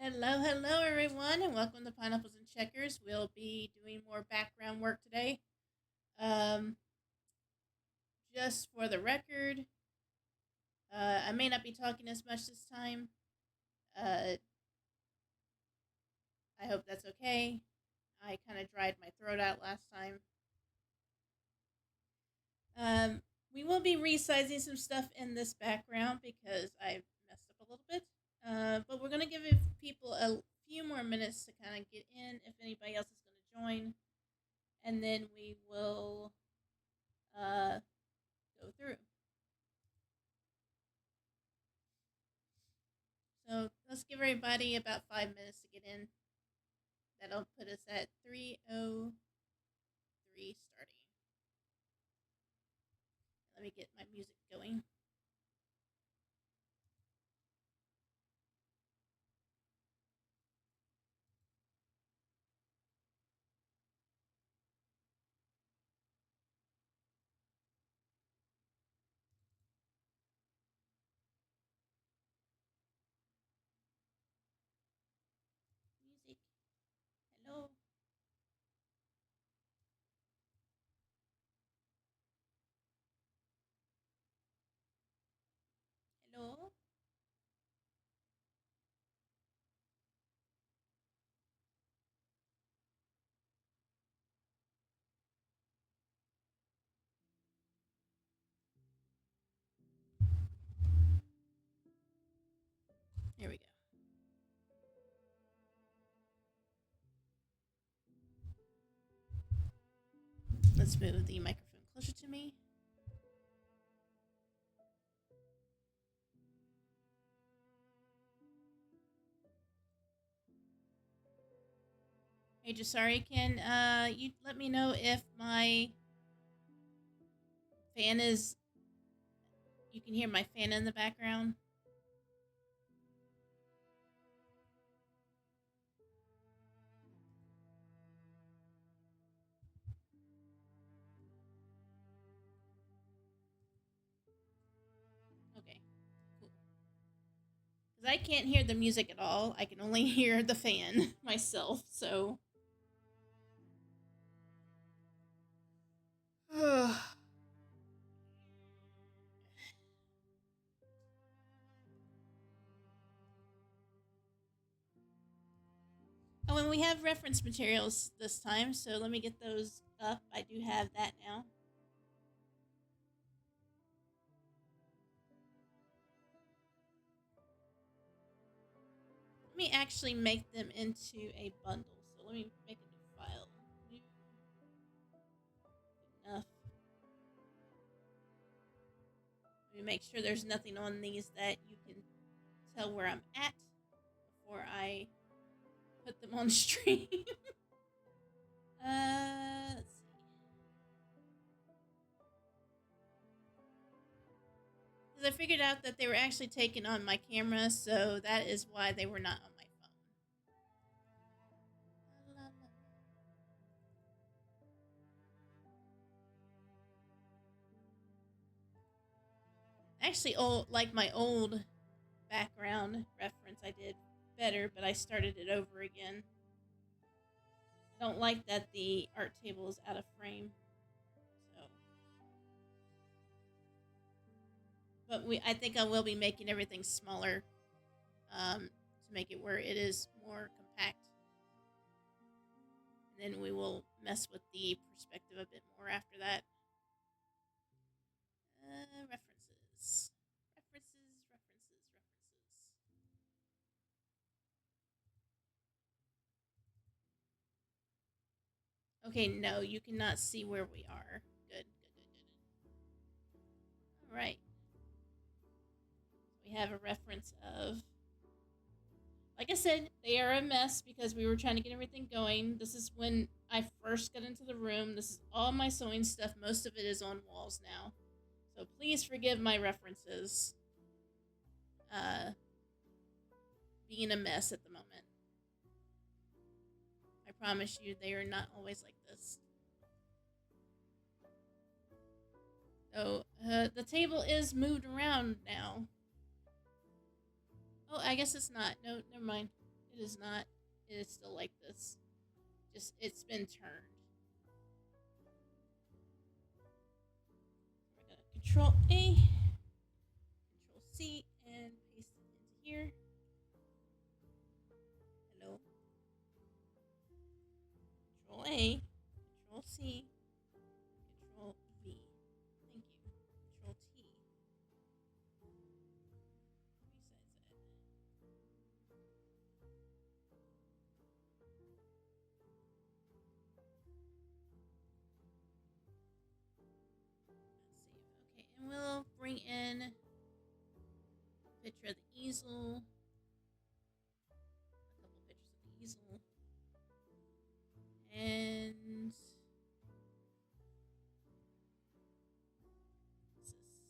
Hello, hello, everyone, and welcome to Pineapples and Checkers. We'll be doing more background work today. Um, just for the record, I may not be talking as much this time. Uh, I hope that's okay. I kind of dried my throat out last time. Um, we will be resizing some stuff in this background because I messed up a little bit. But we're gonna give people a few more minutes to kind of get in if anybody else is gonna join, and then we will uh, go through. So let's give everybody about 5 minutes to get in. That'll put us at 3:03 starting. Let me get my music going. Music. Hello. Hello. Here we go. Let's move the microphone closer to me. Hey, Jasari, can you let me know if my fan is? You can hear my fan in the background. Okay, cool. Because I can't hear the music at all. I can only hear the fan myself. So. Oh, and we have reference materials this time, so let me get those up. I do have that now. Let me actually make them into a bundle. So let me make a new file. New enough. Let me make sure there's nothing on these that you can tell where I'm at before I put them on stream. Let's see. Because I figured out that they were actually taken on my camera, so that is why they were not on my phone. Actually, old like my old background reference, I did better, but I started it over again. I don't like that the art table is out of frame. So, but I think I will be making everything smaller, to make it where it is more compact. And then we will mess with the perspective a bit more after that. References. References. Okay, no, you cannot see where we are. Good. All right. We have a reference of, like I said, they are a mess because we were trying to get everything going. This is when I first got into the room. This is all my sewing stuff. Most of it is on walls now. So please forgive my references uh, being a mess at the moment. I promise you they are not always like this. So the table is moved around now. Oh, I guess it's not. No, never mind. It is not. It is still like this. Just it's been turned. We're gonna Control A, Control C, and paste it into here. Hello. Control A, Control C, Control V. Thank you. Control T. Resize that. Save. Okay, and we'll bring in a picture of the easel. A couple pictures of the easel. And what's this?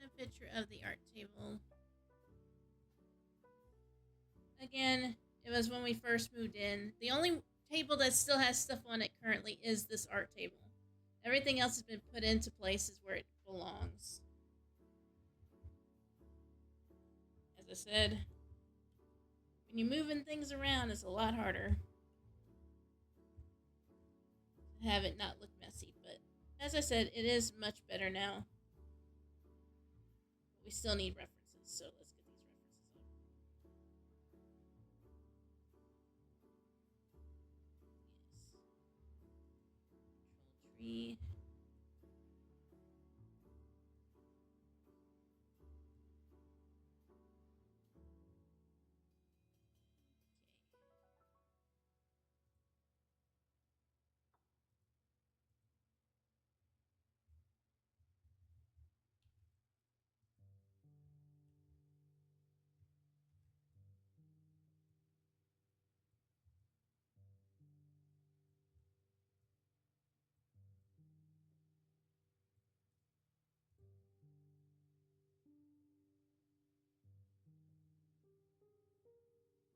And a picture of the art table. Again, it was when we first moved in. The only table that still has stuff on it currently is this art table. Everything else has been put into places where it belongs. As I said, when you're moving things around, it's a lot harder to have it not look messy. But as I said, it is much better now. But we still need references, so let's get these references up. Yes.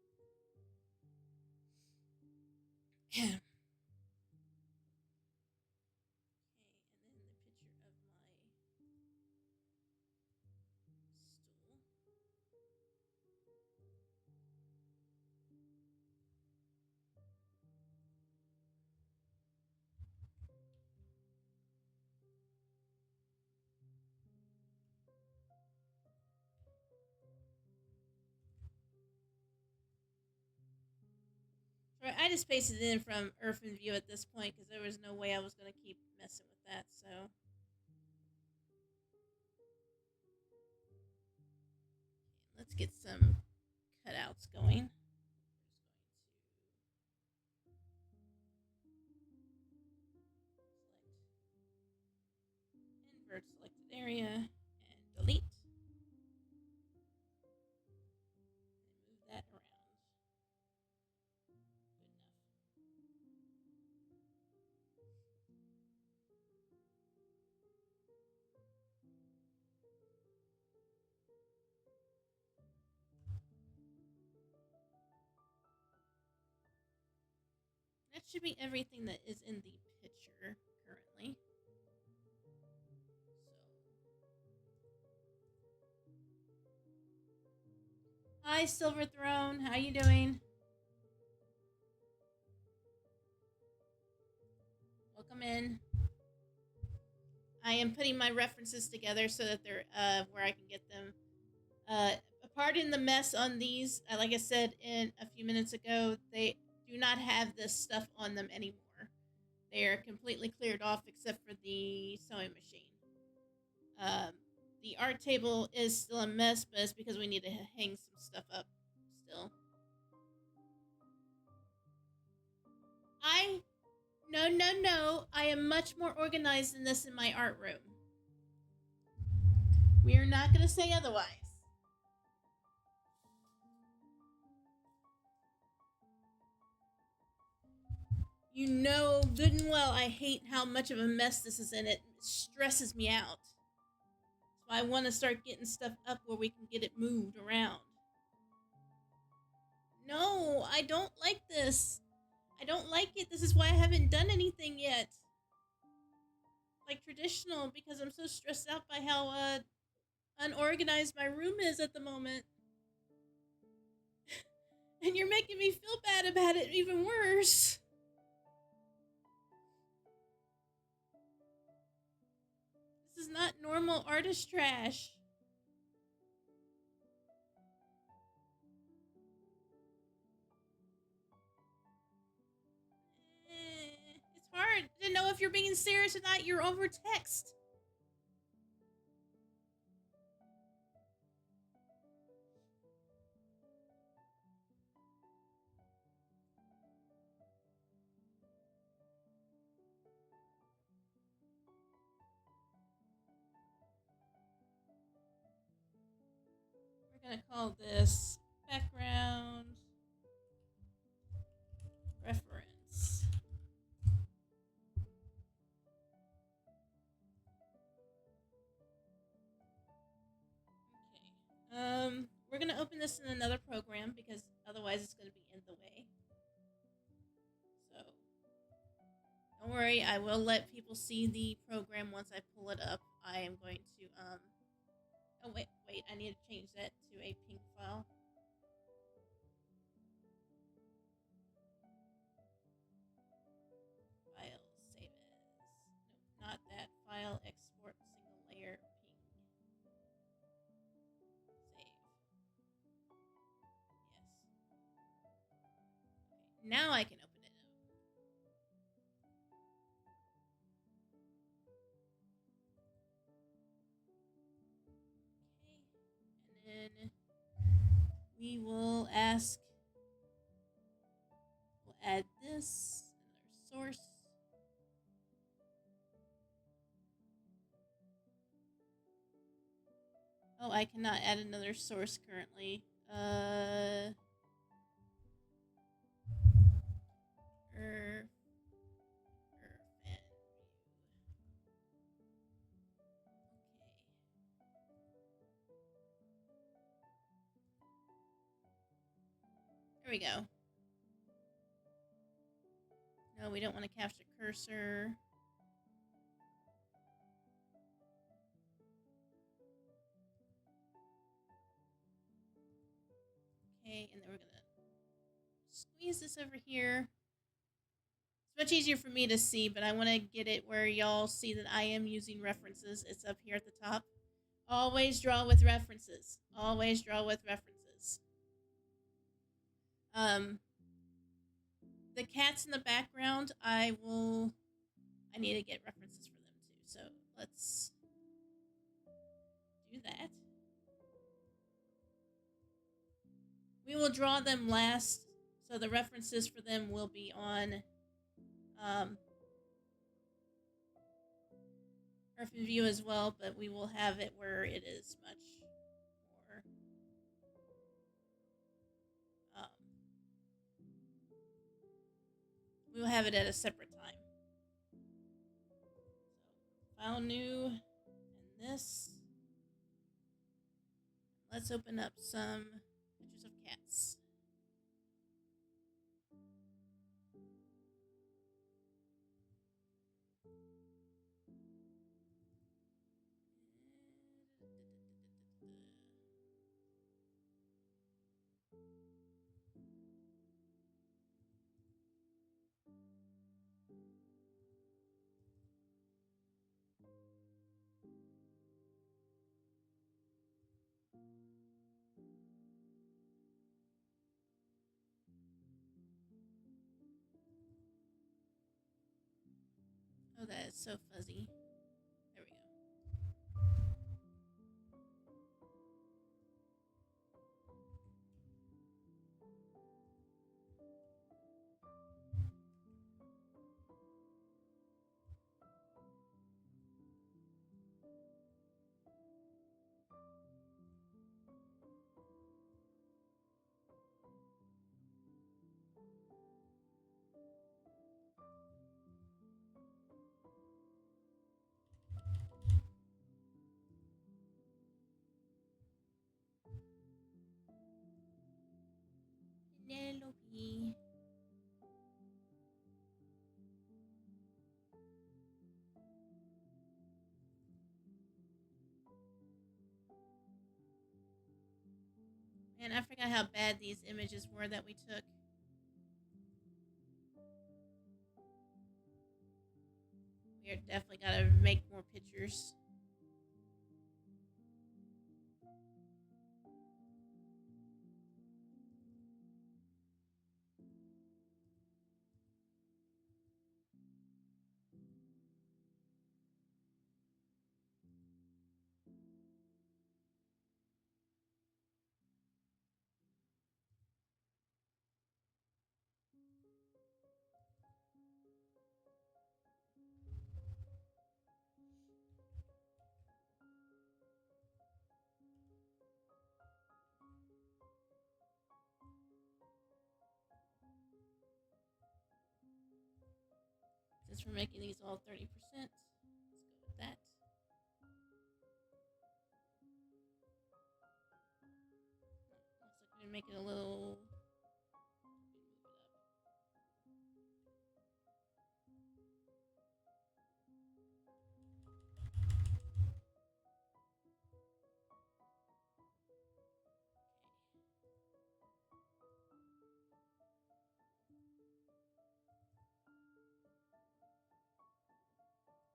Control tree. Okay. And then the picture of my stool. Right, I just pasted it in from Earthen View at this point because there was no way I was going to keep messing with that. So let's get some cutouts going. Invert selected area and delete. And move that around. That should be everything that is in the picture currently. So, hi Silver Throne, how you doing? Welcome in. I am putting my references together so that they're where I can get them. Pardon the mess on these. Like I said in a few minutes ago, they do not have this stuff on them anymore. They are completely cleared off except for the sewing machine. The art table is still a mess, but it's because we need to hang some stuff up still. No. I am much more organized than this in my art room. We are not going to say otherwise. You know good and well I hate how much of a mess this is in. It stresses me out. So I want to start getting stuff up where we can get it moved around. No, I don't like this. I don't like it. This is why I haven't done anything yet. like traditional because I'm so stressed out by how unorganized my room is at the moment. And you're making me feel bad about it even worse. This is not normal artist trash. It's hard to know if you're being serious or not. You're over text. We're gonna call this background reference. Okay. We're gonna open this in another program because otherwise it's gonna be in the way. So don't worry, I will let people see the program once I pull it up. I am going to oh wait, I need to change that to a pink file. File save as. No, not that file. Export single layer ping. Save. Yes. Okay, now I can open it up. Okay, and then we will ask. We'll add this another source. Oh, I cannot add another source currently. Er, fan view. Okay. There we go. No, we don't want to capture cursor. Okay, and then we're gonna squeeze this over here. It's much easier for me to see, but I want to get it where y'all see that I am using references. It's up here at the top. Always draw with references. Always draw with references. Um, the cats in the background, I need to get references for them too. So let's do that. We will draw them last, so the references for them will be on Earth View as well, but we will have it where it is much more. Um, we will have it at a separate time. So, file new, and this. Let's open up some pictures of cats. Oh, that is so fuzzy. There we go. And I forgot how bad these images were that we took. We are definitely gotta make more pictures. Since we're making these all 30%, let's go with that. Looks like we make it a little.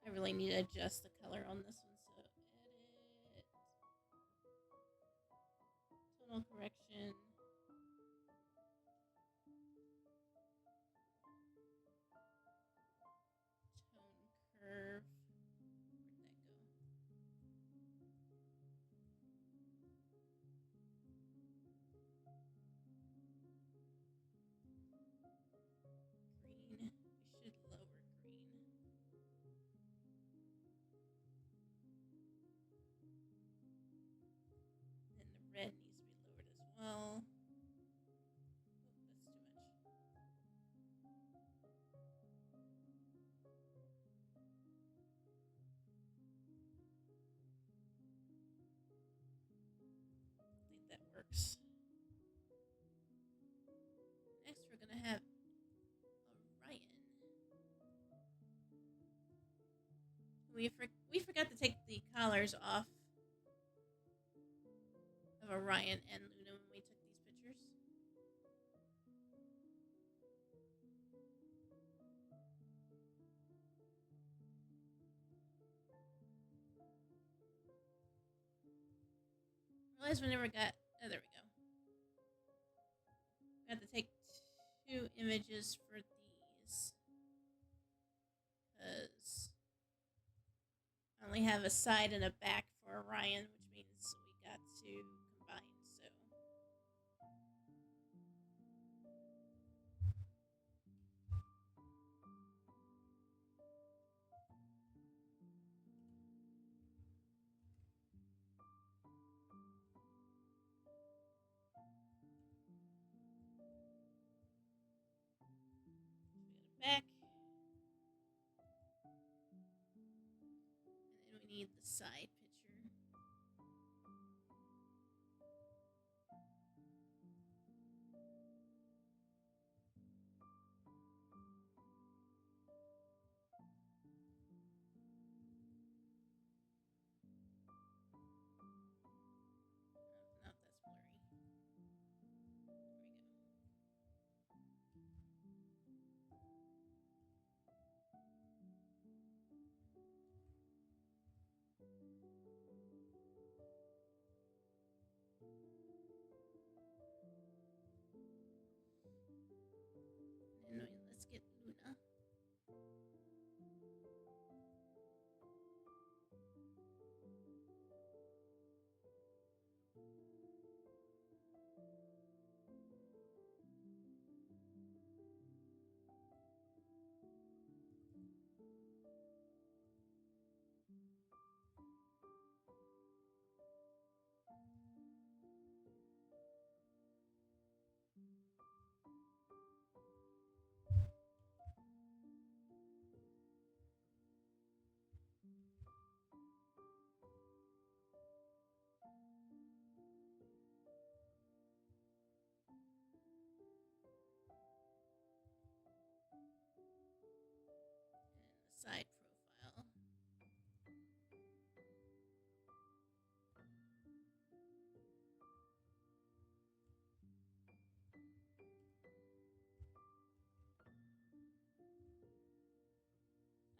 I really need to adjust the color on this one, so edit, tonal correction, tone curve. Where'd that go? Green. We should lower green. And the red needs to be lowered as well. Oh, that's too much. I think that works. Next, we're gonna have Orion. We forgot to take the collars off of Orion and Luna when we took these pictures. Realized we never got. Oh, there we go. We have to take 2 images for these because I only have a side and a back for Orion, which means we got to combine. So we got a back, and then we need the side picture. No, that's blurry. There we go.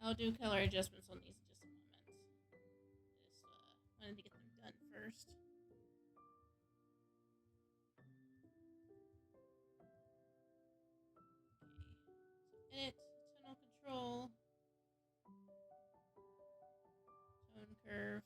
I'll do color adjustments on these in just a moment. Just wanted to get them done first. Okay, so edit, tonal control, tone curve.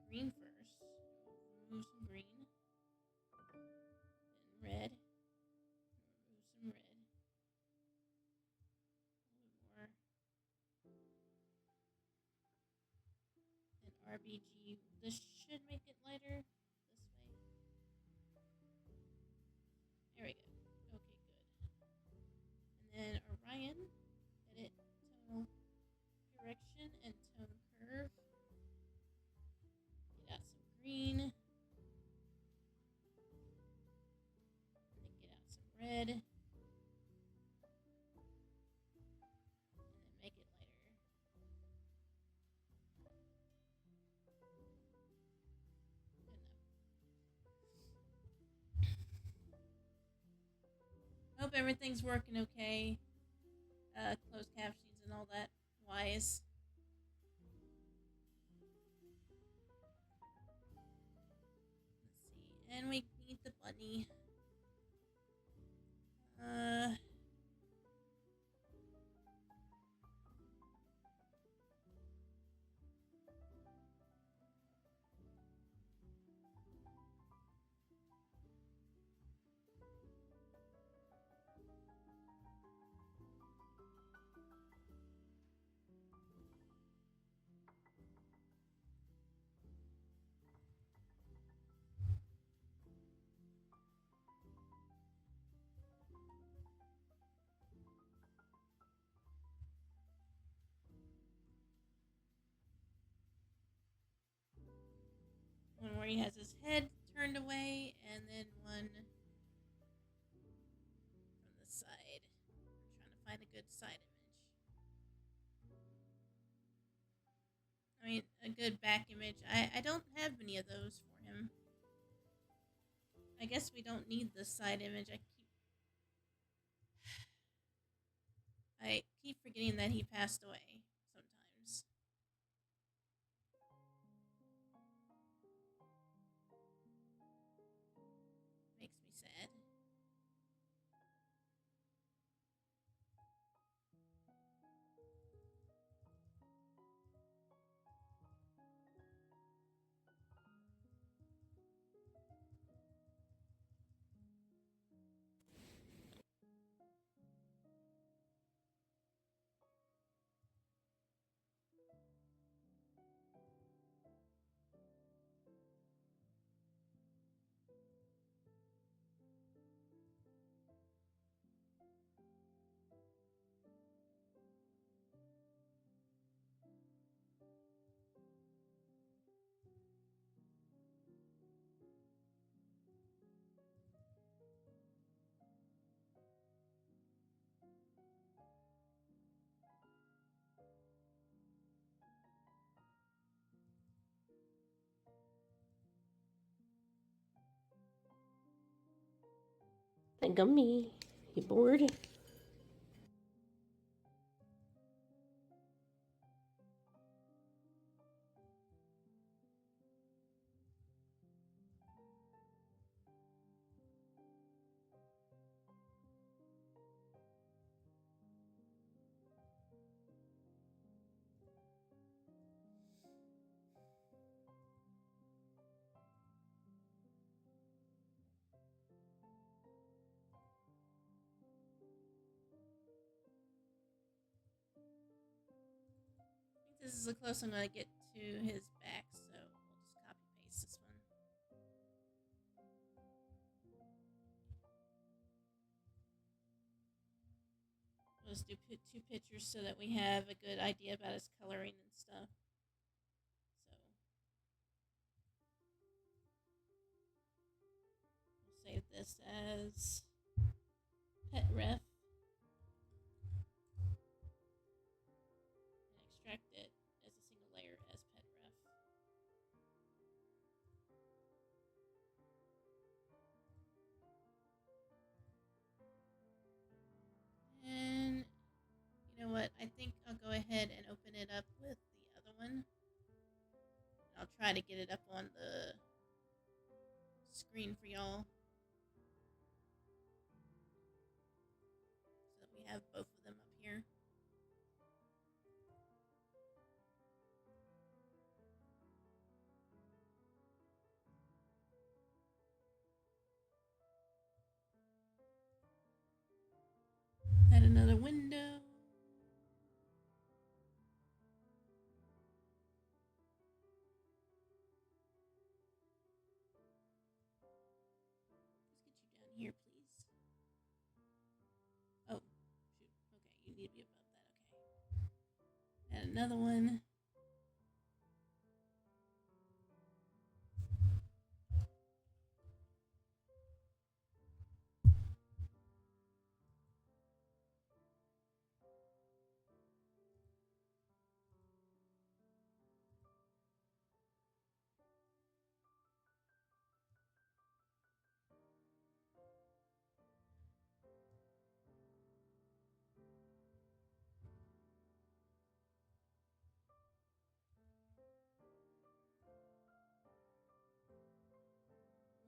Green first. Remove some green. Then red. Remove some red. A little bit more. Then RBG. This should make it lighter. This way. There we go. Okay, good. And then Orion. Edit tonal correction and tone curve. Get out some green. And then get out some red. And then make it lighter. Good enough. Hope everything's working okay. Closed captions and all that wise. Let's see. And we need the bunny. One where he has his head turned away, and then one from the side. I'm trying to find a good side image. I mean, a good back image. I don't have many of those for him. I guess we don't need the side image. I keep forgetting that he passed away sometimes. Makes me sad. Think of me. You bored? I think this is the closest I'm going to get to his back, so we'll just copy paste this one. We'll just do two pictures so that we have a good idea about his coloring and stuff. So we'll save this this as pet ref and extract it as a single layer as pet ref. And you know what? I think I'll go ahead and open it up with the other one. I'll try to get it up on the screen for y'all so that we have both of them up here. Add another window. Let's get you down here, please. Oh, shoot. Okay, you need to be above that. Okay. Add another one.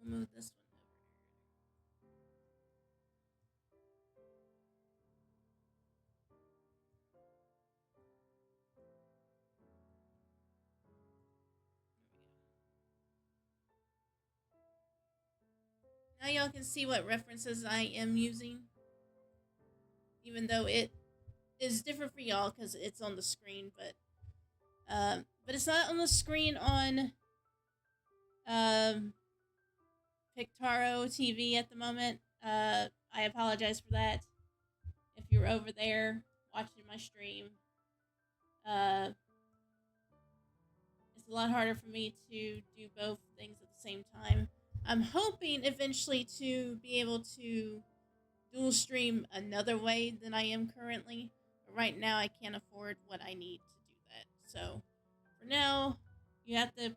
We'll move this one over. Now y'all can see what references I am using, even though it is different for y'all because it's on the screen, but it's not on the screen on Pictaro TV at the moment. I apologize for that. If you're over there watching my stream, it's a lot harder for me to do both things at the same time. I'm hoping eventually to be able to dual stream another way than I am currently. But right now, I can't afford what I need to do that. So, for now, you have to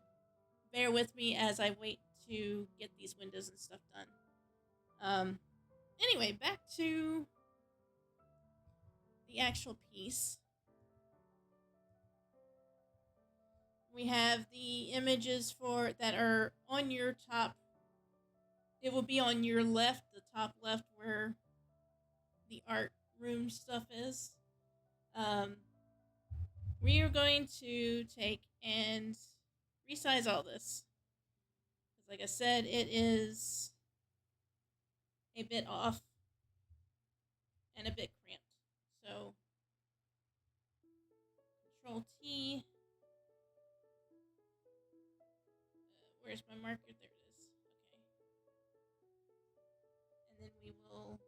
bear with me as I wait to get these windows and stuff done. Anyway, back to the actual piece. We have the images for that are on your top. It will be on your left, the top left, where the art room stuff is. We are going to take and resize all this. Because like I said, it is a bit off and a bit cramped. So, Control T. Where's my marker? There it is. Okay. And then we will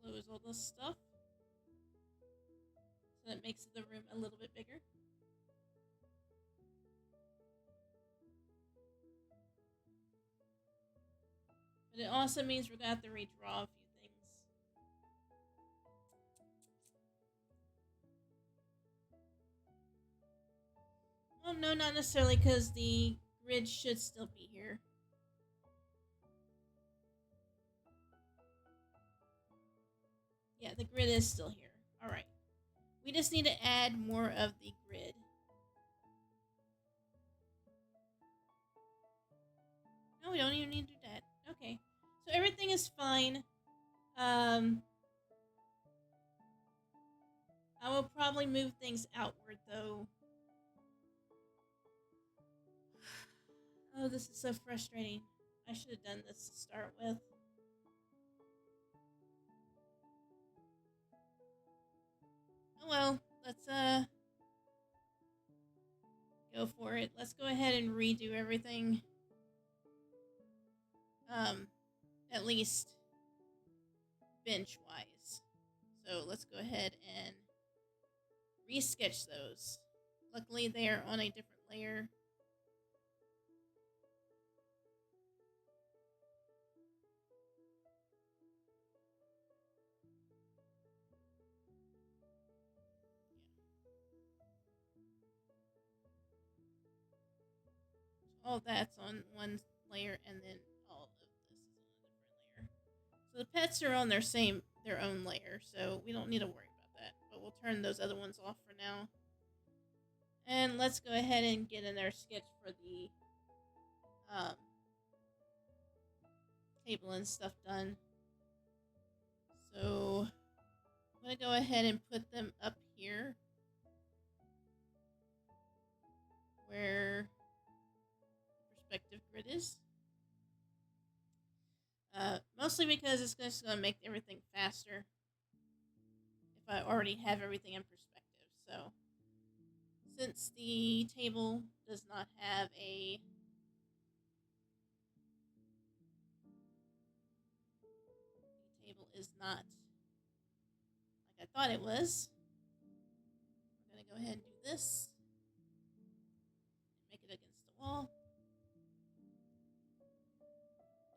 enclose all this stuff. So that makes the room a little bit bigger. But it also means we're going to have to redraw a few things. Well, no, not necessarily, because the grid should still be here. Yeah, the grid is still here. Alright. We just need to add more of the grid. No, we don't even need to do that. Okay. So everything is fine. I will probably move things outward, though. Oh, this is so frustrating. I should have done this to start with. Oh well, let's go for it. Let's go ahead and redo everything. At least bench-wise. So let's go ahead and resketch those. Luckily, they are on a different layer. all that's on one layer, and then all of this is on a different layer. So the pets are on their own layer, so we don't need to worry about that. But we'll turn those other ones off for now. And let's go ahead and get in our sketch for the um, table and stuff done. So I'm going to go ahead and put them up here where the perspective grid is. Mostly because it's just going to make everything faster if I already have everything in perspective. So since the table does not have the table is not like I thought it was, we're going to go ahead and do this and make it against the wall.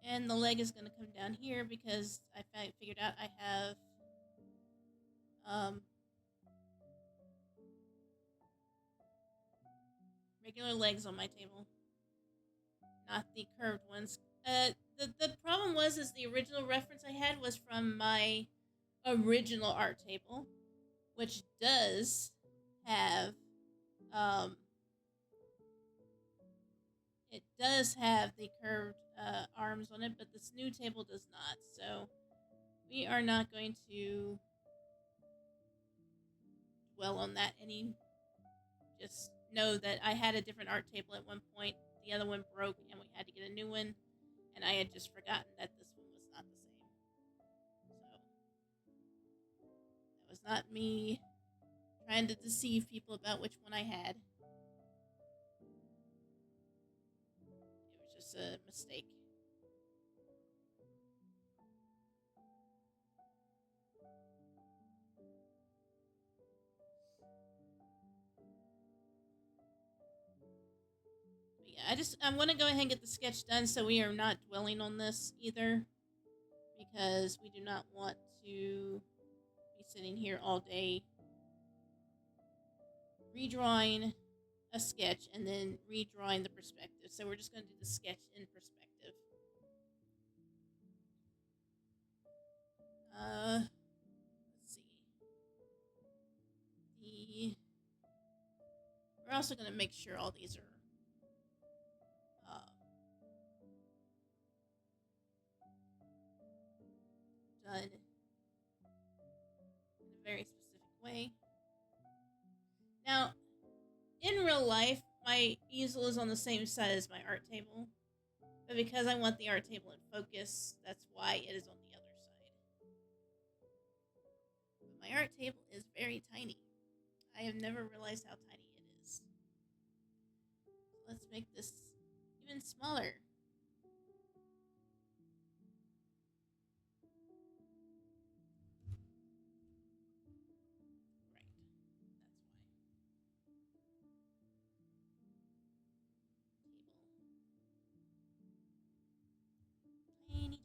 And the leg is going to come down here because I figured out I have regular legs on my table, not the curved ones. The problem was the original reference I had was from my original art table, which does have it does have the curved arms on it, but this new table does not. So we are not going to dwell on that any. Just know that I had a different art table at one point. The other one broke, and we had to get a new one. And I had just forgotten that this one was not the same. So that was not me trying to deceive people about which one I had. It was just a mistake. I'm going to go ahead and get the sketch done so we are not dwelling on this either, because we do not want to be sitting here all day redrawing a sketch and then redrawing the perspective. So we're just going to do the sketch in perspective. Let's see. We're also going to make sure all these are done in a very specific way. Now, in real life, my easel is on the same side as my art table, but because I want the art table in focus, that's why it is on the other side. But my art table is very tiny. I have never realized how tiny it is. So let's make this even smaller. Tiny table.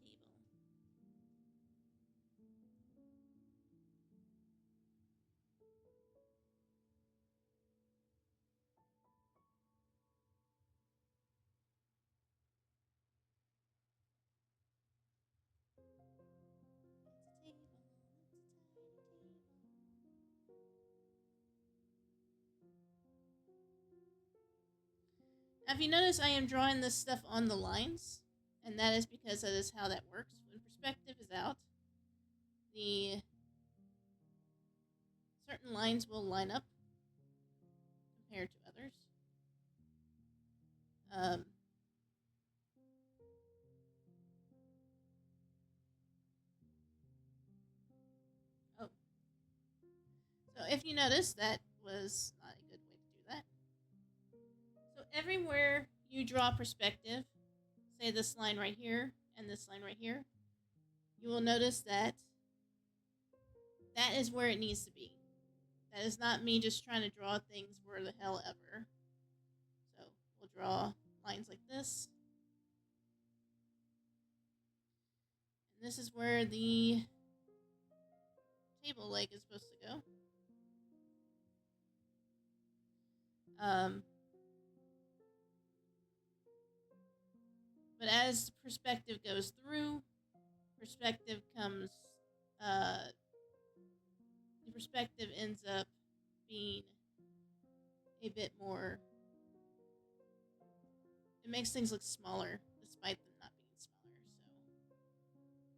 Now, if you notice, I am drawing this stuff on the lines, and that is because that is how that works. When perspective is out, the certain lines will line up compared to others. So if you notice, that was not a good way to do that. So everywhere you draw perspective, say this line right here and this line right here, you will notice that that is where it needs to be. That is not me just trying to draw things where the hell ever. So we'll draw lines like this. And this is where the table leg is supposed to go. But as perspective goes through, perspective comes, uh, the perspective ends up being a bit more. It makes things look smaller, despite them not being smaller. So,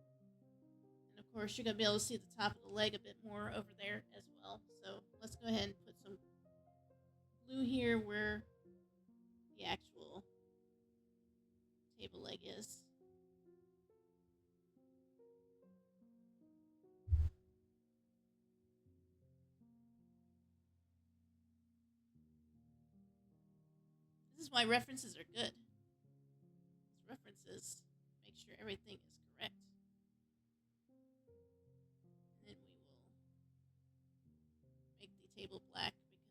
and of course, you're gonna be able to see the top of the leg a bit more over there as well. So let's go ahead and put some glue here where the actual table leg is. This is why references are good. References make sure everything is correct. And then we will make the table black because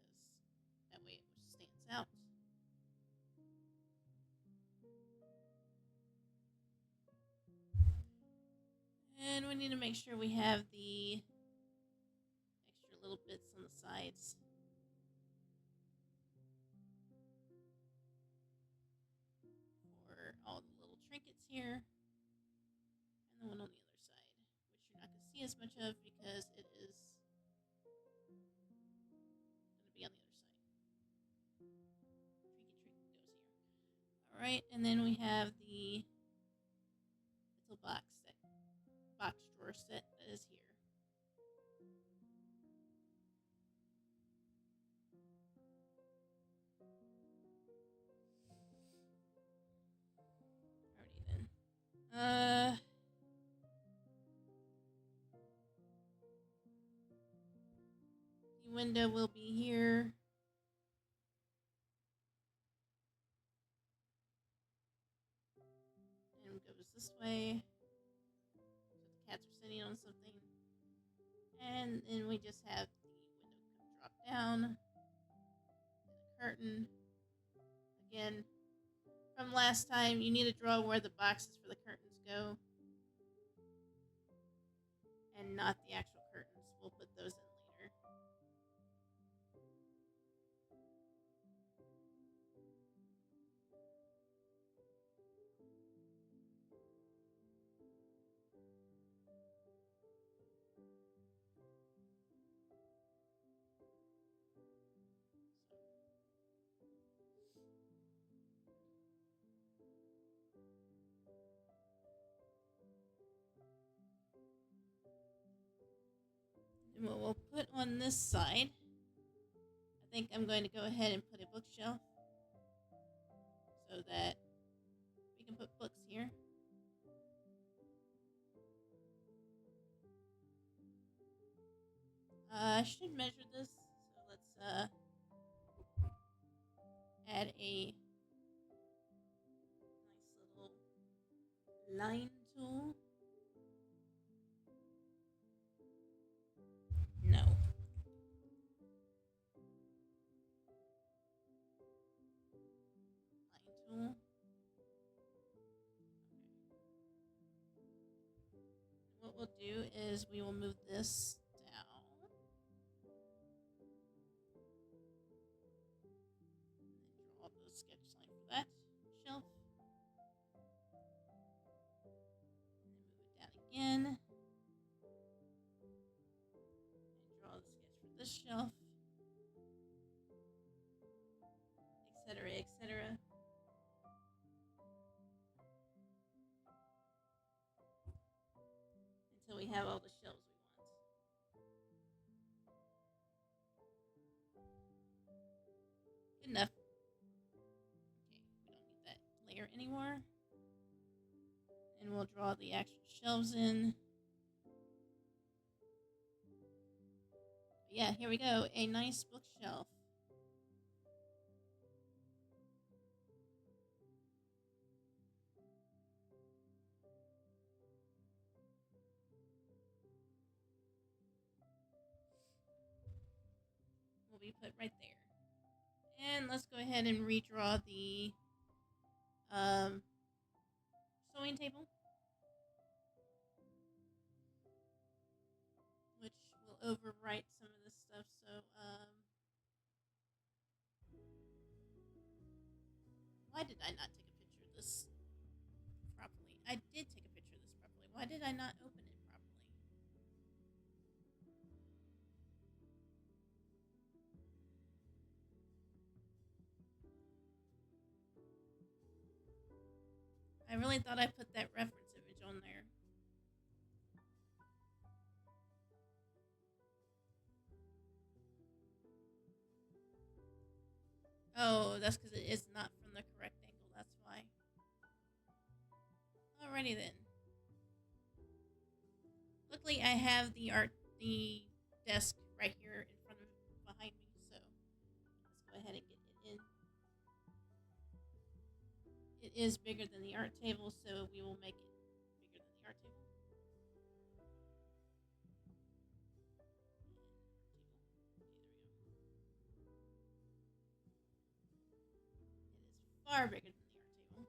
that way it stands out. And we need to make sure we have the extra little bits on the sides. For all the little trinkets here. And the one on the other side, which you're not going to see as much of because it is going to be on the other side. Trinket goes here. Alright, and then we have the little box drawer set that is here. Alrighty then. The window will be here. And goes this way. So the cats are sitting on something. And then we just have the window drop down. And the curtain. Again, from last time, you need to draw where the boxes for the curtains go. And not the actual curtains. We'll put those in later. And what we'll put on this side, I think I'm going to go ahead and put a bookshelf so that we can put books here. I should measure this, so let's add a nice little line tool. No. Line tool. Okay. What we'll do is we will move this down. And then draw the sketch line for that shelf. And then move it down again. And draw the sketch for this shelf. Etc., etc. Until we have all the shelves we want. Good enough. Okay, we don't need that layer anymore. And we'll draw the actual shelves in. But yeah, here we go. A nice bookshelf. Will be put right there. And let's go ahead and redraw the sewing table, which will overwrite some of this stuff. So why did I not take a picture of this? did I not open it properly? I really thought I put that reference image on there. Oh, that's because it is not from the correct angle. That's why. Alrighty then. Luckily, I have the desk right here in front of behind me, so let's go ahead and get it in. It is bigger than the art table, so we will make it bigger than the art table. Far bigger than the art table.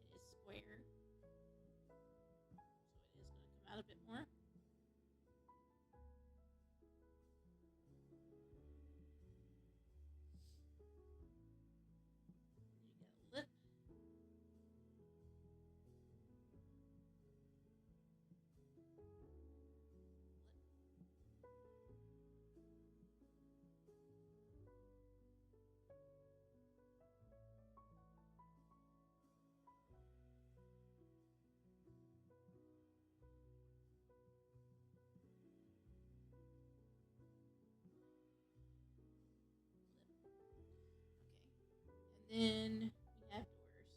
It is square, so it is going to come out a bit more. You got a lip. Okay. And then we have doors.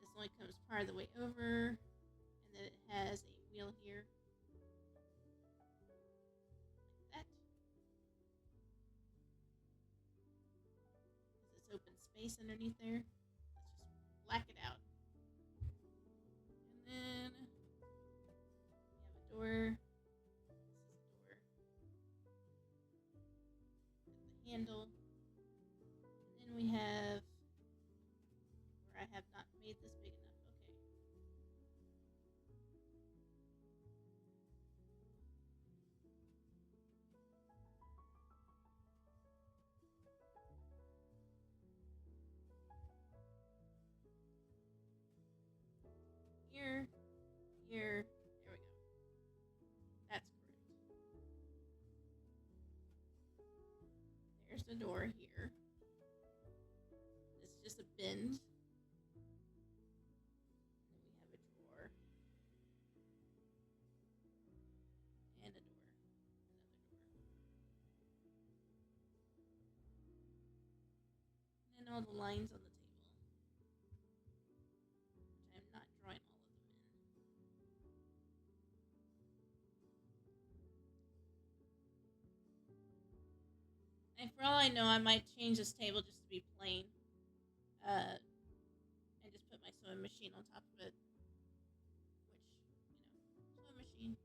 This only comes part of the way over, and then it has a wheel here. Like that. Because it's open space underneath there. Let's just black it out. And then we have a door. This is a door. Got the handle. And then we have where I have not made this big enough. Okay. Here, here, there we go. That's correct. There's the door here. This is just a bend. Then we have a drawer. And a door. Another door. And then all the lines on the table. Which I'm not drawing all of them in. And for all I know, I might change this table just to be plain. And just put my sewing machine on top of it. Which, sewing machine.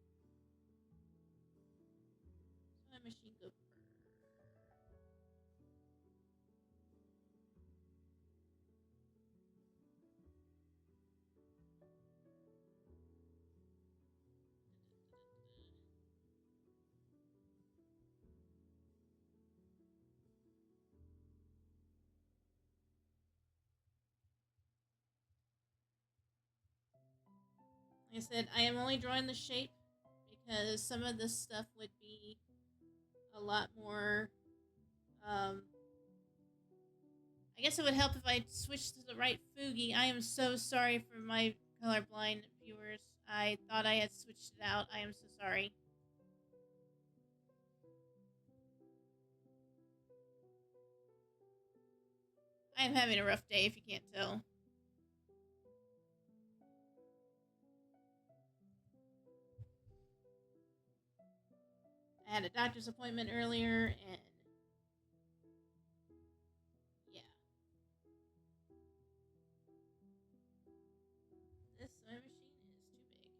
Sewing machine go first. Like I said, I am only drawing the shape because some of this stuff would be a lot more. I guess it would help if I switched to the right Fugi. I am so sorry for my colorblind viewers. I thought I had switched it out. I am so sorry. I am having a rough day if you can't tell. I had a doctor's appointment earlier, and yeah. This sewing machine is too big.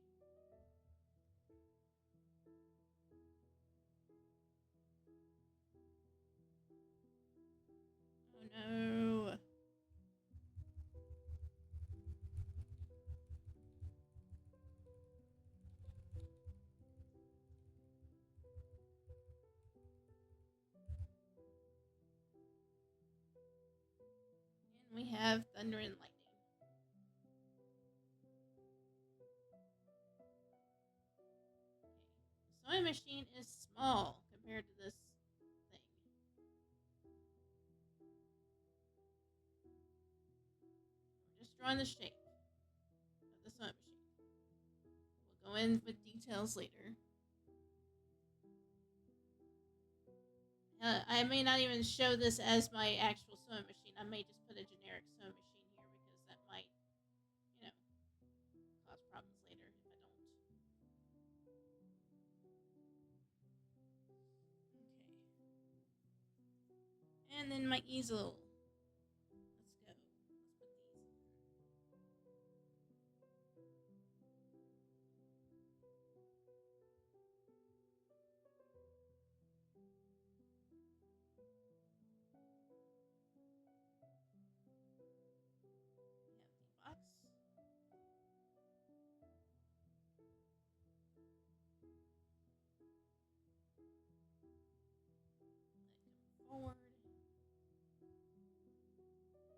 Oh no. And we have thunder and lightning. The sewing machine is small compared to this thing. We're just drawing the shape of the sewing machine. We'll go in with details later. I may not even show this as my actual sewing machine. I may just put a generic sewing machine here because that might, cause problems later if I don't. Okay. And then my easel. Let's go. Let's put these in. We have the box. Let it come forward.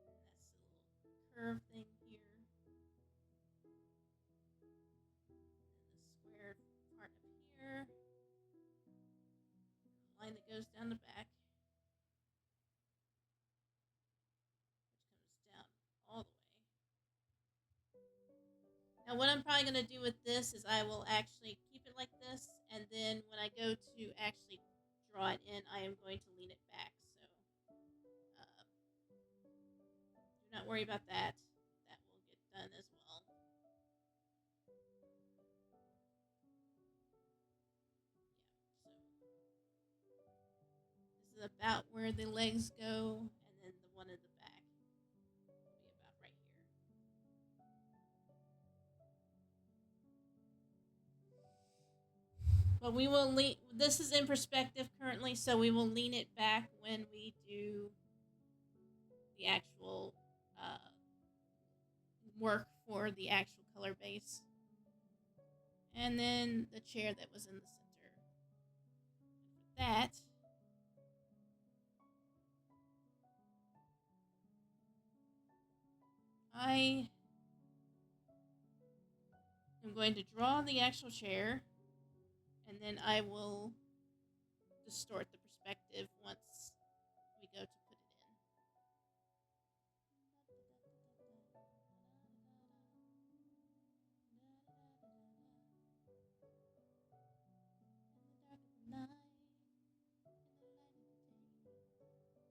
That's the little curve thing here. And the square part up here. And the line that goes down the back. Which comes down all the way. Now what I'm probably going to do with this is I will actually keep it like this, and then when I go to actually draw it in, I am going to lean it back. So do not worry about that. That will get done as well. Yeah, so this is about where the legs go, and then the one in the back will be about right here. But we will lean. This is in perspective currently, so we will lean it back when we do the actual work for the actual color base. And then the chair that was in the center. With that, I am going to draw the actual chair, and then I will distort the perspective once we go to put it in. In the dark of the night, in the light of the day.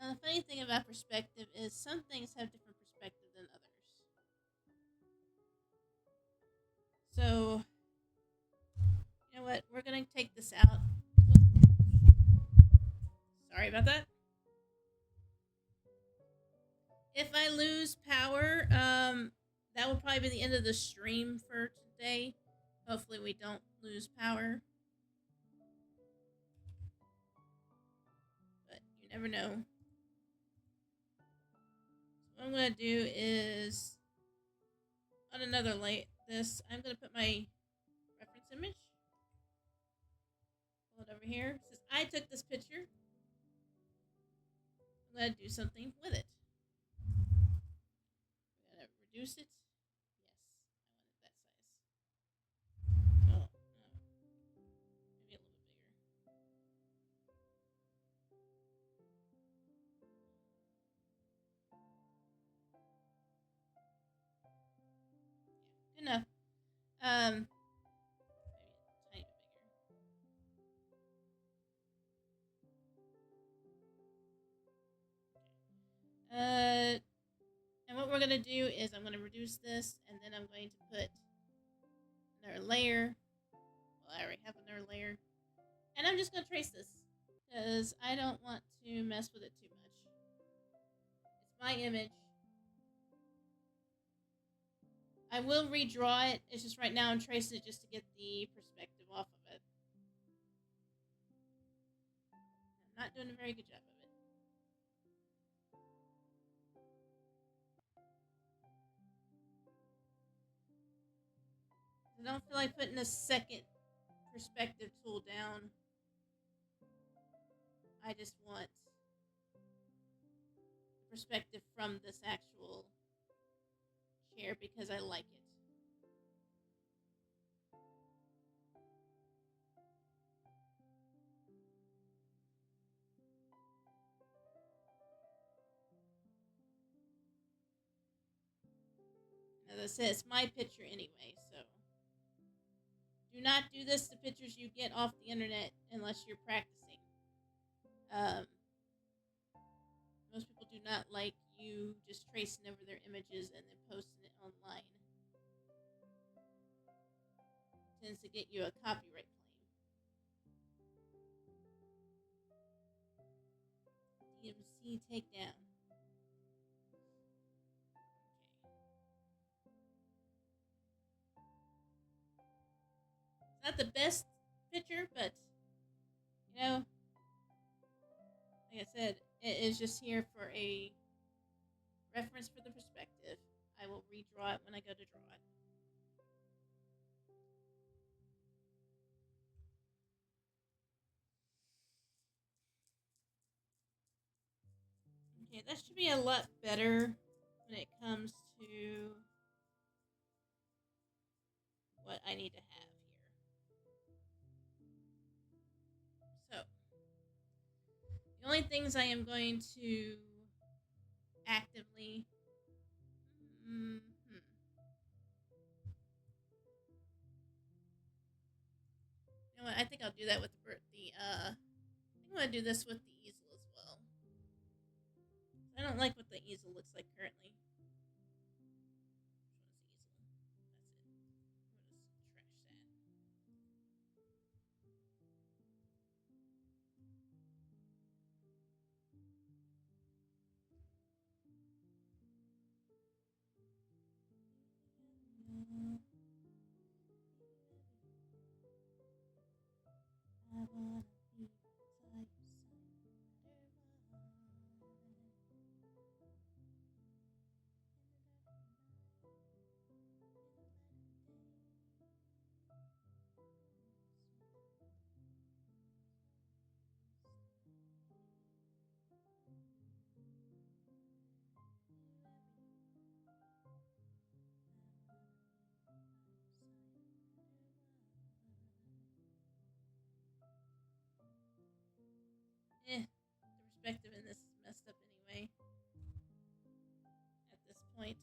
Now, the funny thing about perspective is some things have different perspective than others. So, you know what? We're going to take this out. Sorry about that. If I lose power, that will probably be the end of the stream for today. Hopefully we don't lose power. But you never know. So what I'm going to do is, on another light, I'm going to put my reference image. Pull it over here. Since I took this picture, I'm going to do something with it. We're going to reduce it. Yes, I wanted that size. Oh, no. Maybe a little bit bigger. Maybe a tiny bit bigger. And what we're gonna do is I'm gonna reduce this, and then I'm going to put another layer. Well, I already have another layer, and I'm just gonna trace this because I don't want to mess with it too much. It's my image. I will redraw it. It's just right now I'm tracing it just to get the perspective off of it. I'm not doing a very good job of it. I don't feel like putting a second perspective tool down. I just want the perspective from this actual chair because I like it. As I said, it's my picture anyway, so do not do this to pictures you get off the internet unless you're practicing. Most people do not like you just tracing over their images and then posting it online. It tends to get you a copyright claim. DMC takedown. It's not the best picture, but you know, like I said, it is just here for a reference for the perspective. I will redraw it when I go to draw it. Okay, that should be a lot better when it comes to what I need to have here. So, the only things I am going to actively... You know what? I think I'll do that with I think I'm gonna do this with the easel as well. I don't like what the easel looks like currently. Which one is the easel? That's it. I'm gonna just trash that. I wanna be beside you, no matter the perspective in this is messed up anyway. At this point.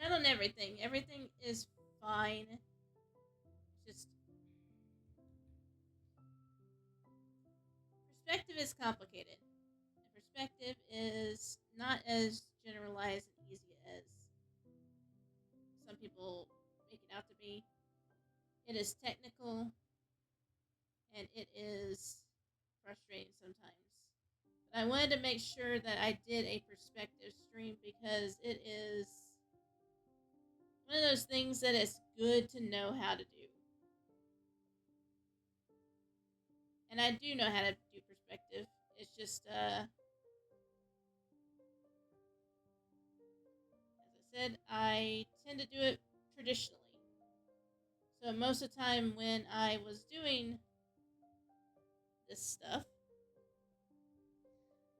Not on everything. Everything is fine. Just perspective is complicated. And perspective is not as generalized and easy as some people make it out to be. It is technical and it is frustrating sometimes. But I wanted to make sure that I did a perspective stream because it is one of those things that it's good to know how to do. And I do know how to do perspective. It's just, as I said, I tend to do it traditionally. So most of the time when I was doing this stuff,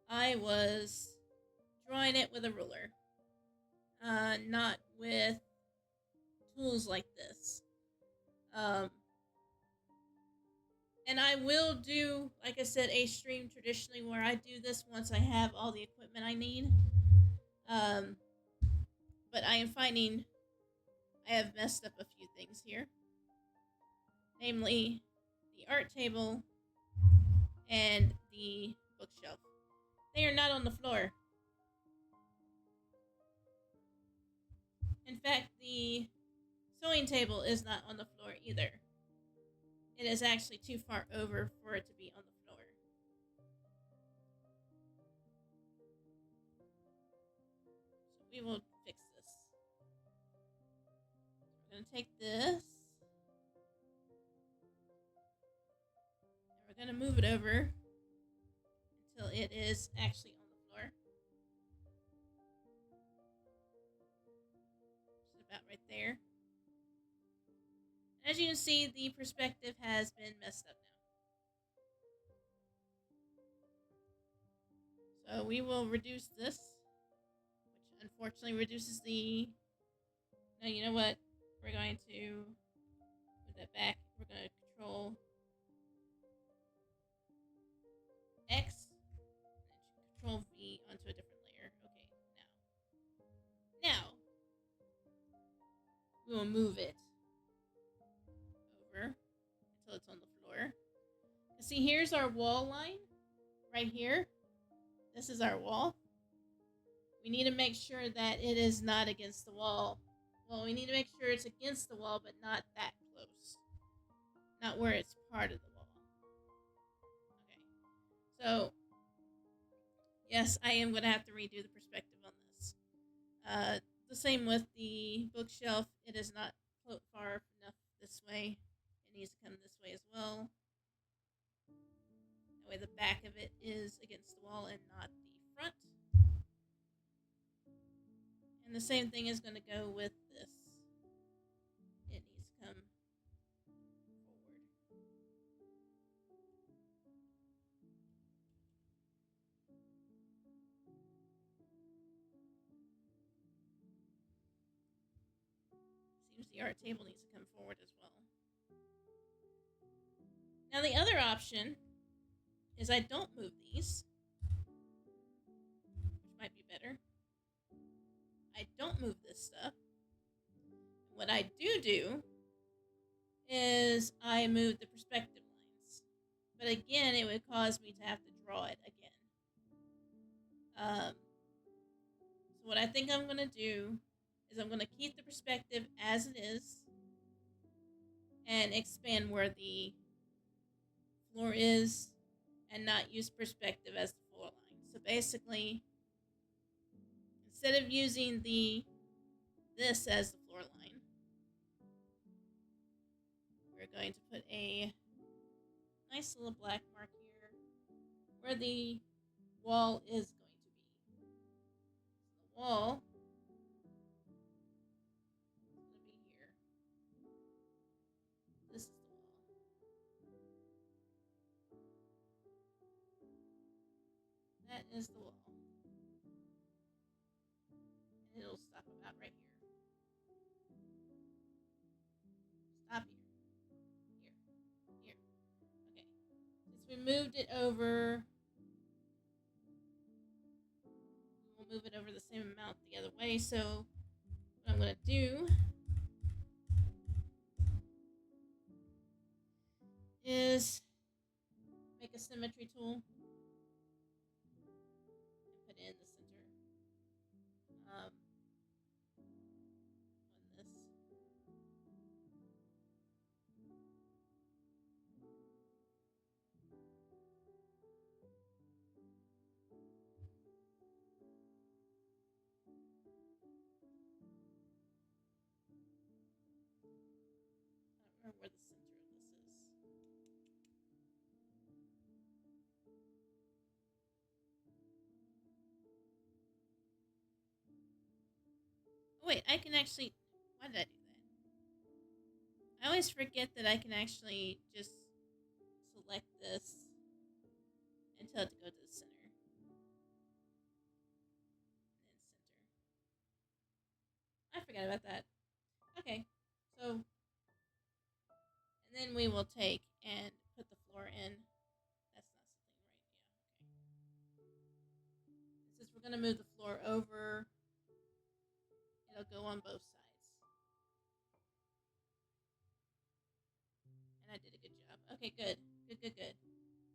I was drawing it with a ruler, not with tools like this. And And I will do, like I said, a stream traditionally where I do this once I have all the equipment I need. Um, but I am finding I have messed up a few things here. Namely, the art table and the bookshelf. They are not on the floor. In fact, the sewing table is not on the floor either. It is actually too far over for it to be on the floor. So we will fix this. We're going to take this. And we're going to move it over until it is actually on the floor. Just about right there. As you can see, the perspective has been messed up now. So we will reduce this, which unfortunately reduces the... No, you know what? We're going to move that back. We're going to control X and control V onto a different layer. Okay, now we will move it over until it's on the floor. See, here's our wall line right here. This is our wall. We need to make sure that it is not against the wall. Well, we need to make sure it's against the wall, but not that close. Not where it's part of the wall. Okay. So, yes, I am going to have to redo the perspective on this. The same with the bookshelf. It is not far enough this way. It needs to come this way as well. That way the back of it is against the wall and not the front. And the same thing is going to go with this. It needs to come forward. Seems the art table needs to come forward as well. Now the other option is I don't move these, which might be better. I don't move this stuff. What I do is I move the perspective lines. But again, it would cause me to have to draw it again. So what I think I'm going to do is I'm going to keep the perspective as it is and expand where the floor is and not use perspective as the floor line. So basically, instead of using this as the floor line, we're going to put a nice little black mark here where the wall is going to be. So the wall is going to be here. This is the wall. That is the wall. And it'll stop about right here. Stop here. Here. Okay. Since we moved it over, we'll move it over the same amount the other way. So what I'm going to do is make a symmetry tool and put it in the center. On this. I don't remember where the center of this is. Oh, wait, I can actually... Why did I do that? I always forget that I can actually just select this and tell it to go to the center. And then center. I forgot about that. Okay, so... And then we will take and put the floor we're gonna move the floor over. It'll go on both sides. And I did a good job. Okay, good. Good.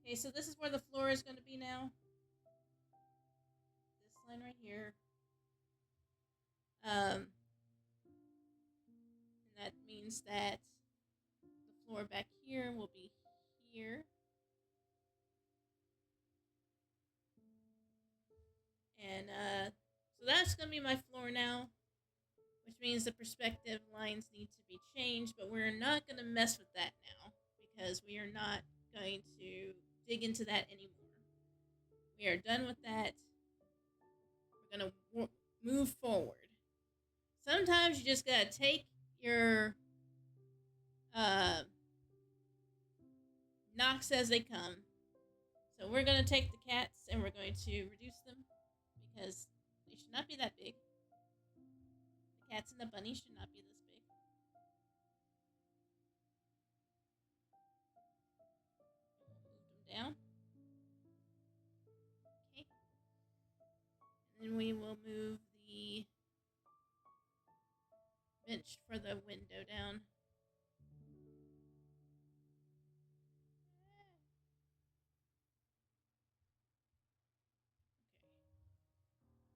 Okay, so this is where the floor is going to be now. This line right here. And that means that the floor back here will be here. And so that's going to be my floor now, which means the perspective lines need to be changed, but we're not going to mess with that now because we are not going to dig into that anymore. We are done with that. We're going to move forward. Sometimes you just got to take your knocks as they come. So we're going to take the cats and we're going to reduce them because they should not be that big. The cats and the bunnies should not be this big. We'll move them down. Okay. And then we will move the bench for the window down.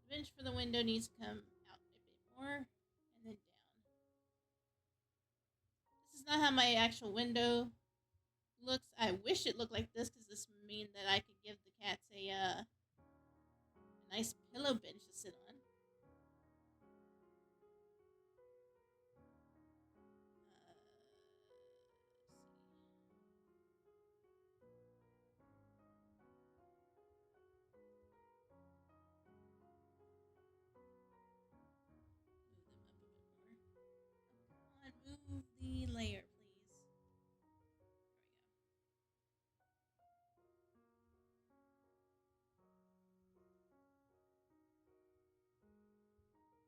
The bench for the window needs to come out a bit more and then down. This is not how my actual window looks. I wish it looked like this because this would mean that I could give the cats a nice pillow bench to sit on. Move the layer, please. There we go.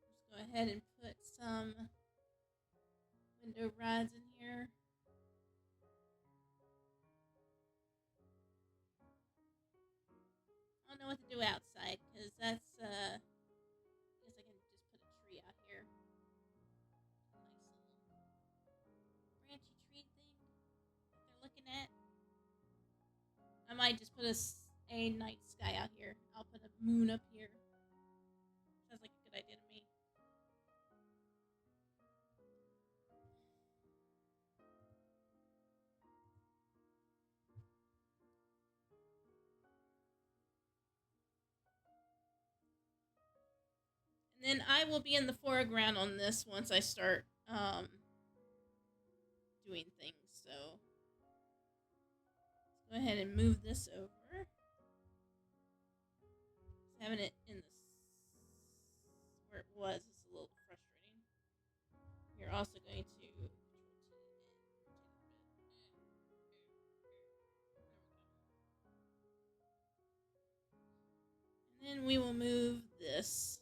Let's go ahead and put some window rods in here. I don't know what to do outside because that's I guess I can just put a tree out here. A nice little branchy tree thing that they're looking at. I might just put a night sky out here. I'll put a moon up here. Sounds like a good idea to me. And then I will be in the foreground on this once I start doing things. So let's go ahead and move this over. Having it in the where it was is a little frustrating. You're also going to and then we will move this.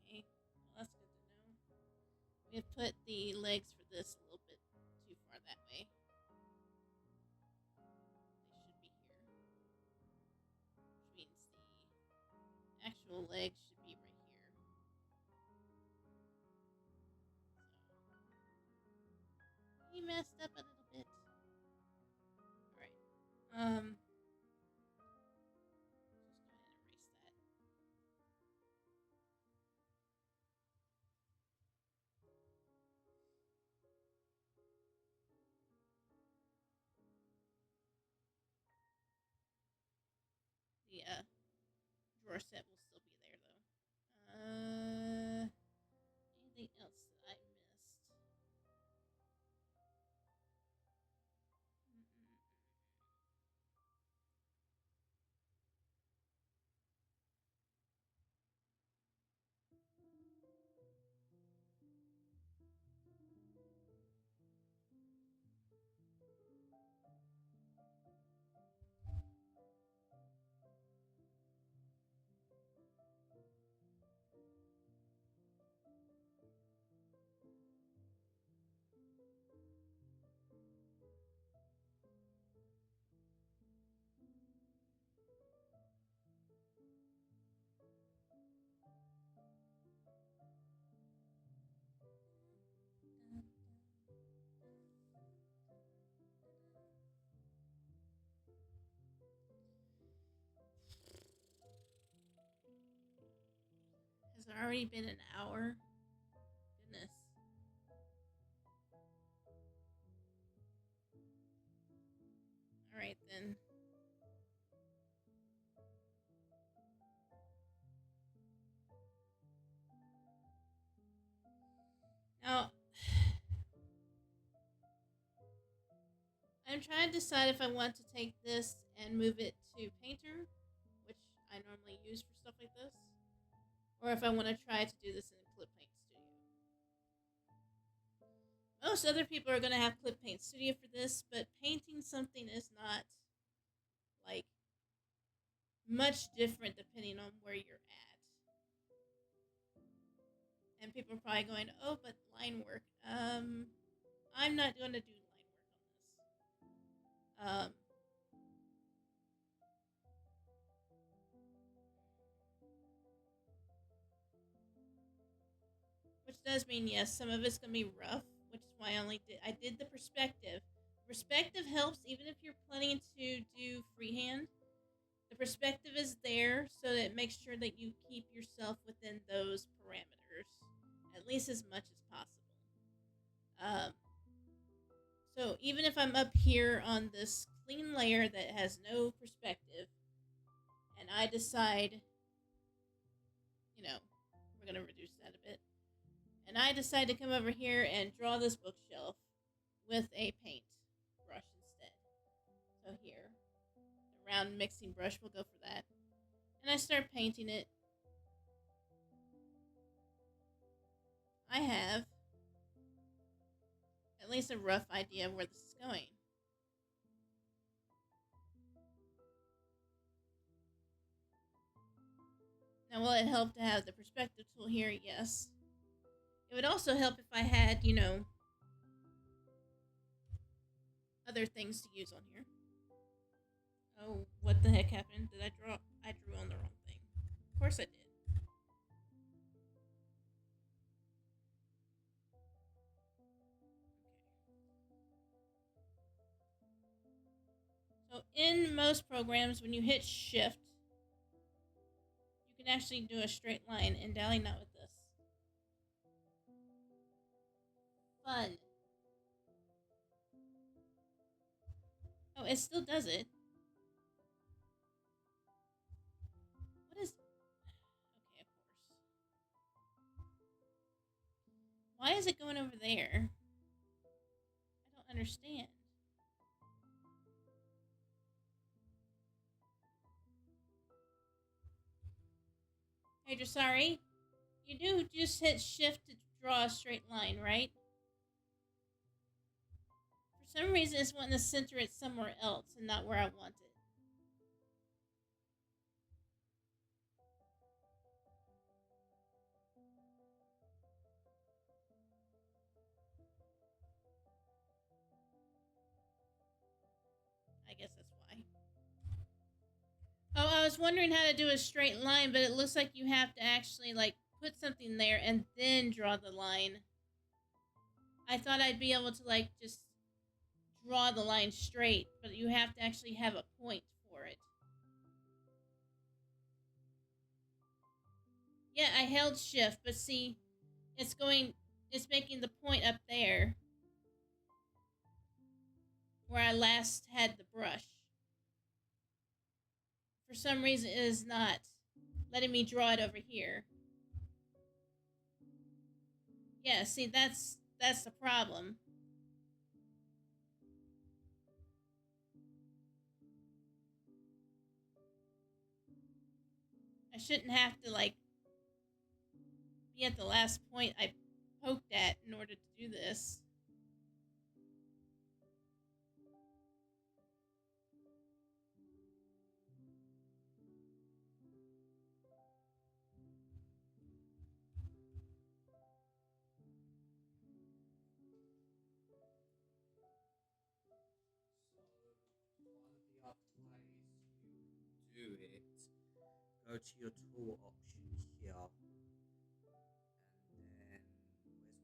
Okay, well, that's good to know. We have put the legs for this a little bit too far that way. They should be here. Which means the actual legs should be right here. So he messed up a little bit. Alright. Just go ahead and erase that. The drawer set will still be there though. Anything else that I missed? already been an hour. Goodness. Alright then. Now, I'm trying to decide if I want to take this and move it to Painter, which I normally use for stuff like this, or if I want to try to do this in Clip Paint Studio. Most other people are going to have Clip Paint Studio for this, but painting something is not, like, much different depending on where you're at. And people are probably going, oh, but line work. I'm not going to do line work on this. Which does mean, yes, some of it's going to be rough, which is why I did the perspective. Perspective helps even if you're planning to do freehand. The perspective is there so that it makes sure that you keep yourself within those parameters, at least as much as possible. So even if I'm up here on this clean layer that has no perspective, and I decide, we're going to reduce that a bit, and I decide to come over here and draw this bookshelf with a paint brush instead. So here, a round mixing brush will go for that. And I start painting it. I have at least a rough idea of where this is going. Now, will it help to have the perspective tool here? Yes. It would also help if I had, other things to use on here. Oh, what the heck happened? Did I draw? I drew on the wrong thing. Of course I did. Okay. So in most programs, when you hit Shift, you can actually do a straight line. In DALL-E, not with this. Fun. Oh, it still does it. What is... Okay, of course. Why is it going over there? I don't understand. Hey, Dressari, you do just hit Shift to draw a straight line, right? For some reason, it's wanting to center it somewhere else and not where I want it. I guess that's why. Oh, I was wondering how to do a straight line, but it looks like you have to actually, put something there and then draw the line. I thought I'd be able to, just draw the line straight, but you have to actually have a point for it. Yeah, I held Shift, but see, it's making the point up there where I last had the brush. For some reason, it is not letting me draw it over here. Yeah, see, that's the problem. I shouldn't have to, be at the last point I poked at in order to do this. Do it, go to your tool options here, and then where's all your other options?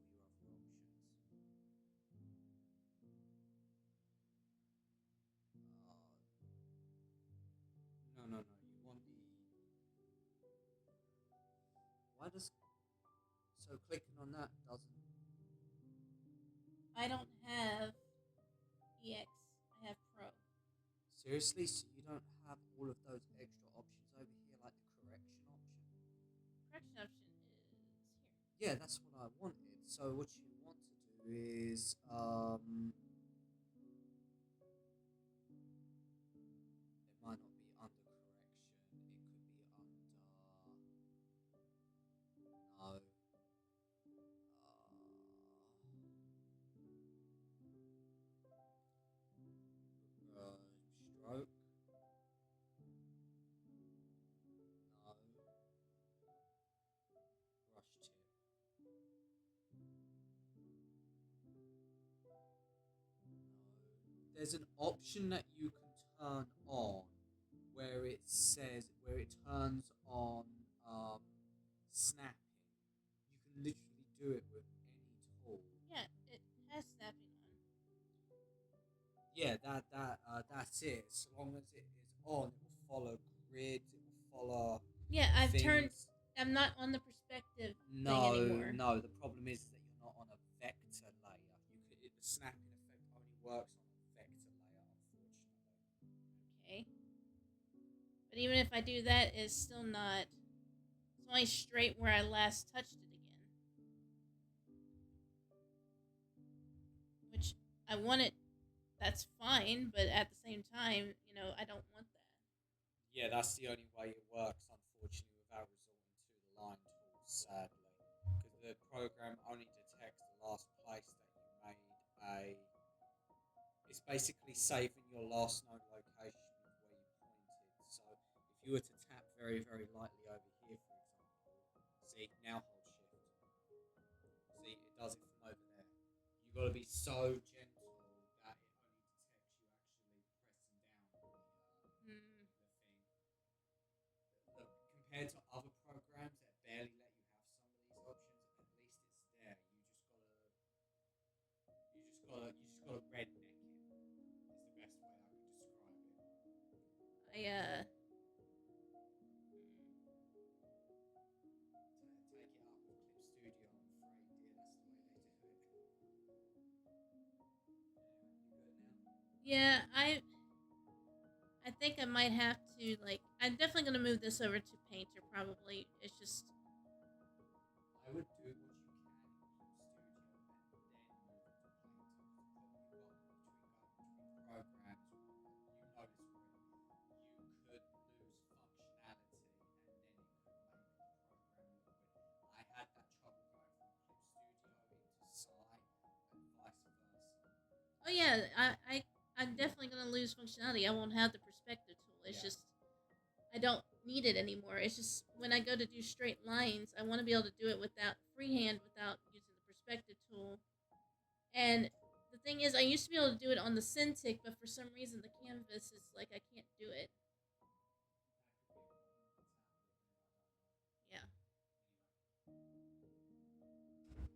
No, you want the... Why does So clicking on that doesn't. I don't have EX. I have Pro. Seriously? So you don't have all of those extra options over here, like the correction option? Correction option is here. Yeah, that's what I wanted. So what you want to do is it might not be under correction. It could be under no. Stroke. No. Brush tip. No. There's an option that you can turn on where it says where it turns on snapping. You can literally do it with any tool. Yeah, it has snapping on. Yeah, that's it. So long as it is on, it will follow grids. It will follow. Yeah, I've turned. things. I'm not on the perspective thing No, anymore. no. The problem is that you're not on a vector layer. The snapping effect only works on a vector layer, unfortunately. Okay. But even if I do that, it's still not. It's only straight where I last touched it again. Which I want it. That's fine, but at the same time, I don't want that. Yeah, that's the only way it works, unfortunately, without resorting to the line tools, sadly. Because the program only detects the last place that you made a. It's basically saving your last known location of where you pointed. So if you were to tap very, very lightly over here, for example, see, now hold shift. See, it does it from over there. You got to be so gentle that it only detects you actually pressing down the thing. Look, compared to other programs that barely let you have some of these options, at least it's there. You just gotta redneck it. Is the best way I could describe it. I Take it up with Clip Studio, I'm afraid, dear. That's the way they do it. You good now? Yeah, I think I might have to I'm definitely gonna move this over to Painter probably. It's just I would do what you can in Clip Studio and then move it to Painter. The problem you've got between going between programs, you notice already, you could lose functionality and then it could make the program look weird. I had that trouble going from Clip Studio into Psy and vice versa. oh yeah, I'm definitely gonna lose functionality. I won't have the perspective tool. It's Yeah. just I don't need it anymore. It's just when I go to do straight lines, I want to be able to do it without freehand without using the perspective tool. And the thing is, I used to be able to do it on the Cintiq, but for some reason the canvas is like I can't do it. That could be a problem with the tablet, then I don't know.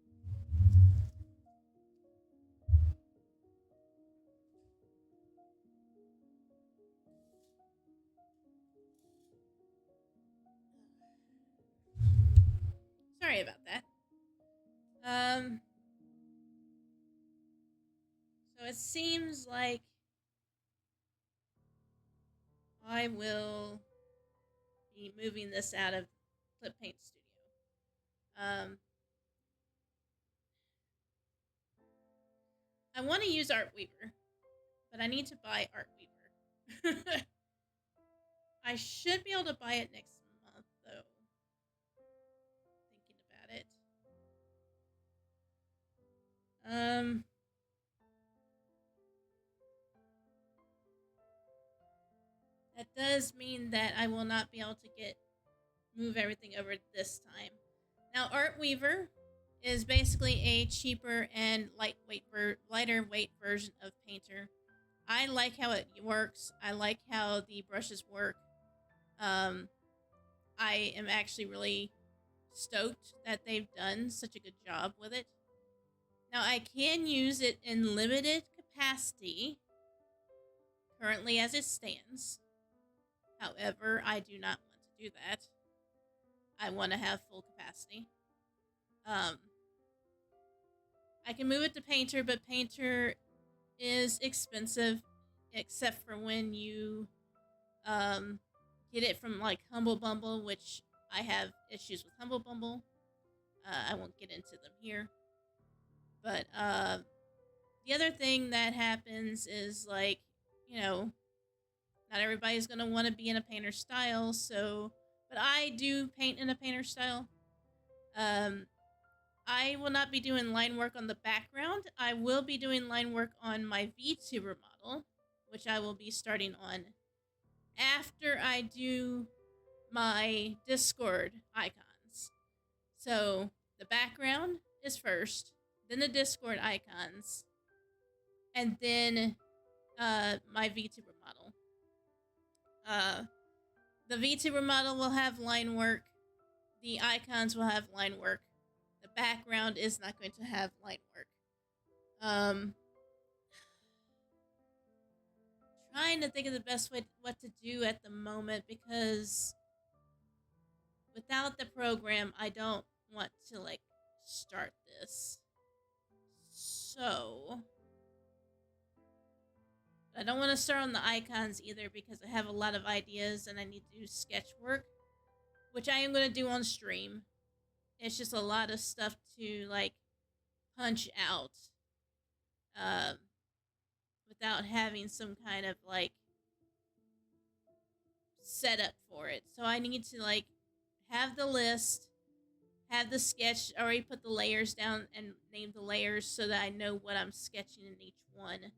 Yeah. Sorry about that. So it seems like I will be moving this out of Clip Paint Studio. I want to use Artweaver, but I need to buy Artweaver. I should be able to buy it next month, though. Thinking about it. That does mean that I will not be able to move everything over this time. Now, Artweaver is basically a cheaper and lighter weight version of Painter. I like how it works. I like how the brushes work. I am actually really stoked that they've done such a good job with it. Now, I can use it in limited capacity, currently as it stands. However, I do not want to do that. I want to have full capacity. Um, I can move it to Painter, but Painter is expensive, except for when you get it from like Humble Bumble, which I have issues with Humble Bumble. I won't get into them here, but the other thing that happens is like, you know, not everybody's gonna want to be in a painter style, so but I do paint in a painter style. Um, I will not be doing line work on the background. I will be doing line work on my VTuber model, which I will be starting on after I do my Discord icons. So the background is first, then the Discord icons, and then my VTuber model. The VTuber model will have line work. The icons will have line work. The background is not going to have line work. Trying to think of the best way what to do at the moment, because without the program, I don't want to like start this. So I don't want to start on the icons either, because I have a lot of ideas and I need to do sketch work, which I am going to do on stream. It's just a lot of stuff to like punch out without having some kind of like setup for it. So I need to like have the list, have the sketch, already put the layers down and name the layers so that I know what I'm sketching in each one.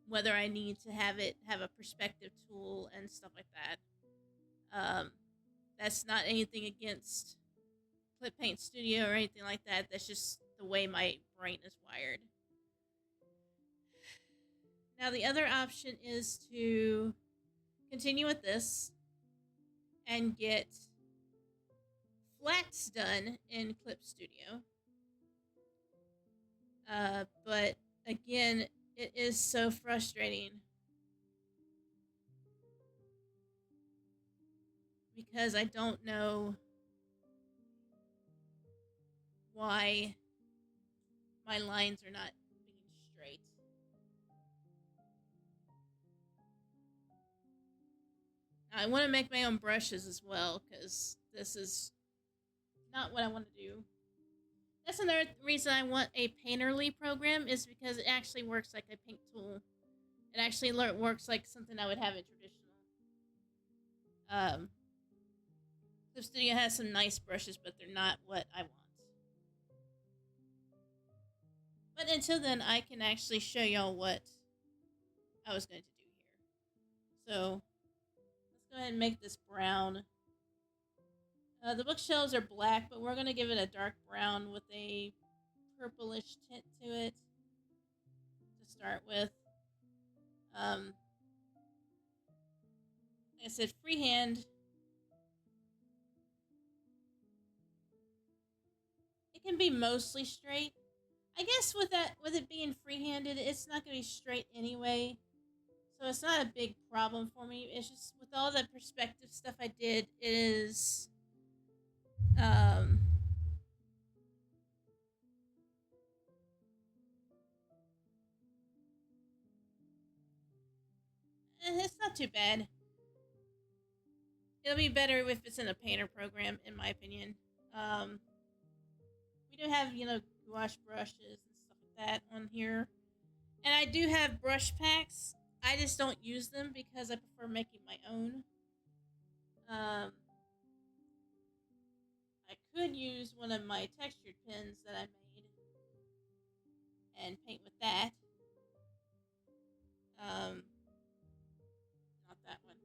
Whether I need to have a perspective tool and stuff like that. That's not anything against Clip Paint Studio or anything like that. That's just the way my brain is wired. Now the other option is to continue with this and get flats done in Clip Studio. But again, it is so frustrating because I don't know why my lines are not being straight. Now, I want to make my own brushes as well, because this is not what I want to do. That's another reason I want a Painterly program, is because it actually works like a paint tool. It actually works like something I would have in traditional. Clip Studio has some nice brushes, but they're not what I want. But until then, I can actually show y'all what I was going to do here. So, let's go ahead and make this brown. The bookshelves are black, but we're going to give it a dark brown with a purplish tint to it to start with. Like I said, freehand. It can be mostly straight. I guess with it being free-handed, it's not going to be straight anyway. So it's not a big problem for me. It's just with all the perspective stuff I did, it is it's not too bad. It'll be better if it's in a painter program, in my opinion. We do have, gouache brushes and stuff like that on here. And I do have brush packs. I just don't use them because I prefer making my own. I could use one of my textured pens that I made and paint with that. Not that one.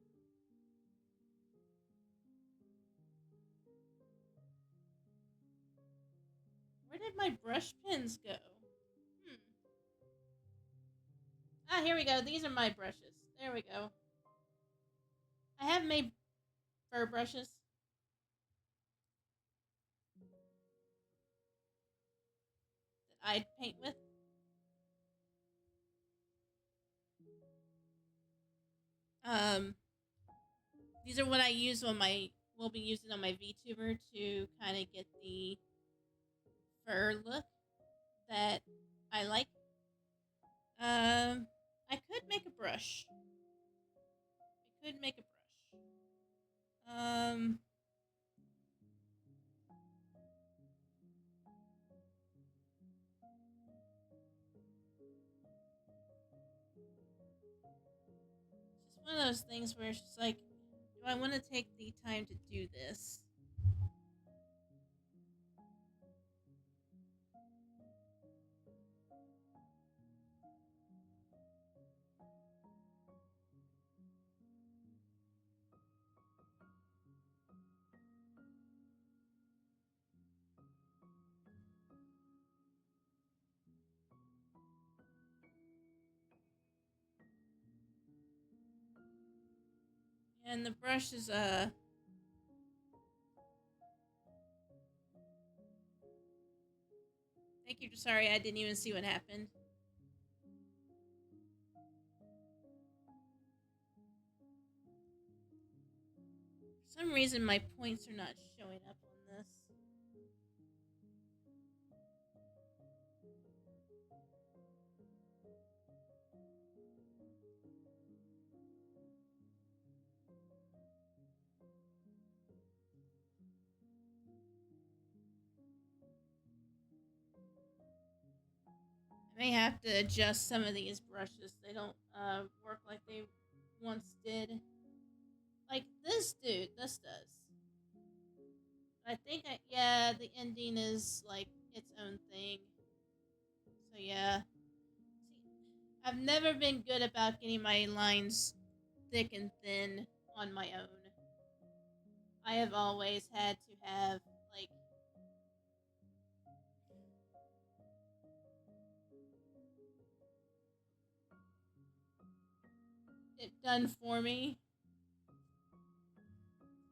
Where did my brush pens go? Ah, here we go. These are my brushes. There we go. I have made fur brushes. That I'd paint with. These are what I use on my will be using on my VTuber to kind of get the fur look that I like. I could make a brush. I could make a brush. It's just one of those things where it's just like, do I want to take the time to do this? And the brush is thank you. Sorry, I didn't even see what happened. For some reason, my points are not showing up on this. I may have to adjust some of these brushes. They don't work like they once did. Like this dude, this does. I think yeah, the ending is like its own thing. So yeah. See, I've never been good about getting my lines thick and thin on my own. I have always had to have like it done for me.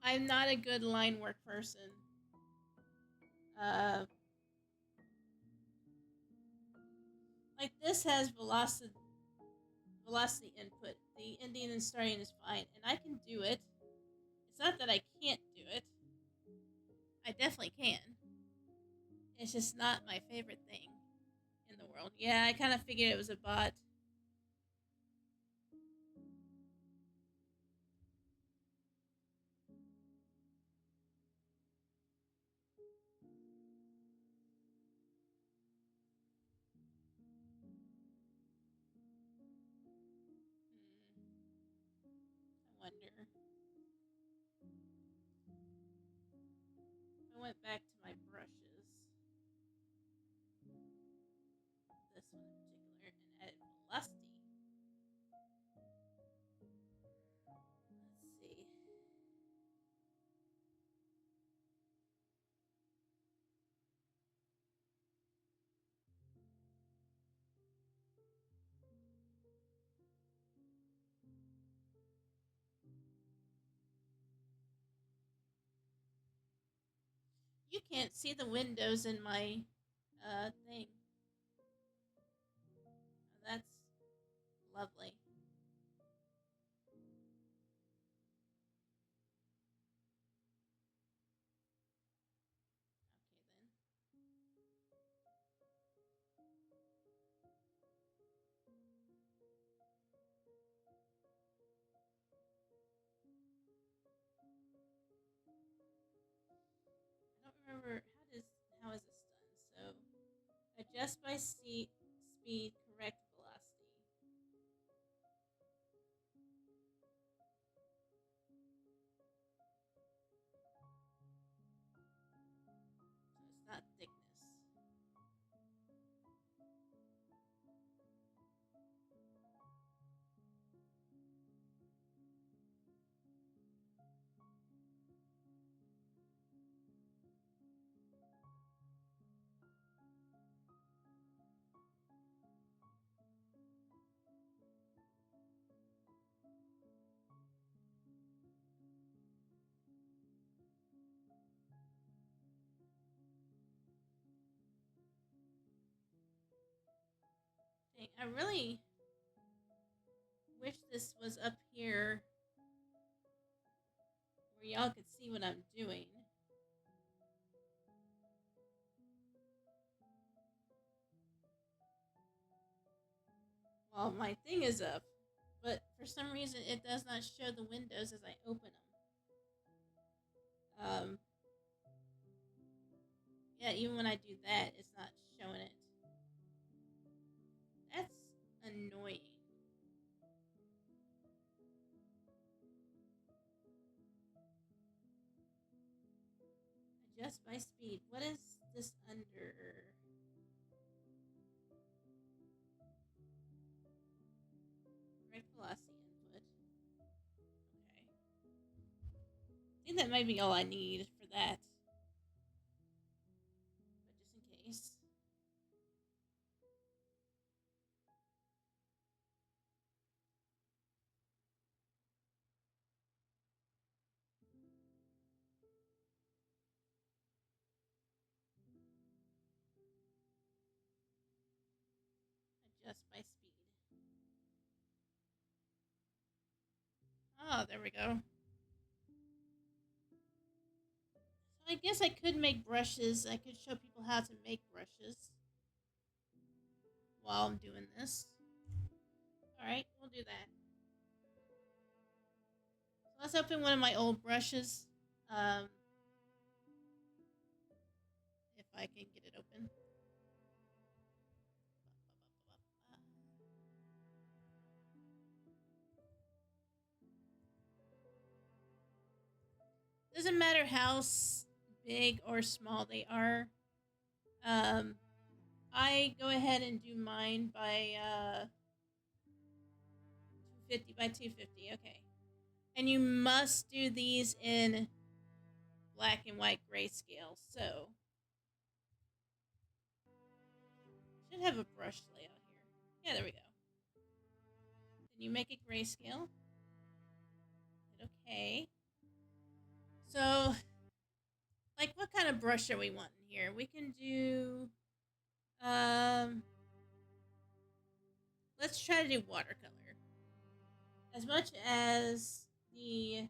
I'm not a good line work person. Uh, like this has velocity input. The ending and starting is fine, and I can do it. It's not that I can't do it. I definitely can. It's just not my favorite thing in the world. Yeah, I kind of figured it was a bot. I wonder. I went back to my brushes. This one in particular, and added velocity. Let's see. You can't see the windows in my thing. Oh, that's lovely. Okay then. I don't remember how is this done. So adjust by speed, correct velocity. So it's not thickness. Dang, I really wish this was up here where y'all could see what I'm doing. Well, my thing is up, but for some reason it does not show the windows as I open them. Yeah, even when I do that, it's not showing it. That's annoying. Adjust by speed. What is this under? Red velocity input. Okay. I think that might be all I need for that. But just in case. Adjust by speed. Oh, there we go. So I guess I could make brushes. I could show people how to make brushes while I'm doing this. Alright, we'll do that. So let's open one of my old brushes. If I can get it open. Doesn't matter how big or small they are. I go ahead and do mine by 250 by 250. Okay. And you must do these in black and white grayscale. So should have a brush layout here. Yeah, there we go. Then you make it grayscale. Hit OK. So, like, what kind of brush are we wanting here? We can do, let's try to do watercolor. As much as the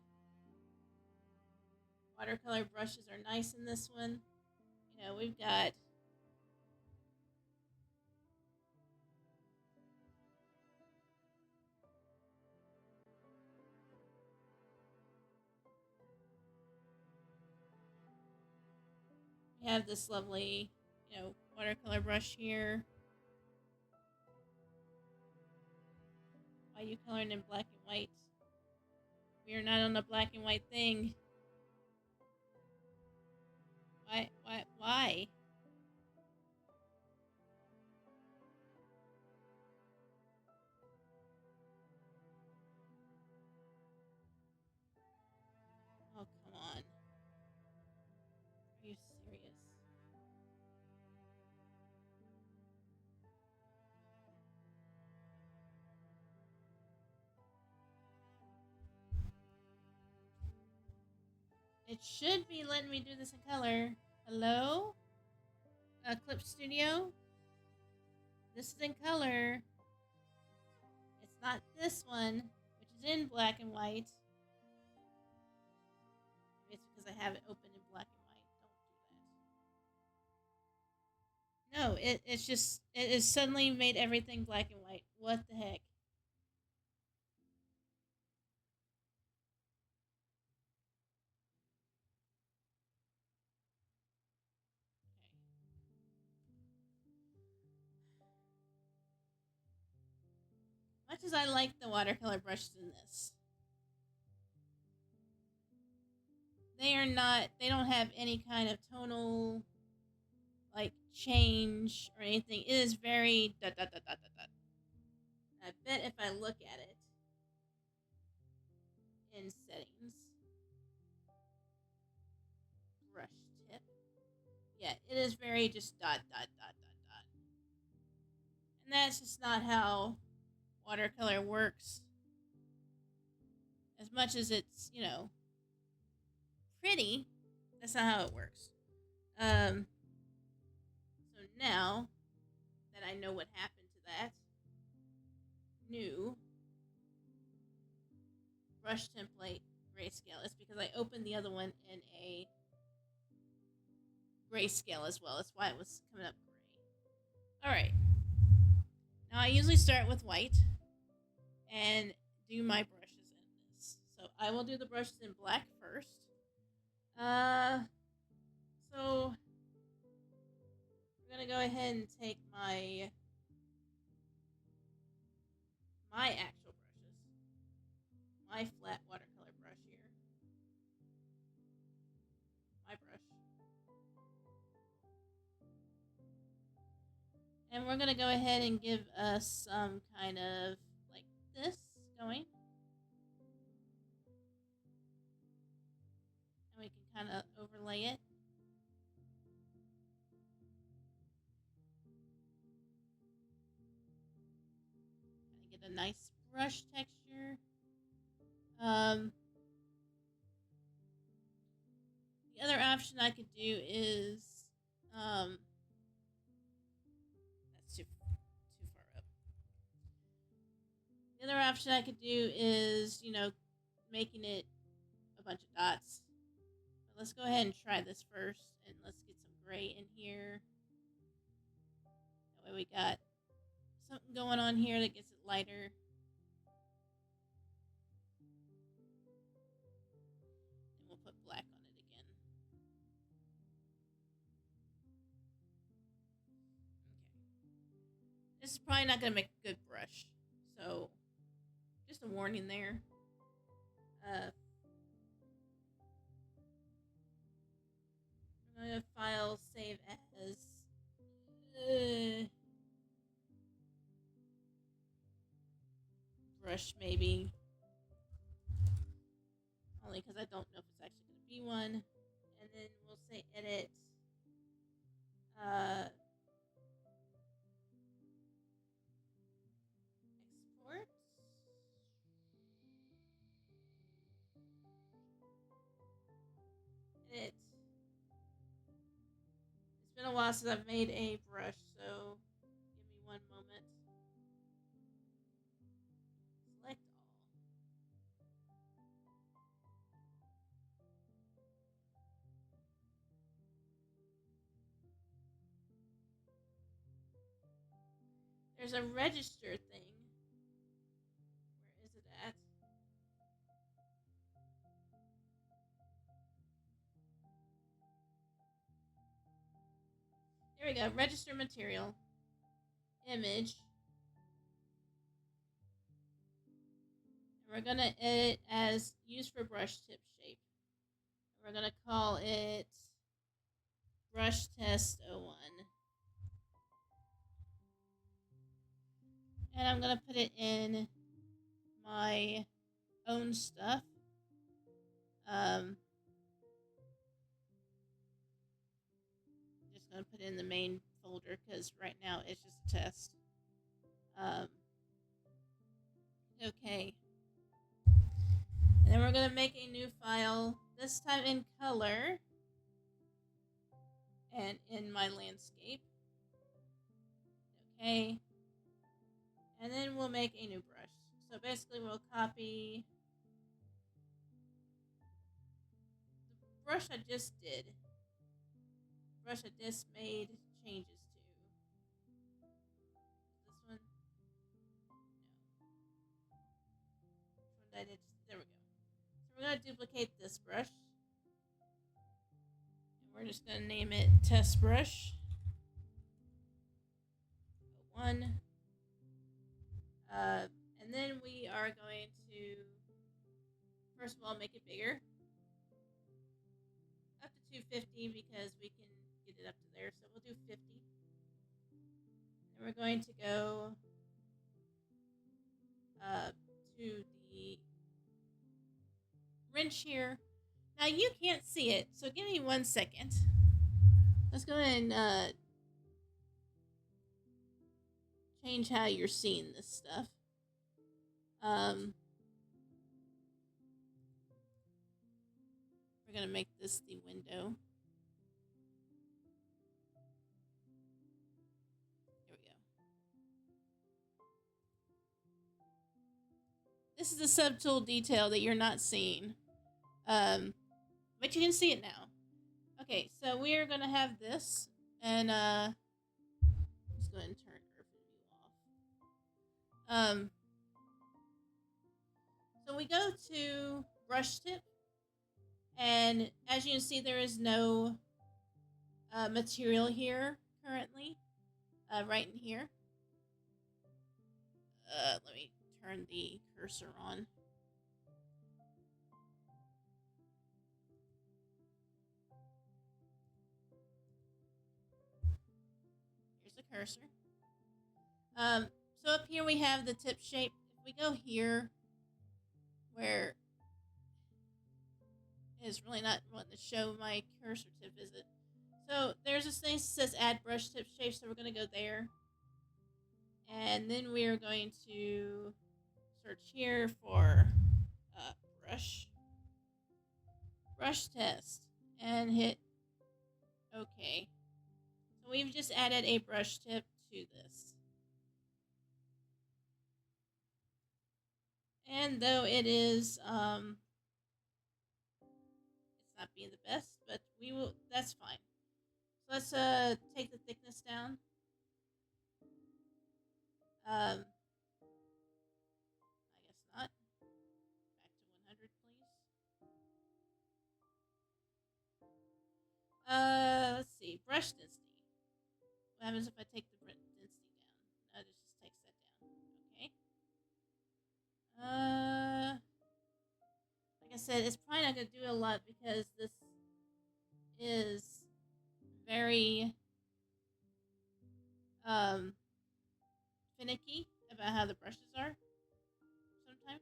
watercolor brushes are nice in this one, you know, we've got we have this lovely, you know, watercolor brush here. Why are you coloring in black and white? We are not on a black and white thing. Why? Oh, come on. Are you serious? It should be letting me do this in color. Hello? Clip Studio? This is in color. It's not this one, which is in black and white. Maybe it's because I have it open in black and white. Don't do that. No, it's just, it has suddenly made everything black and white. What the heck? Much as I like the watercolor brushes in this, they don't have any kind of tonal, like, change or anything. It is very dot dot dot dot dot dot. I bet if I look at it in settings, brush tip, yeah, it is very just dot dot dot dot dot. And that's just not how watercolor works. As much as it's, you know, pretty, that's not how it works. So now that I know what happened to that, new brush template, grayscale. It's because I opened the other one in a grayscale as well. That's why it was coming up gray. Alright. Now I usually start with white and do my brushes in this. So I will do the brushes in black first. So we're gonna go ahead and take my actual brushes. My flat watercolor brush here. My brush. And we're gonna go ahead and give us some kind of like this going. And we can kind of overlay it. Kind of get a nice brush texture. The other option I could do is that's too far up. The other option I could do is, making it a bunch of dots. But let's go ahead and try this first, and let's get some gray in here. That way we got something going on here that gets it lighter. And we'll put black on it again. Okay. This is probably not going to make a good brush. So, just a warning there. I'm going to file save as brush maybe. Only because I don't know if it's actually going to be one. And then we'll say edit. Export. Edit. It's been a while since I've made a brush, so give me one moment. Select all. There's a register thing. Where is it at? There we go. Register material. Image. And we're going to edit as used for brush tip shape. And we're going to call it Brush Test 01. And I'm going to put it in my own stuff. Just going to put it in the main folder because right now it's just a test. Okay. And then we're going to make a new file, this time in color and in my landscape. Okay. And then we'll make a new brush. So basically we'll copy the brush I just did. The brush I just made changes to. This one? No. Which one did I do? There we go. So we're going to duplicate this brush. And we're just going to name it Test Brush 01. And then we are going to, first of all, make it bigger. Up to 250 because we can get it up to there. So we'll do 50. And we're going to go to the wrench here. Now you can't see it, so give me 1 second. Let's go ahead and change how you're seeing this stuff. We're gonna make this the window. Here we go. This is the subtool detail that you're not seeing. But you can see it now. Okay, so we are gonna have this, and let's go ahead and turn curve view off. So we go to brush tip, and as you can see, there is no material here currently, right in here. Let me turn the cursor on. Here's the cursor. So up here we have the tip shape. If we go here, where it's really not wanting to show my cursor tip, is it? So there's this thing that says add brush tip shape, so we're going to go there. And then we are going to search here for brush test, and hit OK. So we've just added a brush tip to this. And though it is, it's not being the best, but that's fine. So let's take the thickness down. I guess not. Back to 100, please. Let's see. Brush density. What happens if I take the density down? No, it just takes that down. Okay. Like I said, it's probably not going to do a lot because this is very finicky about how the brushes are. Sometimes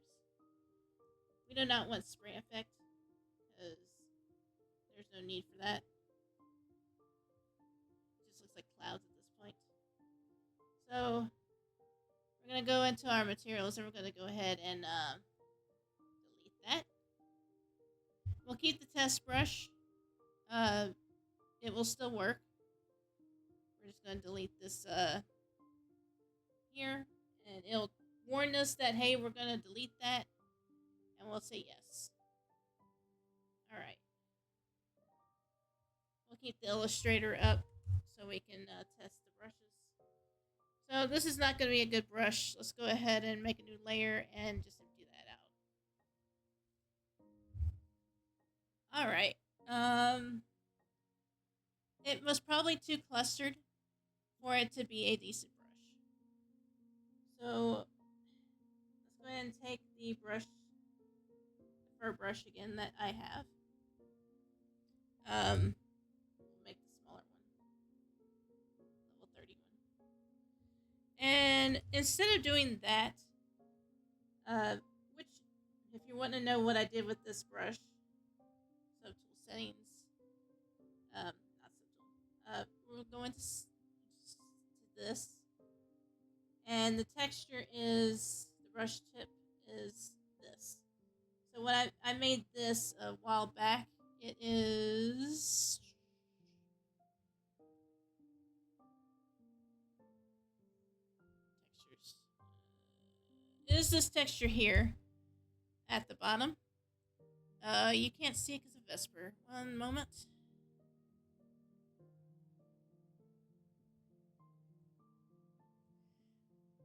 we do not want spray effect because there's no need for that. It just looks like clouds at this point. So we're going to go into our materials and we're going to go ahead and delete that. We'll keep the test brush. It will still work. We're just going to delete this here, and it'll warn us that, hey, we're going to delete that, and we'll say yes. Alright. We'll keep the illustrator up so we can test the brushes. So this is not going to be a good brush. Let's go ahead and make a new layer and just empty that out. Alright. It was probably too clustered for it to be a decent brush. So let's go ahead and take the fur brush again that I have. We'll make the smaller one, level 31. And instead of doing that, which, if you want to know what I did with this brush, subtool settings, not subtool, we'll go into this, and the texture is, the brush tip is this. So when I made this a while back, it is textures. It is this texture here at the bottom. You can't see it because of Vesper. One moment.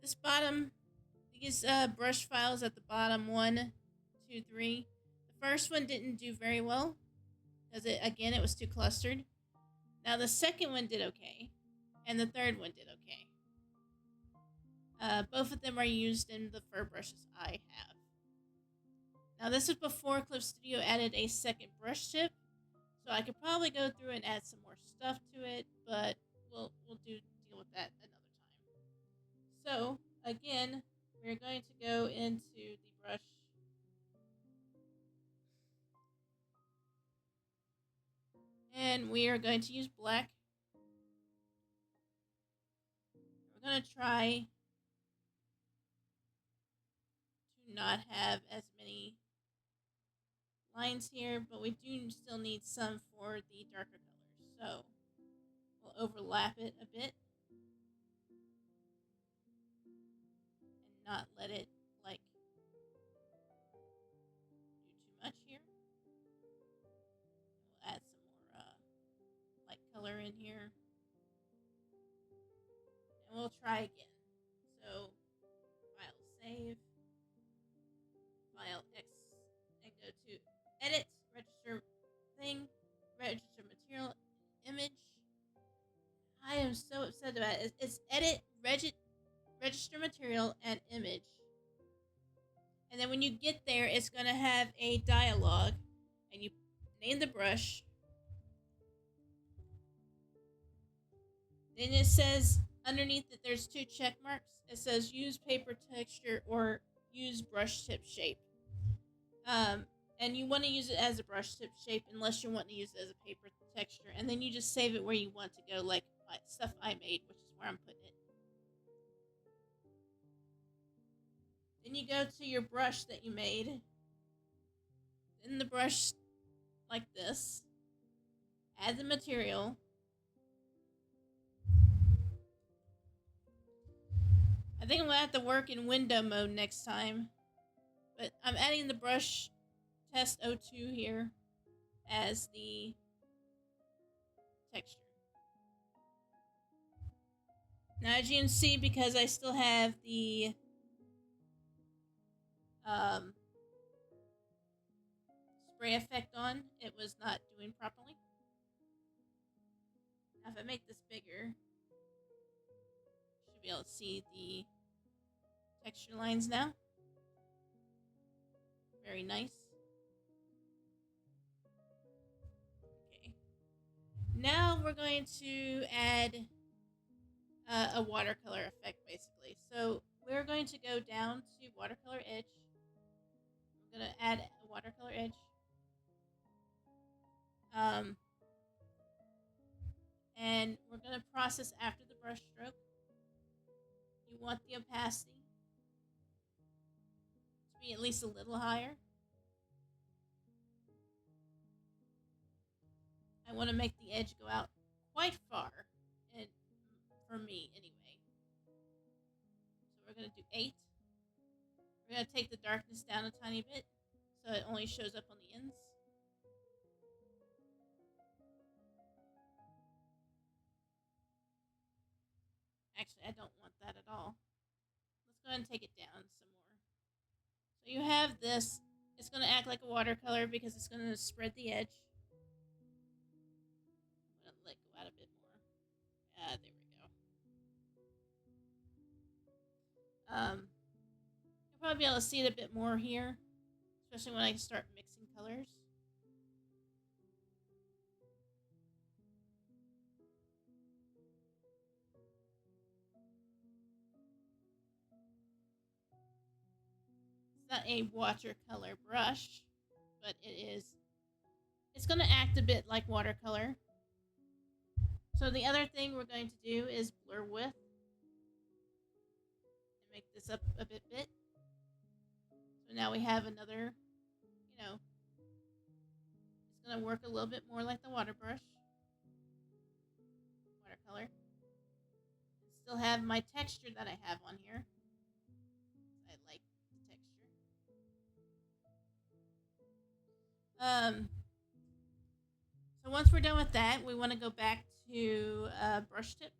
This bottom, these brush files at the bottom, 1, 2, 3. The first one didn't do very well because it was too clustered. Now the second one did okay, and the third one did okay. Both of them are used in the fur brushes I have. Now this is before Clip Studio added a second brush tip, so I could probably go through and add some more stuff to it, but we'll deal with that another time. So again, we're going to go into the brush. And we are going to use black. We're going to try to not have as many lines here, but we do still need some for the darker colors. So we'll overlap it a bit and not let it do too much here. in here. And we'll try again. So, file save. File X. And go to edit, register thing, register material, image. I am so upset about it. It's edit, register material, and image. And then when you get there, it's going to have a dialogue. And you name the brush. Then it says underneath that there's 2 check marks. It says use paper texture or use brush tip shape. And you want to use it as a brush tip shape unless you want to use it as a paper texture. And then you just save it where you want to go, like stuff I made, which is where I'm putting it. Then you go to your brush that you made. Then the brush like this. Add the material. I think I'm going to have to work in window mode next time. But I'm adding the brush test 02 here as the texture. Now as you can see, because I still have the spray effect on, it was not doing properly. Now if I make this bigger, you should be able to see the texture lines now. Very nice. Okay. Now we're going to add a watercolor effect, basically. So we're going to go down to watercolor edge. We're going to add a watercolor edge. And we're going to process after the brush stroke. You want the opacity to be at least a little higher. I want to make the edge go out quite far, and for me anyway. So we're going to do 8. We're going to take the darkness down a tiny bit so it only shows up on the ends. Actually, I don't want that at all. Let's go ahead and take it down some more. So you have this. It's going to act like a watercolor because it's going to spread the edge. I'm going to let it go out a bit more. There we go. You'll probably be able to see it a bit more here, especially when I start mixing colors. It's not a watercolor brush, but it's going to act a bit like watercolor. So the other thing we're going to do is blur width. And make this up a bit. So now we have another, it's going to work a little bit more like the watercolor. And still have my texture that I have on here. I like the texture. So once we're done with that, we want to go back to brush tip.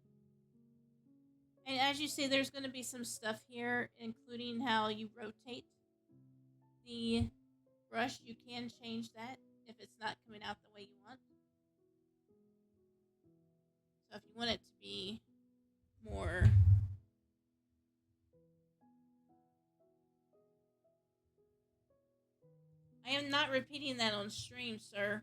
And as you see, there's going to be some stuff here, including how you rotate the brush. You can change that if it's not coming out the way you want. So if you want it to be more I am not repeating that on stream, sir.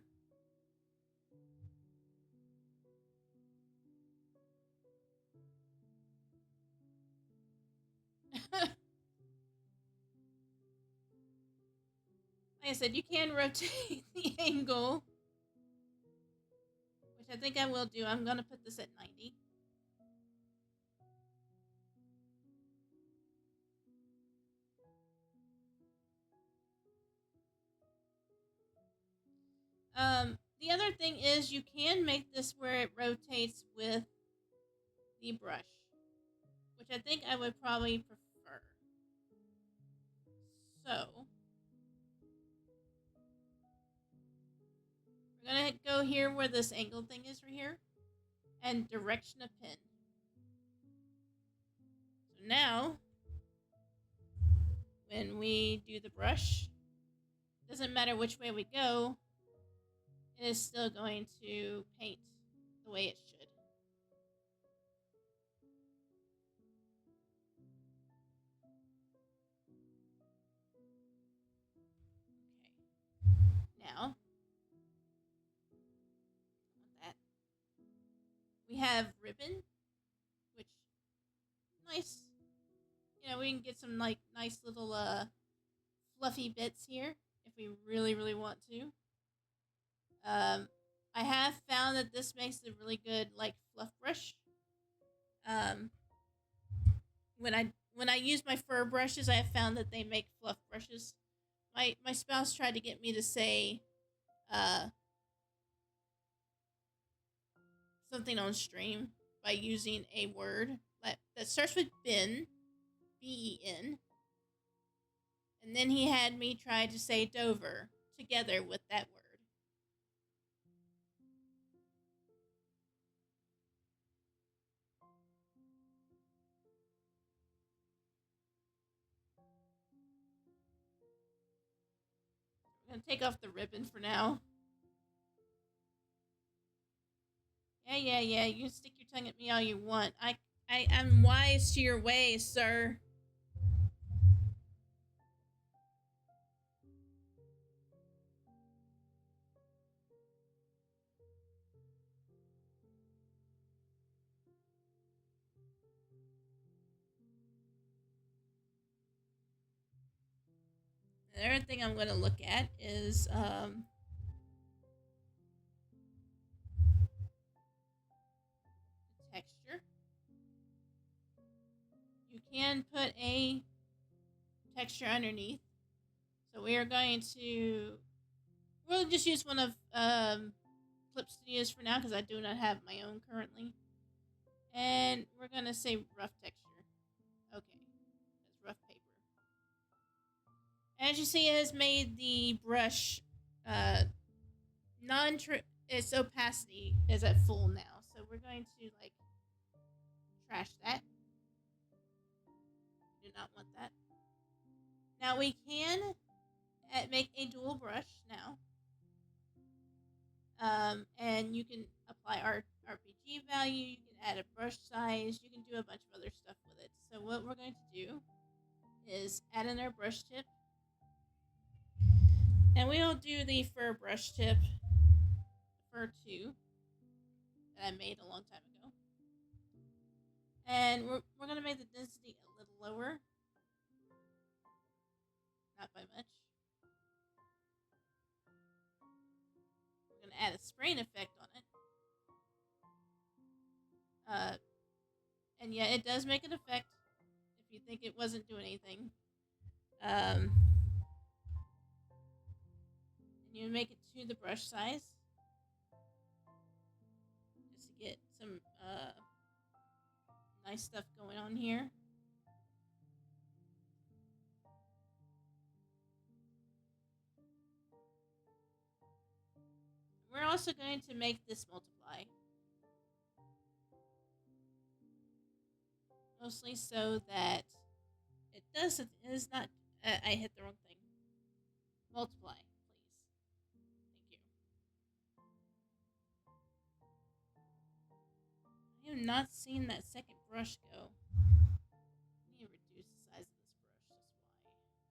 Like I said, you can rotate the angle, which I think I will do. I'm going to put this at 90. The other thing is you can make this where it rotates with the brush, which I think I would probably prefer. So we're going to go here where this angle thing is right here. and direction of pin. So now, when we do the brush, doesn't matter which way we go, it is still going to paint the way it should. Okay. Now, that we have ribbon, which nice. You know, we can get some like nice little fluffy bits here if we really really want to. I have found that this makes a really good like fluff brush. Um, when I use my fur brushes, I have found that they make fluff brushes. My spouse tried to get me to say uh something on stream by using a word that starts with Ben, Ben, and then he had me try to say Dover together with that word. I'm gonna take off the ribbon for now. Yeah. You can stick your tongue at me all you want. I'm wise to your ways, sir. The other thing I'm gonna look at is the texture. You can put a texture underneath. So we are going to we'll just use one of Clip Studios for now because I do not have my own currently. And we're gonna say rough texture. Okay, that's rough paper. As you see, it has made the brush non its opacity is at full now. So we're going to like trash that. Do not want that. Now we can make a dual brush now. And you can apply RPG value, you can add a brush size, you can do a bunch of other stuff with it. So what we're going to do is add in our brush tip. And we'll do the fur brush tip, fur 2, that I made a long time ago. And we're going to make the density a little lower. Not by much. We're going to add a spraying effect on it. And yeah, it does make an effect if you think it wasn't doing anything. And you make it to the brush size. Just to get some nice stuff going on here. We're also going to make this multiply. Mostly so that it is not, I hit the wrong thing. Multiply, please. Thank you. I have not seen that second brush go. I need to reduce the size of this brush, that's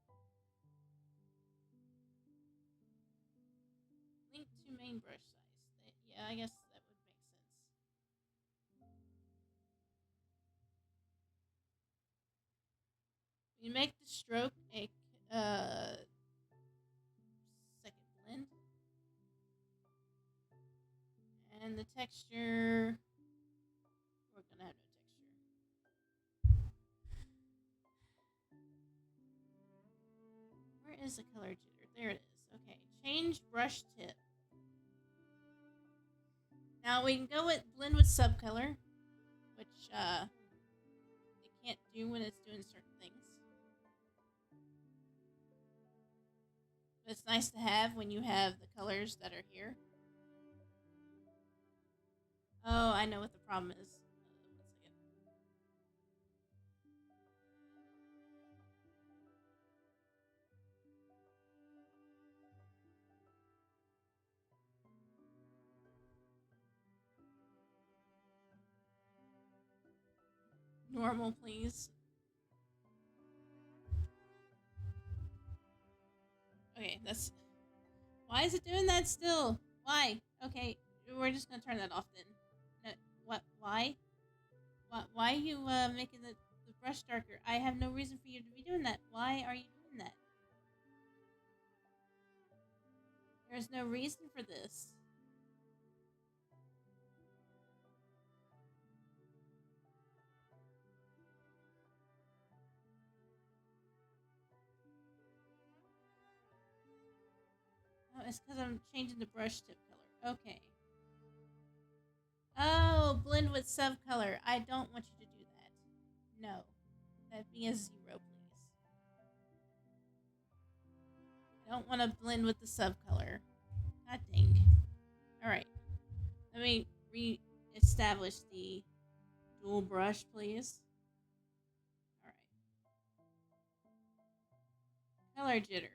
why. Link to main brush size. Yeah, I guess that would make sense. We make the stroke a second blend. And the texture, we're gonna have no texture. Where is the color jitter? There it is. Okay, change brush tip. Now we can go with blend with subcolor, which it can't do when it's doing certain things. But it's nice to have when you have the colors that are here. Oh, I know what the problem is. 1 second. Normal, please. Okay, that's. Why is it doing that still? Why? Okay, we're just gonna turn that off then. No, what? Why? Why are you making the brush darker? I have no reason for you to be doing that. Why are you doing that? There's no reason for this. Oh, it's because I'm changing the brush tip color. Okay. Oh, blend with subcolor. I don't want you to do that. No. That'd be a 0, please. I don't want to blend with the subcolor. God dang. Alright. Let me re-establish the dual brush, please. Alright. Color jitter.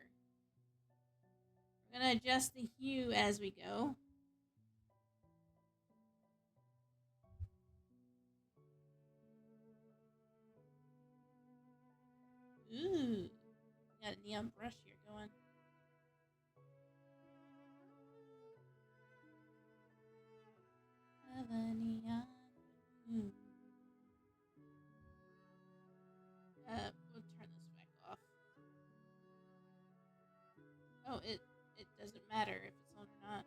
We're going to adjust the hue as we go. Ooh. Got a neon brush here going. Of a neon. Ooh. We'll turn this back off. Oh, it doesn't matter if it's on or not.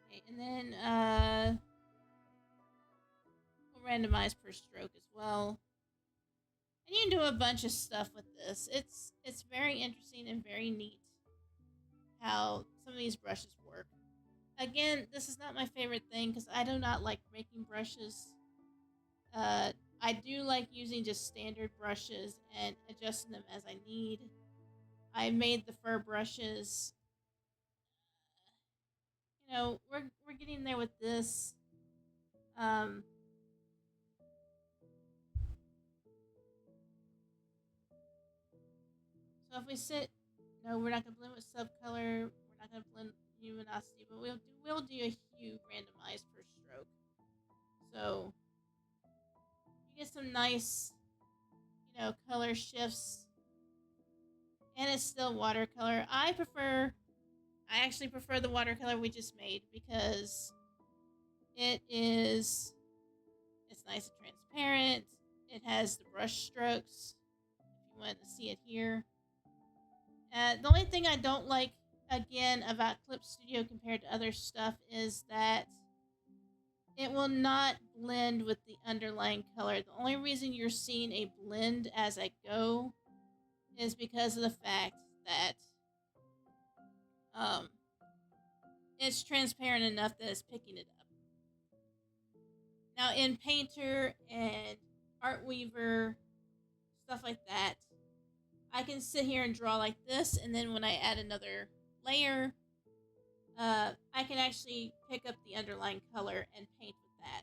Okay, and then we'll randomize per stroke as well. And you can do a bunch of stuff with this. It's very interesting and very neat how some of these brushes work. Again, this is not my favorite thing because I do not like making brushes. I do like using just standard brushes and adjusting them as I need. I made the fur brushes. You know, we're getting there with this. So if we sit, no, we're not gonna blend with subcolor. We're not gonna blend luminosity, but we'll do a hue randomized per stroke. So you get some nice, color shifts, and it's still watercolor. I actually prefer the watercolor we just made because it's nice and transparent. It has the brush strokes. If you want to see it here. The only thing I don't like, again, about Clip Studio compared to other stuff is that it will not blend with the underlying color. The only reason you're seeing a blend as I go is because of the fact that it's transparent enough that it's picking it up. Now, in Painter and Artweaver, stuff like that, I can sit here and draw like this, and then when I add another layer, I can actually pick up the underlying color and paint with that.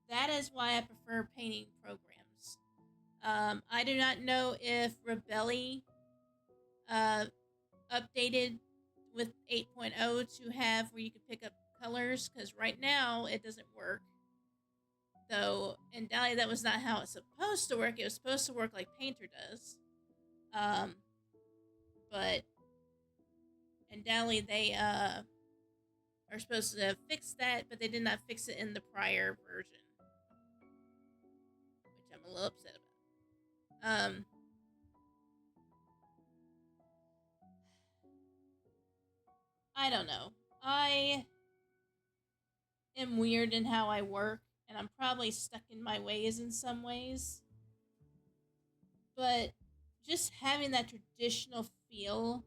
That is why I prefer painting programs. I do not know if Rebelli updated with 8.0 to have where you could pick up colors, because right now it doesn't work. Though in DALL-E that was not how it's supposed to work. It was supposed to work like Painter does. But in DALL-E they are supposed to fix that, but they did not fix it in the prior version, which I'm a little upset about. I don't know. I am weird in how I work, and I'm probably stuck in my ways in some ways. But just having that traditional feel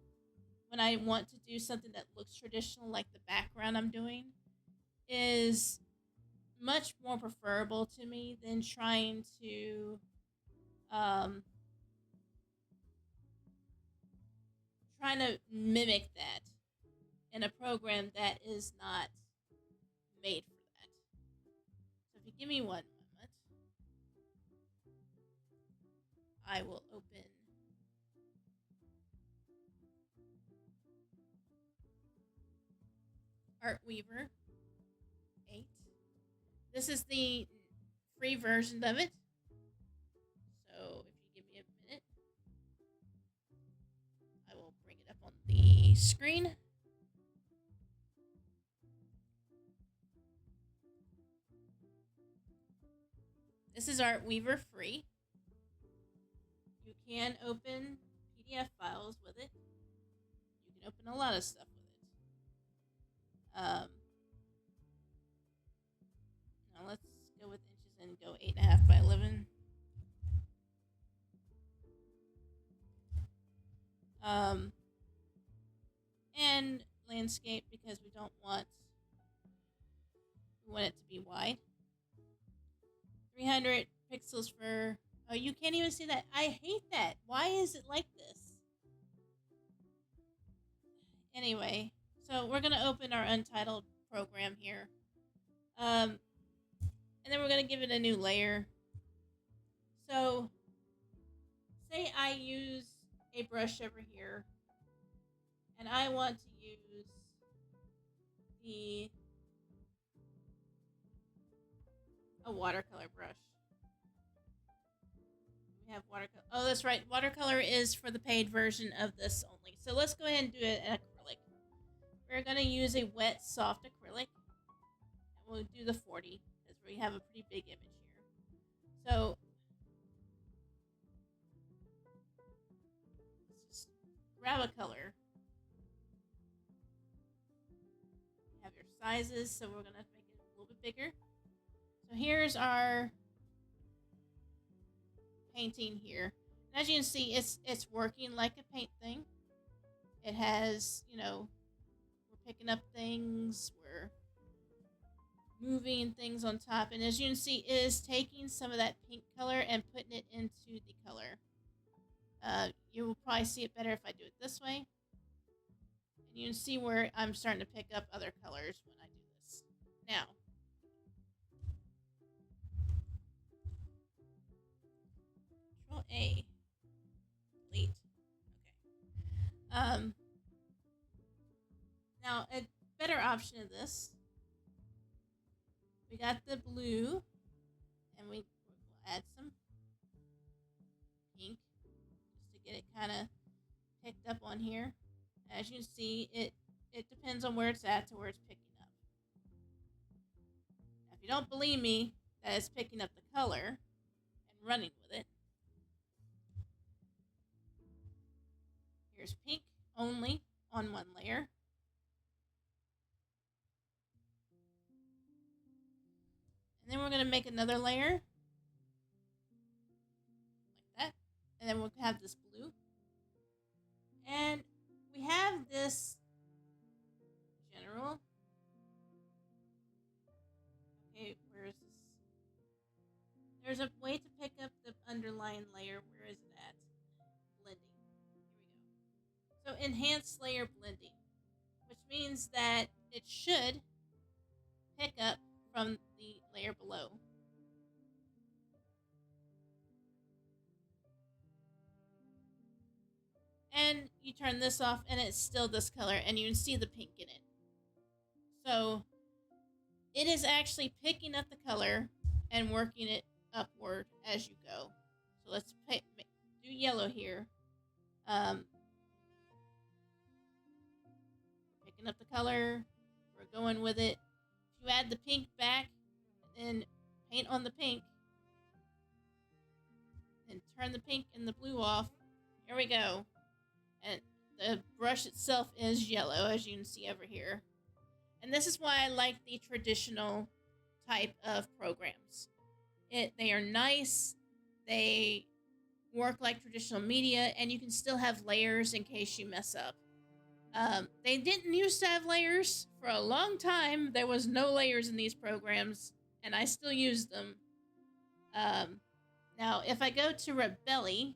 when I want to do something that looks traditional, like the background I'm doing, is much more preferable to me than trying to mimic that in a program that is not made for give me one moment. I will open Artweaver 8. This is the free version of it. So if you give me a minute, I will bring it up on the screen. This is Artweaver free. You can open PDF files with it. You can open a lot of stuff with it. Now let's go with inches and go 8.5 by 11. And landscape because we want it to be wide. 300 pixels for... Oh, you can't even see that. I hate that. Why is it like this? Anyway, so we're going to open our untitled program here. And then we're going to give it a new layer. So, say I use a brush over here. And I want to use a watercolor brush. We have watercolor. Oh, that's right. Watercolor is for the paid version of this only. So let's go ahead and do it in acrylic. We're going to use a wet, soft acrylic. And we'll do the 40 because we have a pretty big image here. So let's just grab a color. You have your sizes, so we're going to make it a little bit bigger. So here's our painting here. And as you can see, it's working like a paint thing. It has, we're picking up things, we're moving things on top, and as you can see, it is taking some of that pink color and putting it into the color. You will probably see it better if I do it this way. And you can see where I'm starting to pick up other colors when I do this. Now, Control A. Delete. Okay. Now a better option of this. We got the blue, and we'll add some pink just to get it kind of picked up on here. As you can see, it depends on where it's at to where it's picking up. Now, if you don't believe me that it's picking up the color and running with it, here's pink only on one layer. And then we're going to make another layer like that. And then we'll have this blue. And we have this general. Okay, where is this? There's a way to pick up the underlying layer. Where is it at? Blending. Here we go. So enhanced layer blending, which means that it should pick up from the layer below. And you turn this off and it's still this color and you can see the pink in it. So it is actually picking up the color and working it upward as you go. So let's do yellow here. Picking up the color. We're going with it. If you add the pink back and paint on the pink and turn the pink and the blue off, here we go. And the brush itself is yellow, as you can see over here. And this is why I like the traditional type of programs. They are nice, they work like traditional media, and you can still have layers in case you mess up. They didn't used to have layers. For a long time, there was no layers in these programs, and I still use them. Now, if I go to Rebelly,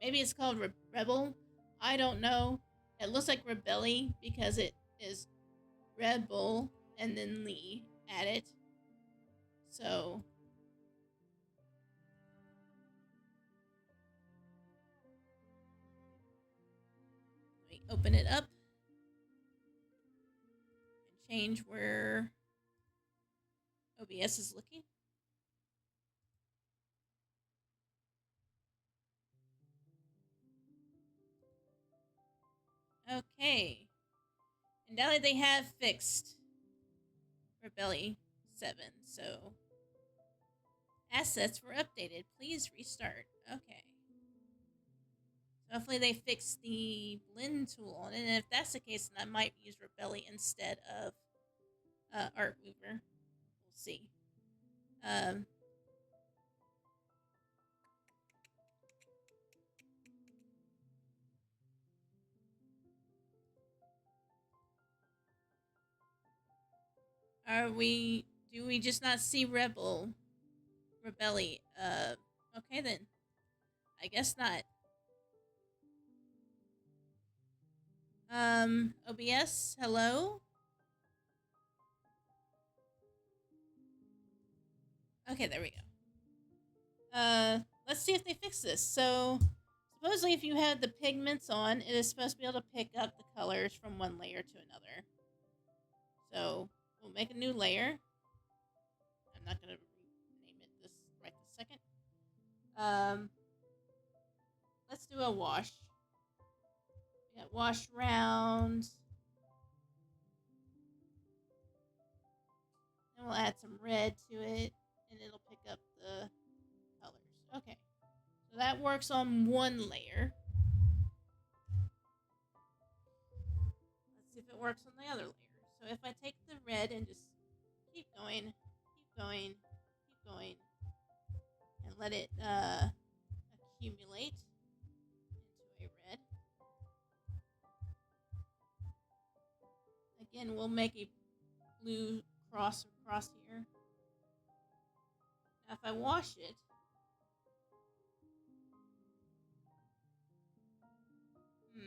maybe it's called Rebel, I don't know. It looks like Rebelly because it is Red Bull and then Lee at it. So let me open it up and change where OBS is looking. Okay. And now they have fixed Rebelli 7, so assets were updated. Please restart. Okay. So hopefully they fixed the blend tool on it, and if that's the case, then I might use Rebelli instead of Artweaver. We'll see. Do we just not see Rebelli? Okay then. I guess not. OBS, hello? Okay, there we go. Let's see if they fix this. So, supposedly if you have the pigments on, it is supposed to be able to pick up the colors from one layer to another. So, we'll make a new layer. I'm not going to rename it this right this second. Let's do a wash. We got wash round. And we'll add some red to it, and it'll pick up the colors. Okay. So that works on one layer. Let's see if it works on the other layer. So if I take the red and just keep going, keep going, keep going, and let it accumulate into a red. Again, we'll make a blue cross across here. Now if I wash it, I do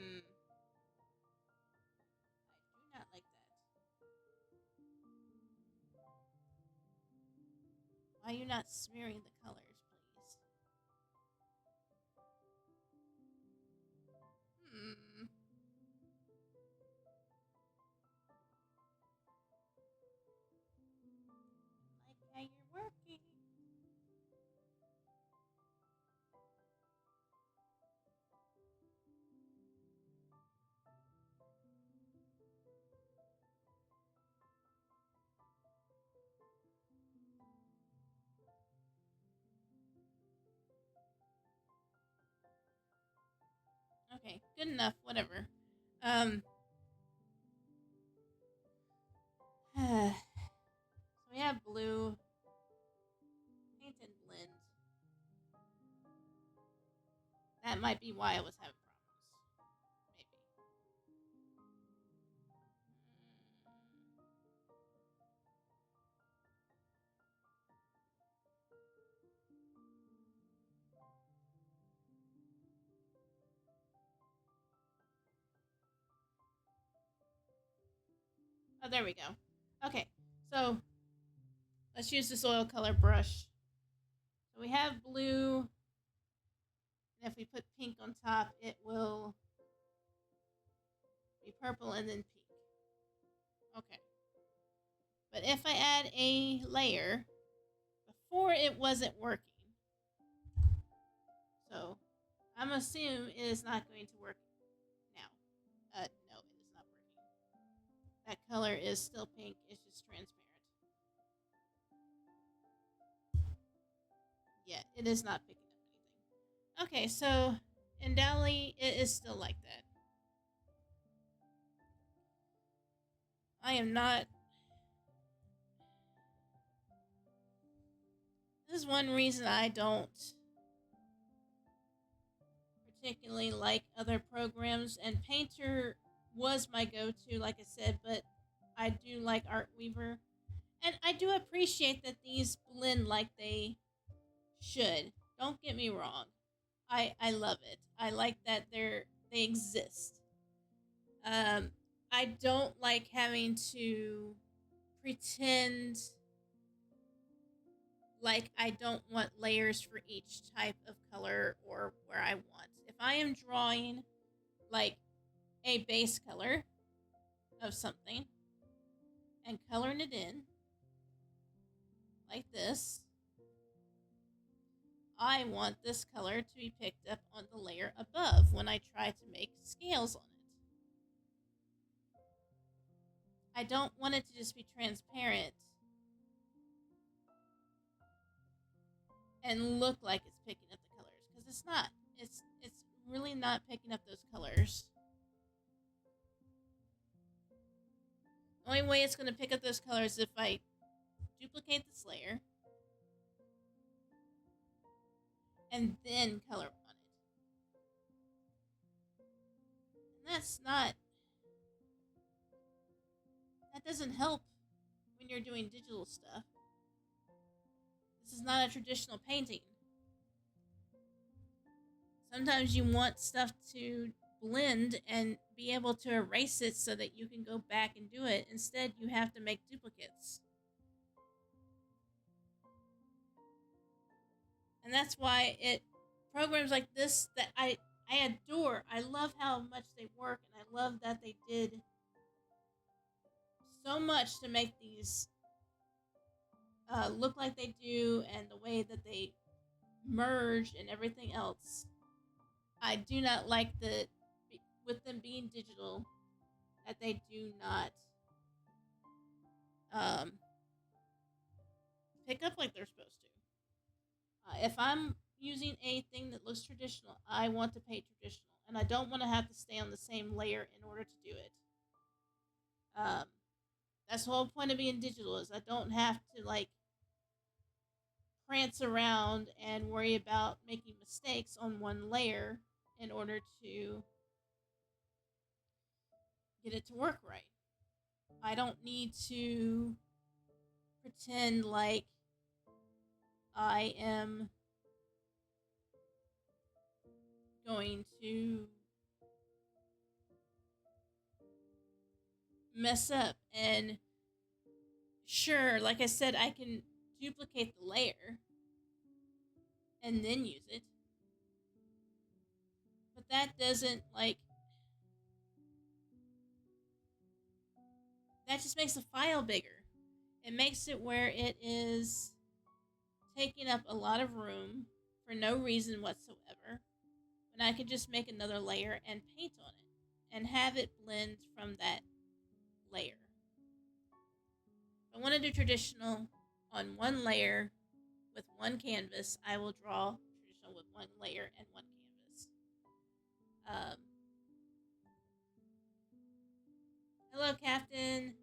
not like that. Why are you not smearing the colors, please? Like how you're working. Okay, good enough, whatever. So we have blue, paint and blend. That might be why I was having problems. Maybe. Oh, there we go. Okay, so let's use this oil color brush. So we have blue, and if we put pink on top, it will be purple and then pink. Okay. But if I add a layer, before it wasn't working. So I'm assuming it is not going to work now. No, it is not working. That color is still pink, it's just transparent. Yeah, it is not picking up anything. Okay, so in DALL-E, it is still like that. I am not... This is one reason I don't particularly like other programs, and Painter was my go-to, like I said, but I do like Artweaver. And I do appreciate that these blend like they should. Don't get me wrong. I love it. I like that they exist. I don't like having to pretend like I don't want layers for each type of color or where I want. If I am drawing like a base color of something and coloring it in like this, I want this color to be picked up on the layer above when I try to make scales on it. I don't want it to just be transparent and look like it's picking up the colors, because it's not. It's really not picking up those colors. The only way it's going to pick up those colors is if I duplicate this layer and then color on it. And that doesn't help when you're doing digital stuff. This is not a traditional painting. Sometimes you want stuff to blend and be able to erase it so that you can go back and do it. Instead, you have to make duplicates. And that's why programs like this that I adore. I love how much they work, and I love that they did so much to make these look like they do, and the way that they merge and everything else. I do not like with them being digital, that they do not pick up like they're supposed to. If I'm using a thing that looks traditional, I want to paint traditional, and I don't want to have to stay on the same layer in order to do it. That's the whole point of being digital, is I don't have to like prance around and worry about making mistakes on one layer in order to get it to work right. I don't need to pretend like I am going to mess up. And sure, like I said, I can duplicate the layer and then use it. But that doesn't that just makes the file bigger. It makes it where it is taking up a lot of room for no reason whatsoever, when I could just make another layer and paint on it and have it blend from that layer. If I want to do traditional on one layer with one canvas, I will draw traditional with one layer and one canvas. Hello, Captain.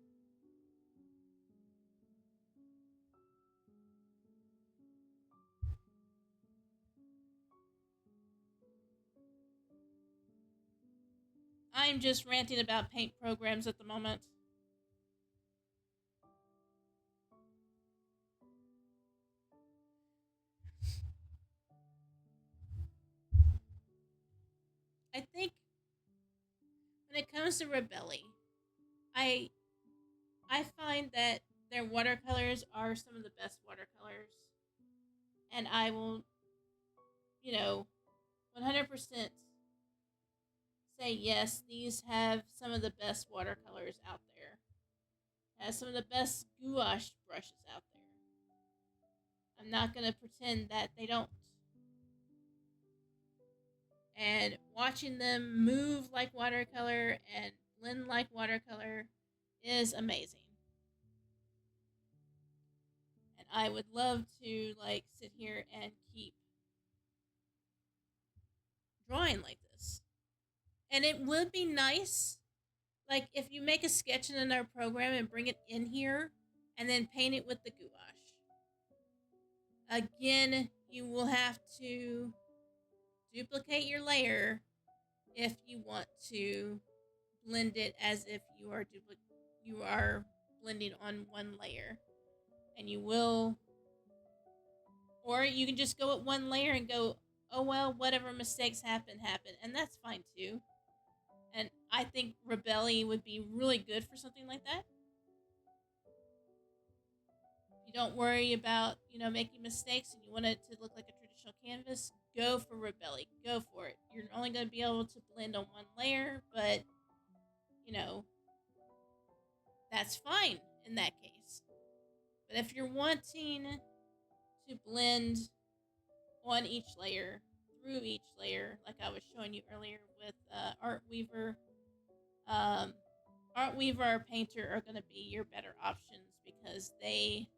I'm just ranting about paint programs at the moment. I think when it comes to Rebelli, I find that their watercolors are some of the best watercolors. And I will, 100% say yes, these have some of the best watercolors out there. Has some of the best gouache brushes out there. I'm not going to pretend that they don't. And watching them move like watercolor and blend like watercolor is amazing. And I would love to sit here and keep drawing like this. And it would be nice, if you make a sketch in another program and bring it in here and then paint it with the gouache. Again, you will have to duplicate your layer if you want to blend it as if you are blending on one layer. And you will, or you can just go at one layer and go, oh well, whatever mistakes happen, and that's fine too. And I think Rebelli would be really good for something like that. you don't worry about, making mistakes and you want it to look like a traditional canvas, go for Rebelli. Go for it. You're only going to be able to blend on one layer, but, you know, that's fine in that case. But if you're wanting to blend on each layer, through each layer, like I was showing you earlier with Artweaver, Artweaver or Painter are going to be your better options because they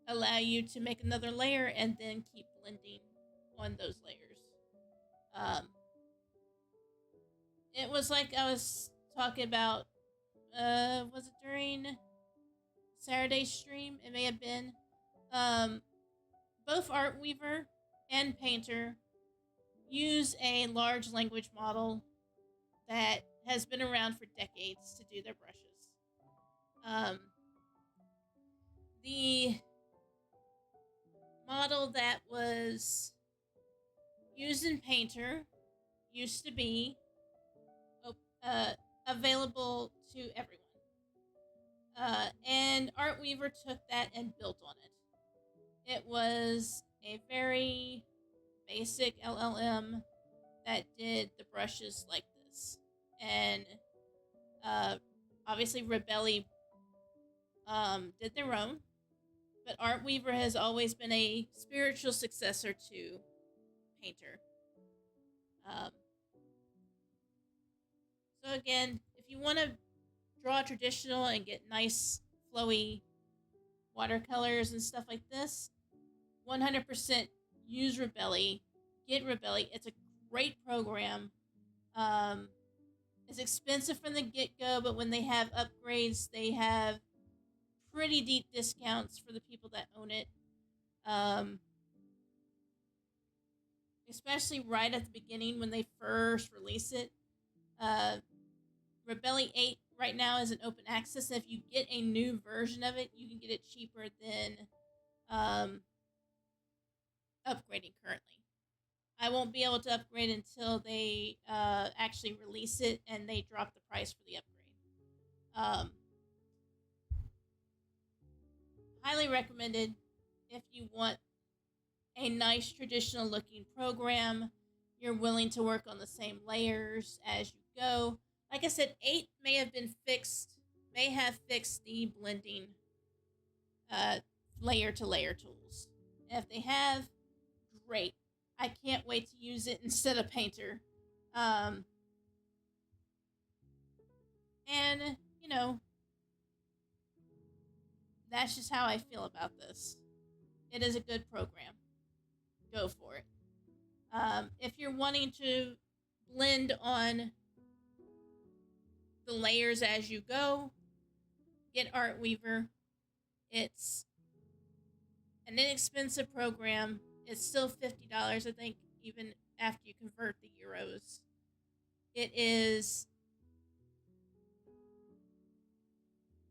allow you to make another layer and then keep blending on those layers. It was like I was talking about, was it during Saturday's stream? It may have been. Both Artweaver and Painter use a large language model that has been around for decades to do their brushes. The model that was used in Painter used to be available to everyone. And Artweaver took that and built on it. It was a very basic LLM that did the brushes like this. And obviously Rebelli did their own, but Artweaver has always been a spiritual successor to Painter. So again, if you want to draw traditional and get nice, flowy watercolors and stuff like this, 100% use Rebelli. Get Rebelli. It's a great program. It's expensive from the get-go, but when they have upgrades, they have pretty deep discounts for the people that own it. Especially right at the beginning when they first release it. Rebelli 8 right now is an open access, and if you get a new version of it, you can get it cheaper than upgrading currently. I won't be able to upgrade until they actually release it and they drop the price for the upgrade. Highly recommended if you want a nice traditional looking program. You're willing to work on the same layers as you go. Like I said, 8 may have fixed the blending layer to layer tools. If they have, great. I can't wait to use it instead of Painter. And, that's just how I feel about this. It is a good program. Go for it. If you're wanting to blend on the layers as you go, get Artweaver. It's an inexpensive program. It's still $50, I think, even after you convert the euros. It is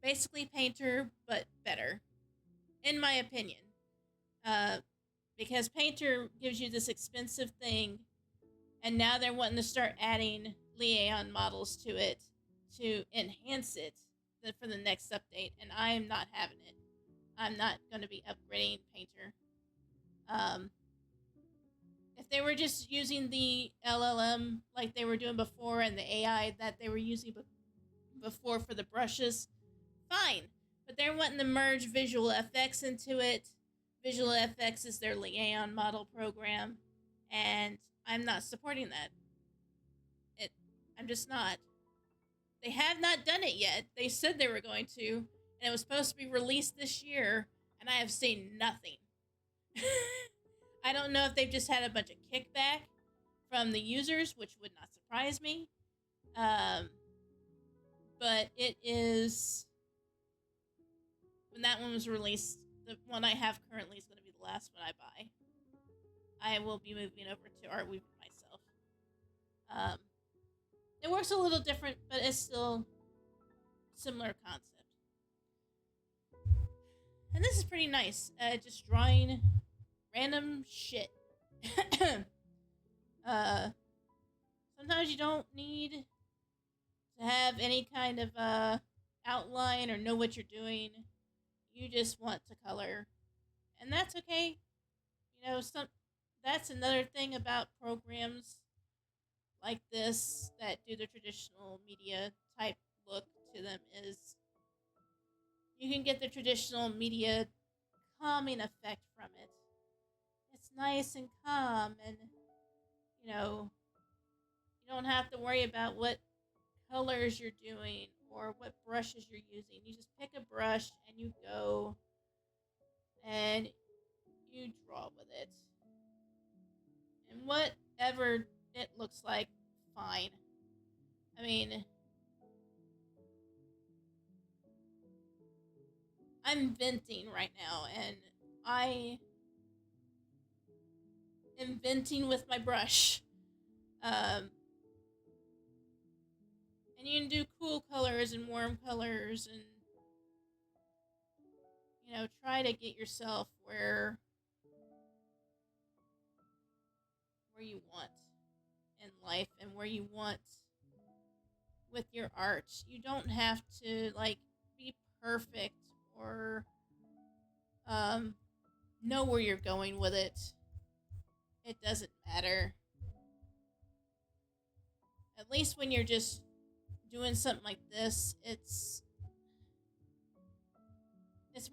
basically Painter, but better, in my opinion. Because Painter gives you this expensive thing, and now they're wanting to start adding Liaison models to it to enhance it for the next update, and I am not having it. I'm not going to be upgrading Painter. If they were just using the LLM like they were doing before and the AI that they were using before for the brushes, fine. But they're wanting to merge Visual FX into it. Visual FX is their Liaison model program, and I'm not supporting that. I'm just not. They have not done it yet. They said they were going to, and it was supposed to be released this year, and I have seen nothing. I don't know if they've just had a bunch of kickback from the users, which would not surprise me. But it is, when that one was released, the one I have currently is going to be the last one I buy. I will be moving over to Artweaver myself. It works a little different, but it's still similar concept. And this is pretty nice. Just drawing random shit. Sometimes you don't need to have any kind of outline or know what you're doing. You just want to color, and that's okay. That's another thing about programs like this that do the traditional media type look to them is you can get the traditional media calming effect from it. It's nice and calm, and you know, you don't have to worry about what colors you're doing or what brushes you're using. You just pick a brush and you go and you draw with it. And whatever it looks like, fine. I mean, I'm venting right now, and I am venting with my brush. And you can do cool colors and warm colors, and try to get yourself where you want in life and where you want with your art. You don't have to be perfect or know where you're going with it. It doesn't matter. At least when you're just doing something like this, it's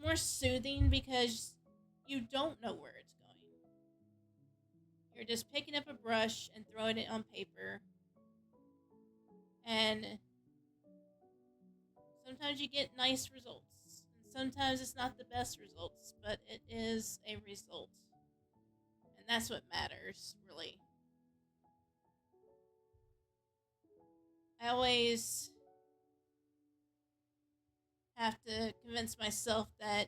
more soothing because you don't know where it's going. You're just picking up a brush and throwing it on paper. And sometimes you get nice results. And sometimes it's not the best results, but it is a result. And that's what matters, really. I always have to convince myself that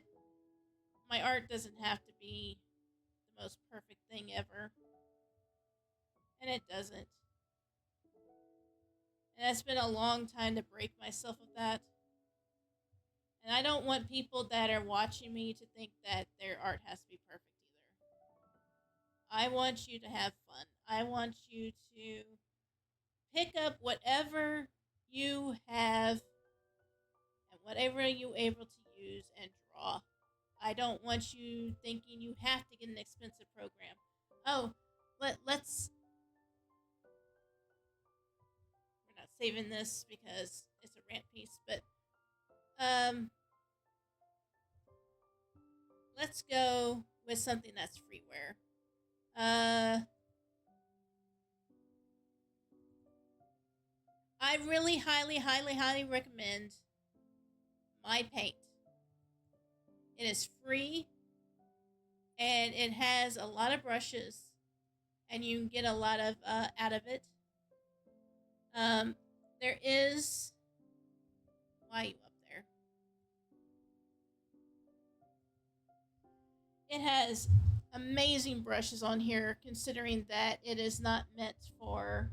my art doesn't have to be the most perfect thing ever. And it doesn't. And it's been a long time to break myself of that. And I don't want people that are watching me to think that their art has to be perfect either. I want you to have fun. I want you to pick up whatever you have and whatever you're able to use and draw. I don't want you thinking you have to get an expensive program. Oh, let's... We're not saving this because it's a rant piece, but let's go with something that's freeware. I really highly, highly, highly recommend My Paint. It is free, and it has a lot of brushes, and you can get a lot of out of it. There is... Why are you up there? It has amazing brushes on here, considering that it is not meant for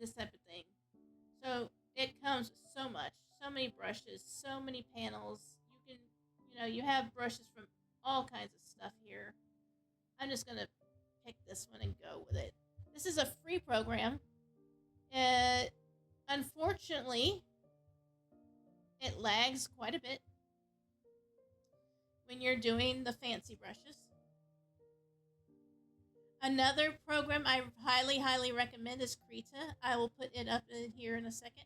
this type of thing. So it comes with so many brushes, so many panels. You have brushes from all kinds of stuff here. I'm just gonna pick this one and go with it. This is a free program. Unfortunately, it lags quite a bit when you're doing the fancy brushes. Another program I highly, highly recommend is Krita. I will put it up in here in a second.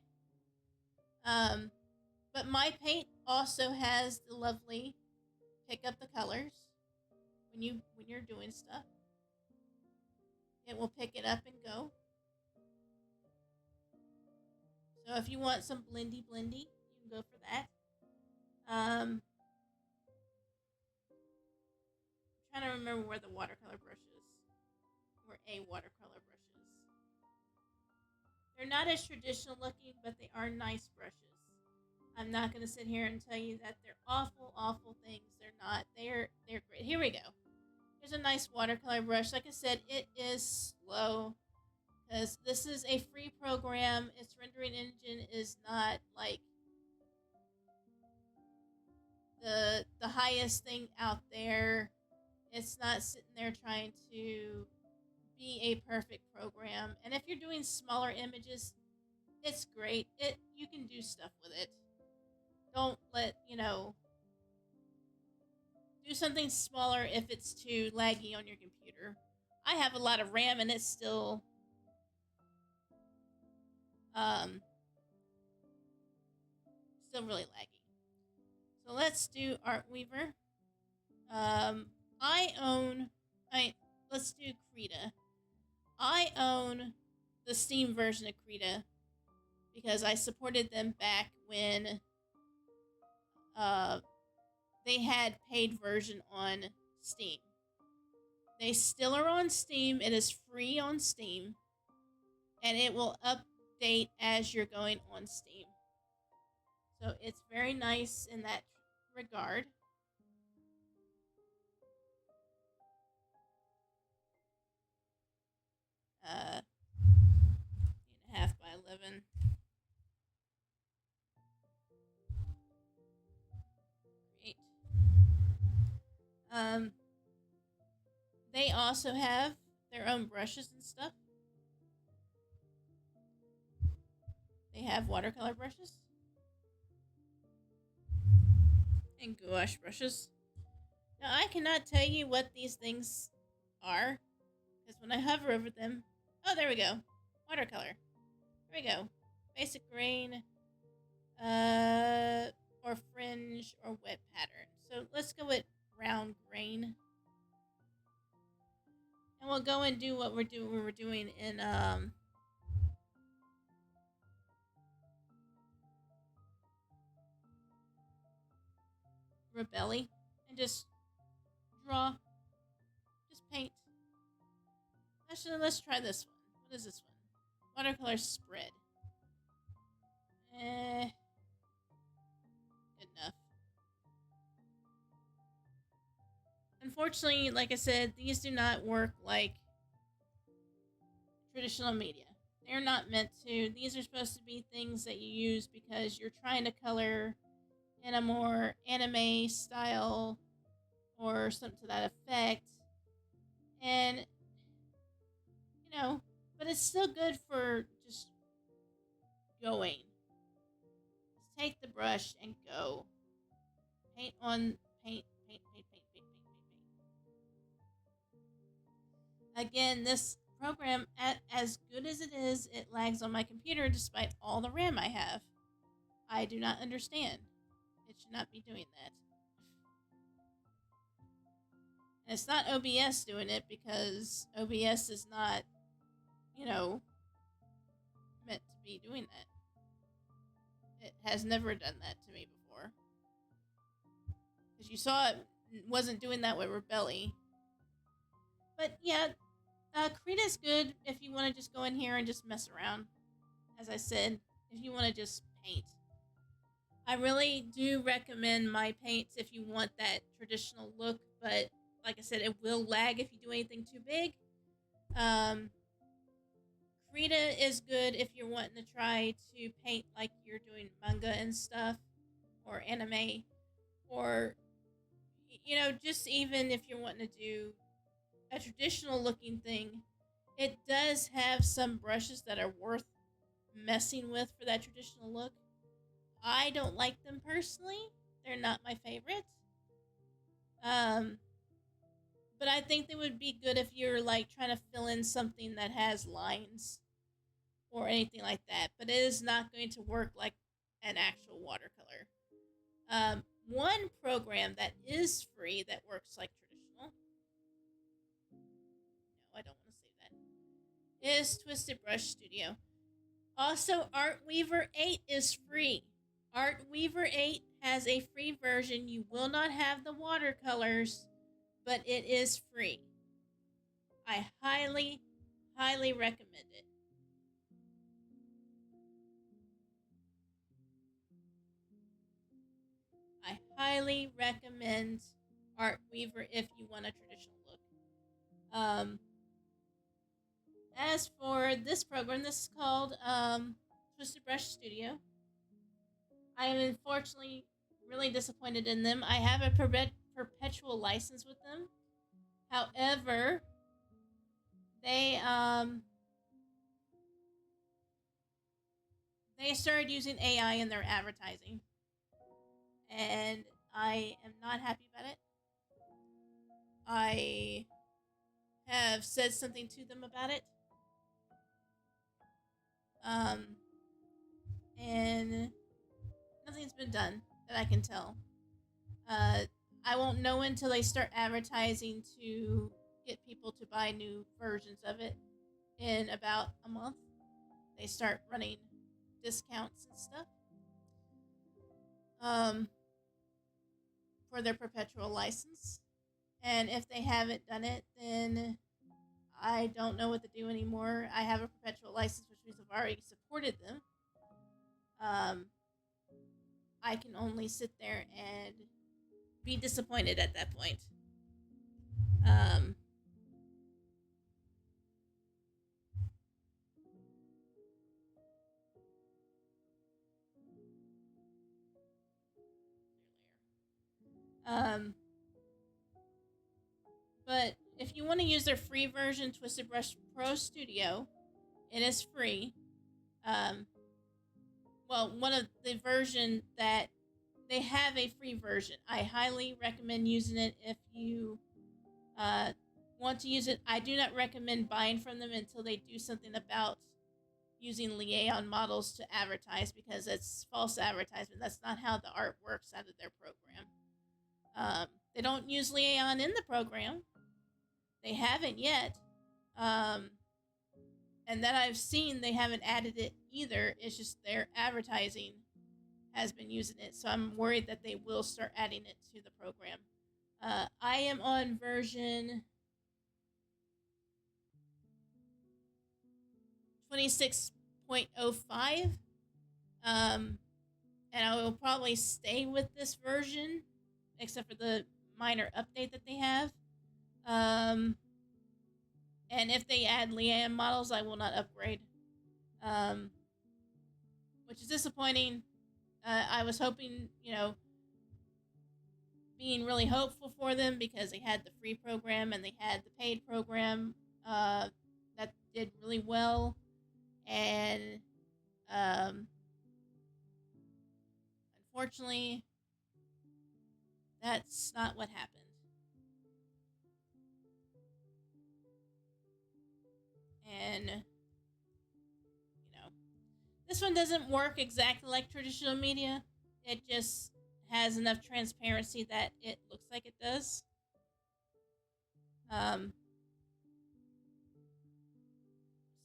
But My Paint also has the lovely pick up the colors when you're doing stuff. It will pick it up and go. So if you want some blendy, you can go for that. I'm trying to remember where the watercolor brush is. Where a watercolor brush is. They're not as traditional looking, but they are nice brushes. I'm not going to sit here and tell you that they're awful, awful things. They're not. They're great. Here we go. Here's a nice watercolor brush. Like I said, it is slow because this is a free program. Its rendering engine is not like the highest thing out there. It's not sitting there trying to be a perfect program. And if you're doing smaller images, It's great. You can do stuff with it. Don't let, do something smaller if it's too laggy on your computer. I have a lot of RAM and it's um still really laggy. So let's do Artweaver. Um I own I let's do Krita. I own the Steam version of Krita because I supported them back when uh they had paid version on Steam. They still are on Steam. It is free on Steam, and it will update as you're going on Steam. So it's very nice in that regard. Uh, 8.5 by 11. Great. Um, they also have their own brushes and stuff. They have watercolor brushes and gouache brushes. Now, I cannot tell you what these things are because when I hover over them, oh, there we go. Watercolor. There we go. Basic grain, or fringe, or wet pattern. So let's go with round grain. And we'll go and do what we're doing in, Rebelli. And just draw. Just paint. Actually, let's try this one. What is this one? Watercolor spread. Good enough. Unfortunately, like I said, these do not work like traditional media. They're not meant to. These are supposed to be things that you use because you're trying to color in a more anime style or something to that effect. And, but it's still good for just going. Just take the brush and go. Paint on paint, paint, paint, paint, paint, paint, paint, paint. Again, this program, as good as it is, it lags on my computer despite all the RAM I have. I do not understand. It should not be doing that. And it's not OBS doing it because OBS is not, meant to be doing that. It has never done that to me before. Because you saw it wasn't doing that with Rebelli. But yeah, Krita's good if you want to just go in here and just mess around. As I said, if you want to just paint. I really do recommend my paints if you want that traditional look, but like I said, it will lag if you do anything too big. Krita is good if you're wanting to try to paint like you're doing manga and stuff, or anime, or, just even if you're wanting to do a traditional looking thing. It does have some brushes that are worth messing with for that traditional look. I don't like them personally. They're not my favorite. But I think they would be good if you're like trying to fill in something that has lines or anything like that. But it is not going to work like an actual watercolor. One program that is free that works like traditional. No, I don't want to say that. Is Twisted Brush Studio. Also, Artweaver 8 is free. Artweaver 8 has a free version. You will not have the watercolors, but it is free. I highly, highly recommend it. I highly recommend Artweaver if you want a traditional look. As for this program, this is called Twisted Brush Studio. I am unfortunately really disappointed in them. I have a perpetual license with them. However, they they started using AI in their advertising, and I am not happy about it. I have said something to them about it, um, and nothing's been done that I can tell. Uh, I won't know until they start advertising to get people to buy new versions of it in about a month. They start running discounts and stuff um, for their perpetual license. And if they haven't done it, then I don't know what to do anymore. I have a perpetual license, which means I've already supported them. Um, I can only sit there and be disappointed at that point. Um, um, but if you want to use their free version, Twisted Brush Pro Studio, it is free. Um, well, one of the version that they have a free version. I highly recommend using it if you want to use it. I do not recommend buying from them until they do something about using Leon models to advertise, because it's false advertisement. That's not how the art works out of their program. They don't use Leon in the program. They haven't yet. And that I've seen, they haven't added it either. It's just their advertising has been using it. So I'm worried that they will start adding it to the program. I am on version 26.05. And I will probably stay with this version, except for the minor update that they have. And if they add Leanne models, I will not upgrade. Which is disappointing. I was hoping, being really hopeful for them, because they had the free program and they had the paid program that did really well. And unfortunately, that's not what happened. And, this one doesn't work exactly like traditional media. It just has enough transparency that it looks like it does.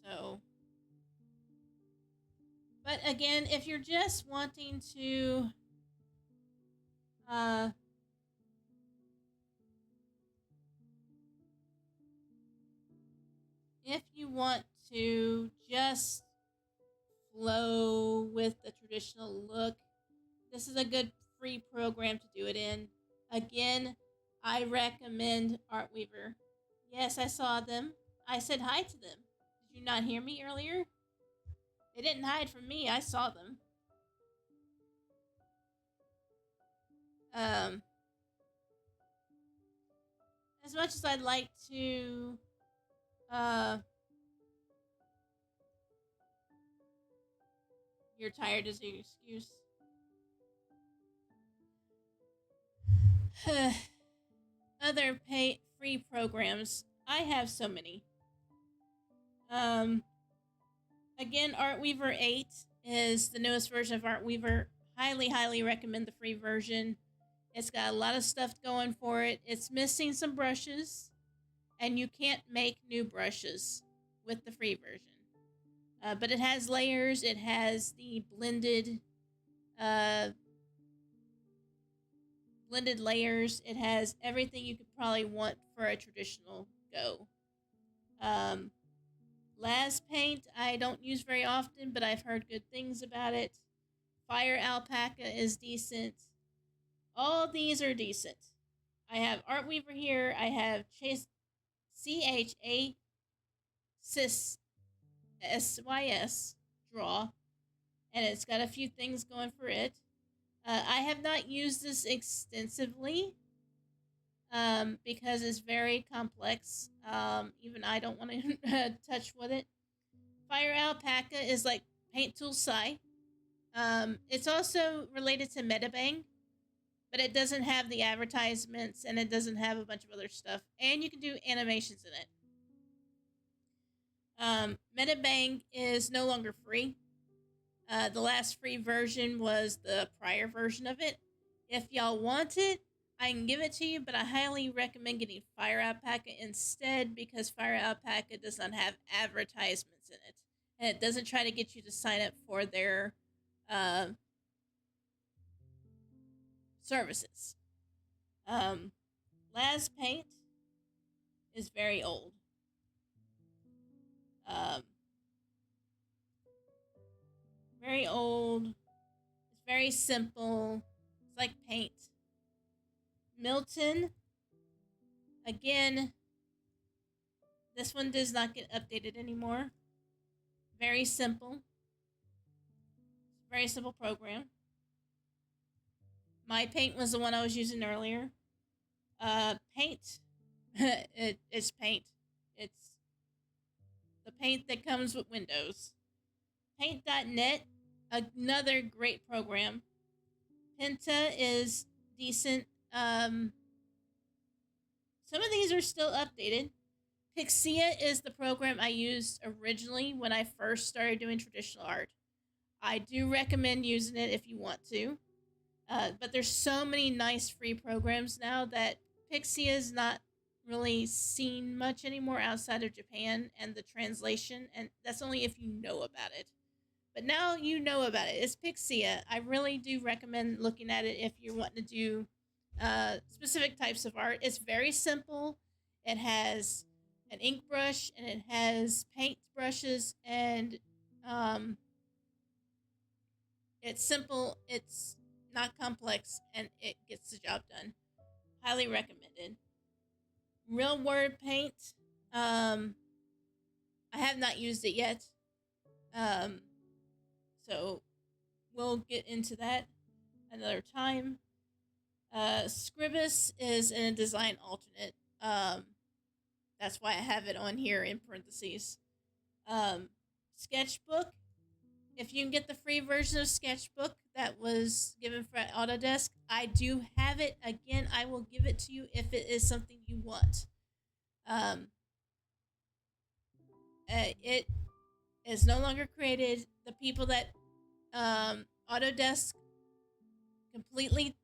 So, but again, if you're just wanting to, if you want to just flow with the traditional look, this is a good free program to do it in. Again, I recommend Artweaver. Yes, I saw them. I said hi to them. Did you not hear me earlier? They didn't hide from me. I saw them. As much as I'd like to, you're tired is your excuse. Other free programs. I have so many. Again, Artweaver 8 is the newest version of Artweaver. Highly, highly recommend the free version. It's got a lot of stuff going for it. It's missing some brushes, and you can't make new brushes with the free version. But it has layers. It has the blended layers. It has everything you could probably want for a traditional go. Las Paint I don't use very often, but I've heard good things about it. Fire Alpaca is decent. All these are decent. I have Artweaver here. I have CHA SYS Draw, and it's got a few things going for it. I have not used this extensively because it's very complex. Even I don't want to touch with it. Fire Alpaca is like Paint Tool Sai. It's also related to Metabang, but it doesn't have the advertisements and it doesn't have a bunch of other stuff. And you can do animations in it. Metabang is no longer free. The last free version was the prior version of it. If y'all want it, I can give it to you, but I highly recommend getting Fire Alpaca instead because Fire Alpaca does not have advertisements in it. And it doesn't try to get you to sign up for their services. Laz Paint is very old. Very old. It's very simple. It's like paint. Milton, again, this one does not get updated anymore. Very simple. Very simple program. My Paint was the one I was using earlier. Paint. It's Paint. It's the Paint that comes with Windows. Paint.net, another great program. Penta is decent. Some of these are still updated. Pixia is the program I used originally when I first started doing traditional art. I do recommend using it if you want to. But there's so many nice free programs now that Pixia is not really seen much anymore outside of Japan and the translation, and that's only if you know about it. But now you know about it. It's Pixia. I really do recommend looking at it if you're wanting to do specific types of art. It's very simple. It has an ink brush and it has paint brushes, and it's simple. It's not complex, and it gets the job done. Highly recommended. Real Word Paint. I have not used it yet. So we'll get into that another time. Scribus is in a design alternate. That's why I have it on here in parentheses. Sketchbook. If you can get the free version of Sketchbook that was given for Autodesk, I do have it. Again, I will give it to you if it is something you want. It is no longer created. The people that Autodesk completely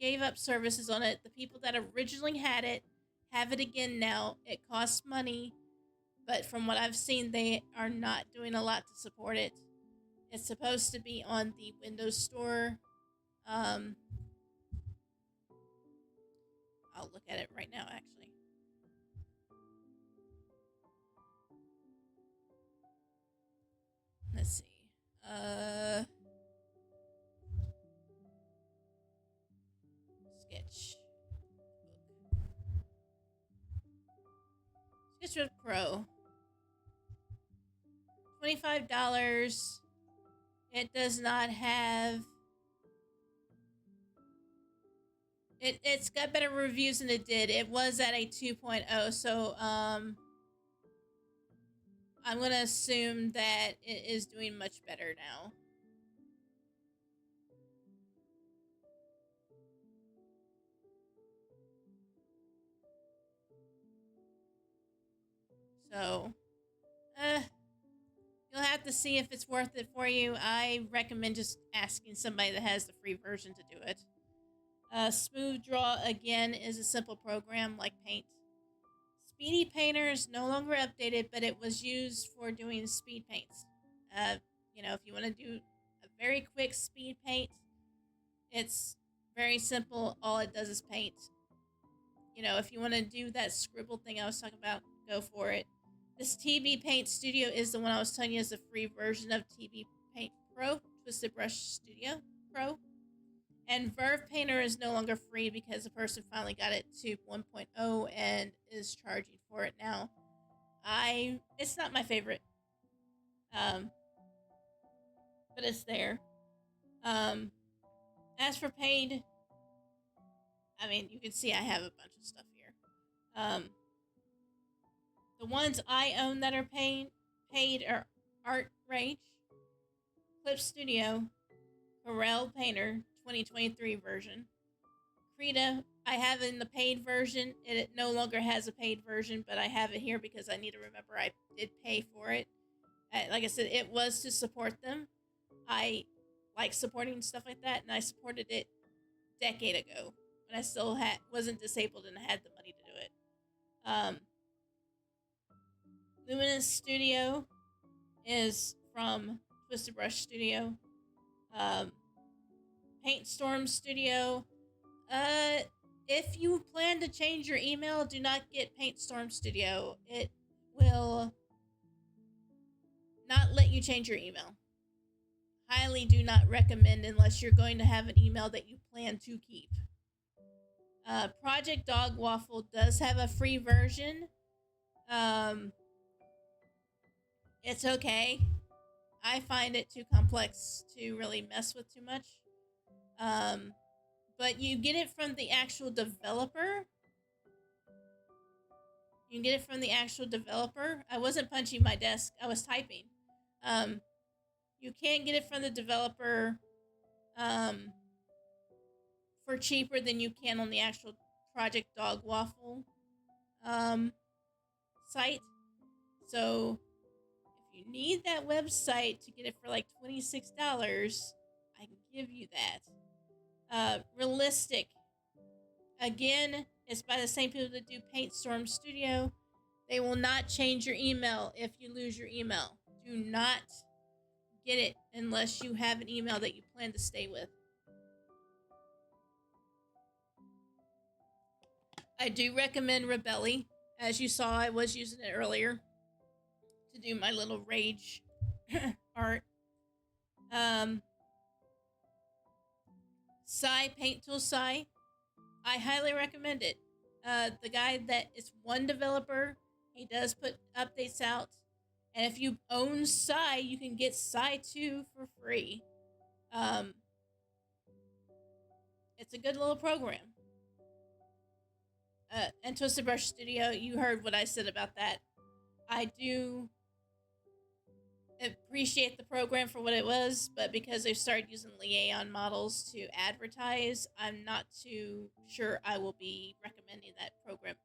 gave up services on it. The people that originally had it have it again now. It costs money, but from what I've seen, they are not doing a lot to support it. It's supposed to be on the Windows Store. I'll look at it right now, actually. Let's see. Sketchbook Pro. $25. It does not have... It's got better reviews than it did. It was at a 2.0, so I'm going to assume that it is doing much better now. So, you'll have to see if it's worth it for you. I recommend just asking somebody that has the free version to do it. Smooth Draw, again, is a simple program like Paint. Speedy Painter is no longer updated, but it was used for doing speed paints. If you want to do a very quick speed paint, it's very simple. All it does is paint. If you want to do that scribble thing I was talking about, go for it. This TB Paint Studio is the one I was telling you is the free version of TB Paint Pro, Twisted Brush Studio Pro. And Verve Painter is no longer free because the person finally got it to 1.0 and is charging for it now. It's not my favorite. But it's there. As for paid, you can see I have a bunch of stuff here. The ones I own that are paid are Art Rage, Clip Studio, Corel Painter 2023 version. Krita, I have in the paid version. It no longer has a paid version, but I have it here because I need to remember I did pay for it. Like I said, it was to support them. I like supporting stuff like that, and I supported it a decade ago when I still wasn't disabled and I had the money to do it. Luminous Studio is from Twisted Brush Studio. Paint Storm Studio. If you plan to change your email, do not get Paint Storm Studio. It will not let you change your email. Highly do not recommend unless you're going to have an email that you plan to keep. Project Dog Waffle does have a free version. It's okay. I find it too complex to really mess with too much. But you get it from the actual developer. You can get it from the actual developer. I wasn't punching my desk. I was typing. You can get it from the developer for cheaper than you can on the actual Project Dog Waffle site. So if you need that website to get it for like $26, I can give you that. Realistic. Again, it's by the same people that do Paint Storm Studio. They will not change your email if you lose your email. Do not get it unless you have an email that you plan to stay with. I do recommend Rebelli. As you saw, I was using it earlier to do my little rage art. Paint Tool Sai. I highly recommend it. The guy that is one developer, he does put updates out. And if you own Sai, you can get Sai 2 for free. It's a good little program. And Twisted Brush Studio, you heard what I said about that. I do appreciate the program for what it was, but because they've started using Liaison models to advertise, I'm not too sure I will be recommending that program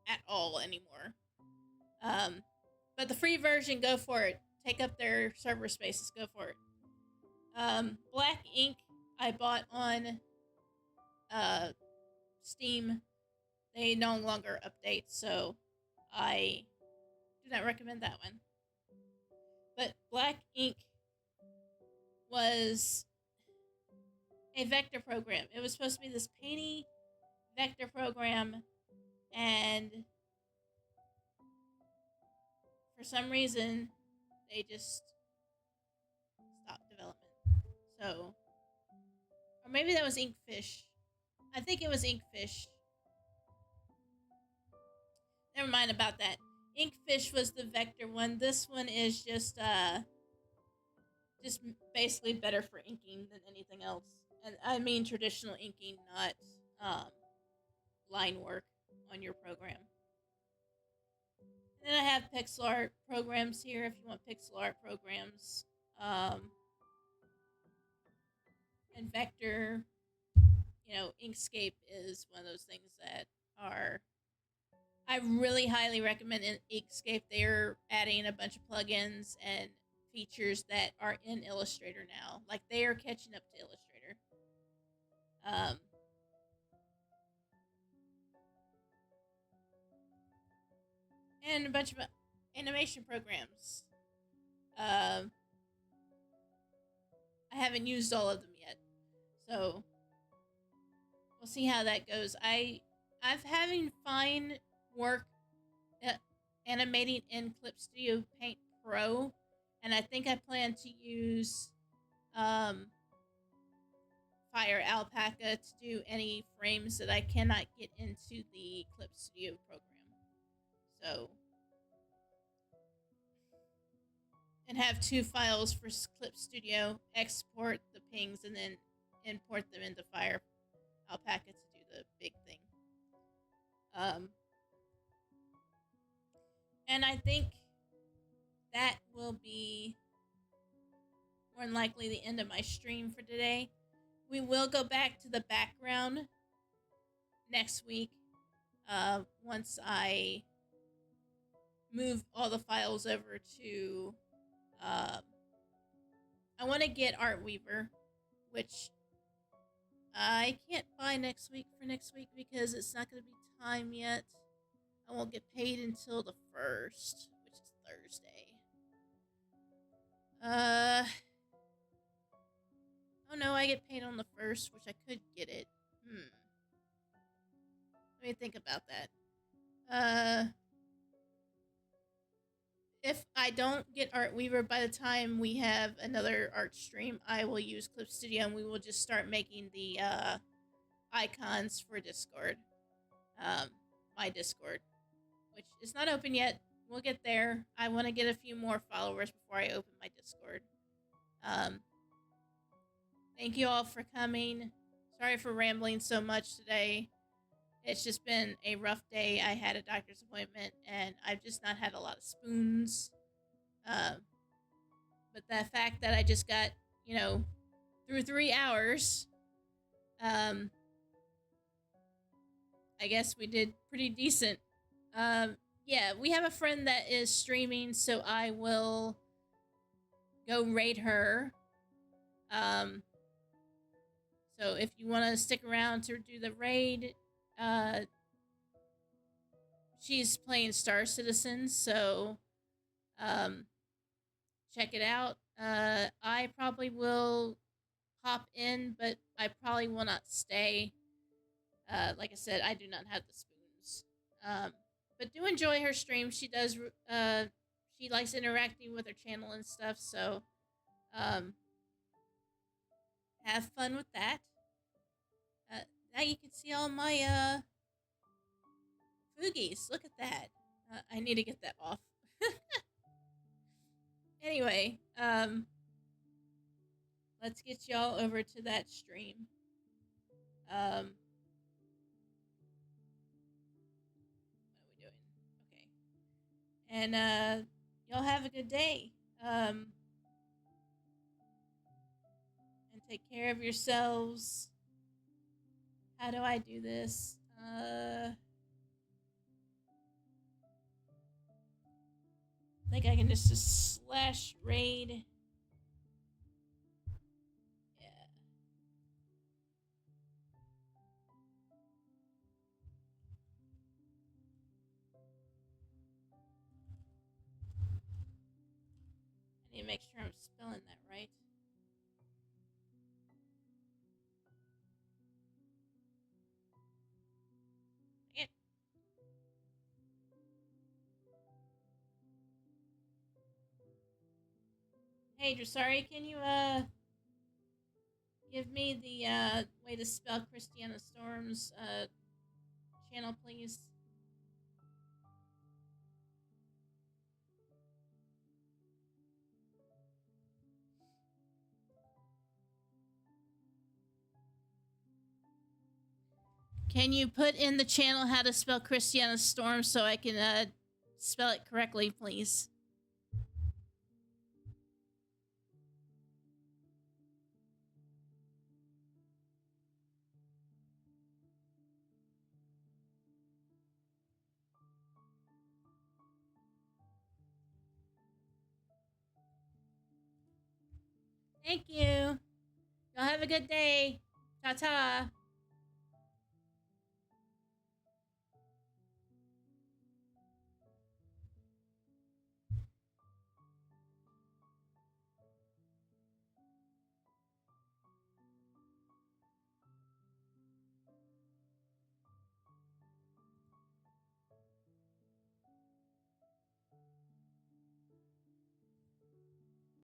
at all anymore. But the free version, go for it. Take up their server spaces, go for it. Black Ink, I bought on Steam. They no longer update, so I do not recommend that one. But Black Ink was a vector program. It was supposed to be this painty vector program, and for some reason, they just stopped development. So, or maybe that was Inkfish. I think it was Inkfish. Never mind about that. Inkfish was the vector one. This one is just basically better for inking than anything else. And I mean traditional inking, not line work on your program. And then I have pixel art programs here if you want pixel art programs. And vector, Inkscape is one of those things that are... I really highly recommend Inkscape. They're adding a bunch of plugins and features that are in Illustrator now. Like, they are catching up to Illustrator. And a bunch of animation programs. I haven't used all of them yet. So, we'll see how that goes. I'm having fine work animating in Clip Studio Paint Pro, and I think I plan to use Fire Alpaca to do any frames that I cannot get into the Clip Studio program. So, and have 2 files for Clip Studio, export the pings, and then import them into Fire Alpaca to do the big thing. And I think that will be more than likely the end of my stream for today. We will go back to the background next week once I move all the files over to I want to get Artweaver, which I can't buy next week because it's not going to be time yet. I won't get paid until the 1st, which is Thursday. Oh no, I get paid on the 1st, which I could get it. Let me think about that. If I don't get Artweaver by the time we have another art stream, I will use Clip Studio and we will just start making the icons for Discord. My Discord, which is not open yet. We'll get there. I want to get a few more followers before I open my Discord. Thank you all for coming. Sorry for rambling so much today. It's just been a rough day. I had a doctor's appointment, and I've just not had a lot of spoons. But the fact that I just got, through 3 hours, I guess we did pretty decent. Yeah, we have a friend that is streaming, so I will go raid her. So if you want to stick around to do the raid, she's playing Star Citizen, so check it out. I probably will pop in, but I probably will not stay. Like I said, I do not have the spoons. But do enjoy her stream. She does. She likes interacting with her channel and stuff. So, have fun with that. Now you can see all my Foogies. Look at that. I need to get that off. Anyway, let's get y'all over to that stream. What are we doing? Okay. And y'all have a good day. And take care of yourselves. How do I do this? I think I can just slash raid. Yeah. I need to make sure I'm spelling that right. Okay. Hey, Dressari, can you give me the way to spell Christiana Storm's channel, please? Can you put in the channel how to spell Christiana Storm so I can spell it correctly, please? Thank you. Y'all have a good day. Ta-ta.